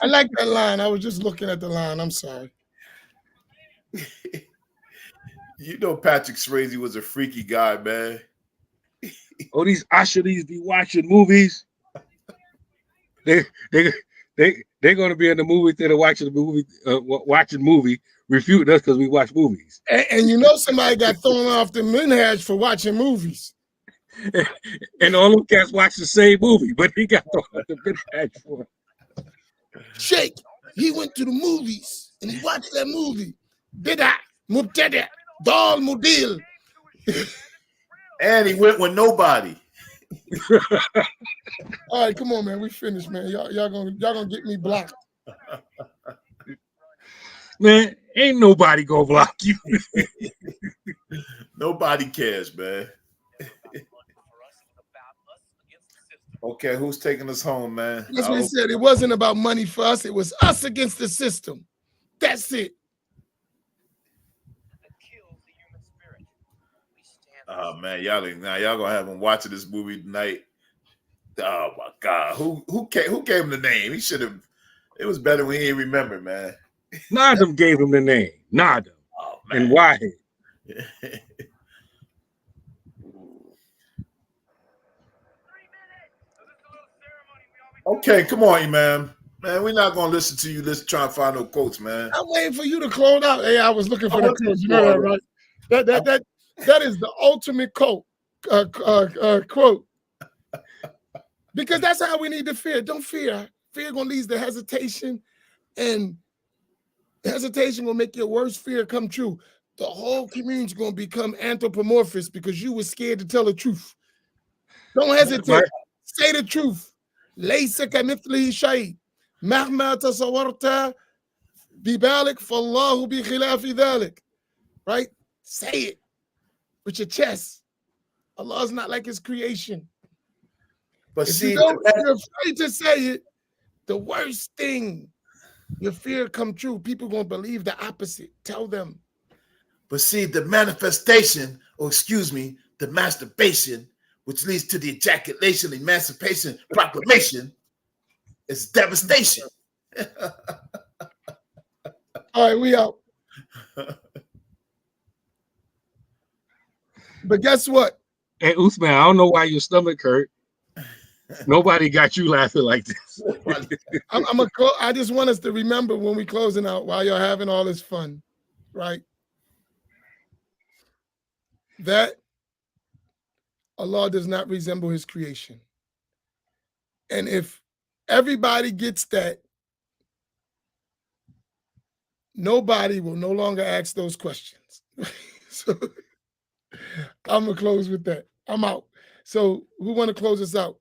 I like that line. I was just looking at the line. I'm sorry. You know Patrick Swayze was a freaky guy, man. Oh, these Ashadis be watching movies. They're gonna be in the movie theater watching the movie, refuting us because we watch movies. And you know somebody got thrown off the minhaj for watching movies. And all them cats watch the same movie, but he got thrown off the minhaj for it. Sheikh, he went to the movies and he watched that movie. Bida, mubtada, dal mudil. And he went with nobody. All right, come on, man. We finished, man. Y'all gonna get me blocked. Man, ain't nobody gonna block you. Nobody cares, man. Okay, who's taking us home, man? That's what he said. It wasn't about money for us. It was us against the system. That's it. Oh man, y'all gonna have him watching this movie tonight. Oh my God, who gave him the name? He should have. It was better when he didn't remember, man. Nadam gave him the name. Nadam. Oh, man. And Wahid. Okay, come on, Imam. Man, we're not gonna listen to you. Let's try and find no quotes, man. I'm waiting for you to close out. Hey, I was looking for the quote. You know that, right? That is the ultimate quote. Quote. Because that's how we need to fear. Don't fear. Fear gonna lead to hesitation, and hesitation will make your worst fear come true. The whole community gonna become anthropomorphous because you were scared to tell the truth. Don't hesitate. Right. Say the truth. ليس كمثله شيء مهما تصورت ببالك فالله بخلاف ذلك. Right? Say it with your chest. Allah is not like his creation. But If see, you're afraid to say it, the worst thing, your fear come true. People gonna believe the opposite. Tell them. But see, the manifestation, or excuse me, the masturbation, which leads to the ejaculation, emancipation, proclamation, is devastation. All right, we out. But guess what? And Uthman, I don't know why your stomach hurt. Nobody got you laughing like this. I just want us to remember when we closing out while you're having all this fun, right? That Allah does not resemble his creation. And if everybody gets that, nobody will no longer ask those questions. So I'm going to close with that. I'm out. So who want to close us out?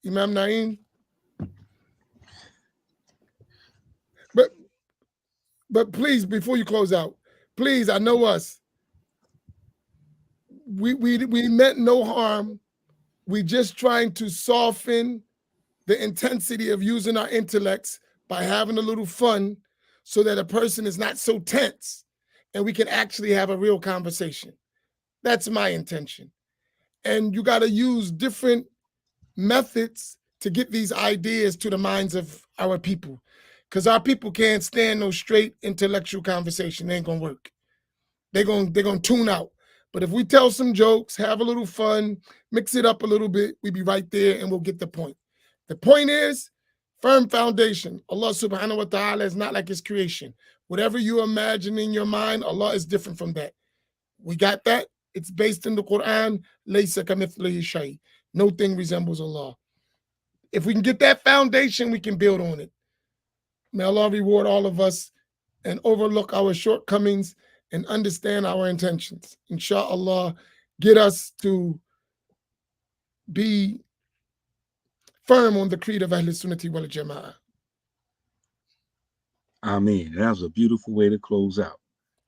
Imam Naeem? But please, before you close out, please, I know us. We meant no harm. We just trying to soften the intensity of using our intellects by having a little fun so that a person is not so tense and we can actually have a real conversation. That's my intention. And you got to use different methods to get these ideas to the minds of our people, because our people can't stand no straight intellectual conversation. They ain't gonna work. They're gonna tune out. But if we tell some jokes, have a little fun, mix it up a little bit, we be right there and we'll get the point. The point is firm foundation. Allah subhanahu wa ta'ala is not like his creation. Whatever you imagine in your mind, Allah is different from that. We got that? It's based in the Quran. Laysa kamithlihi shay. No thing resembles Allah. If we can get that foundation, we can build on it. May Allah reward all of us and overlook our shortcomings and understand our intentions. Inshallah, get us to be firm on the creed of Ahl Sunnati wal Jama'ah. Amin. That was a beautiful way to close out.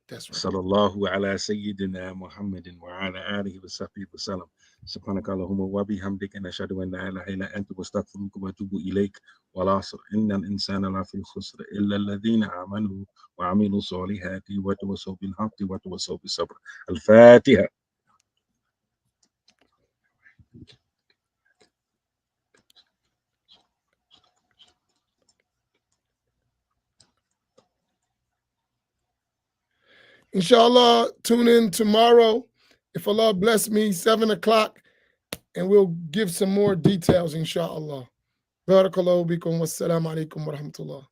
That's right. Sallallahu ala Sayyidina Muhammadin wa ala alihi wa sahbihi wa sallam. Subhanaka Allahumma wa bihamdika nashhadu an la ilaha illa anta wastaghfiruka wa atubu ilayk. Wal 'asr innal insana lafi khusr illa alladhina amanu wa 'amilu salihati wa tawassaw bil haqqi wa tawassaw bis sabr. Al-Fatiha. Inshallah, tune in tomorrow. If Allah bless me, 7 o'clock, and we'll give some more details, inshallah. Barakallahu bikum. Wassalamu alaikum wa rahmatullah.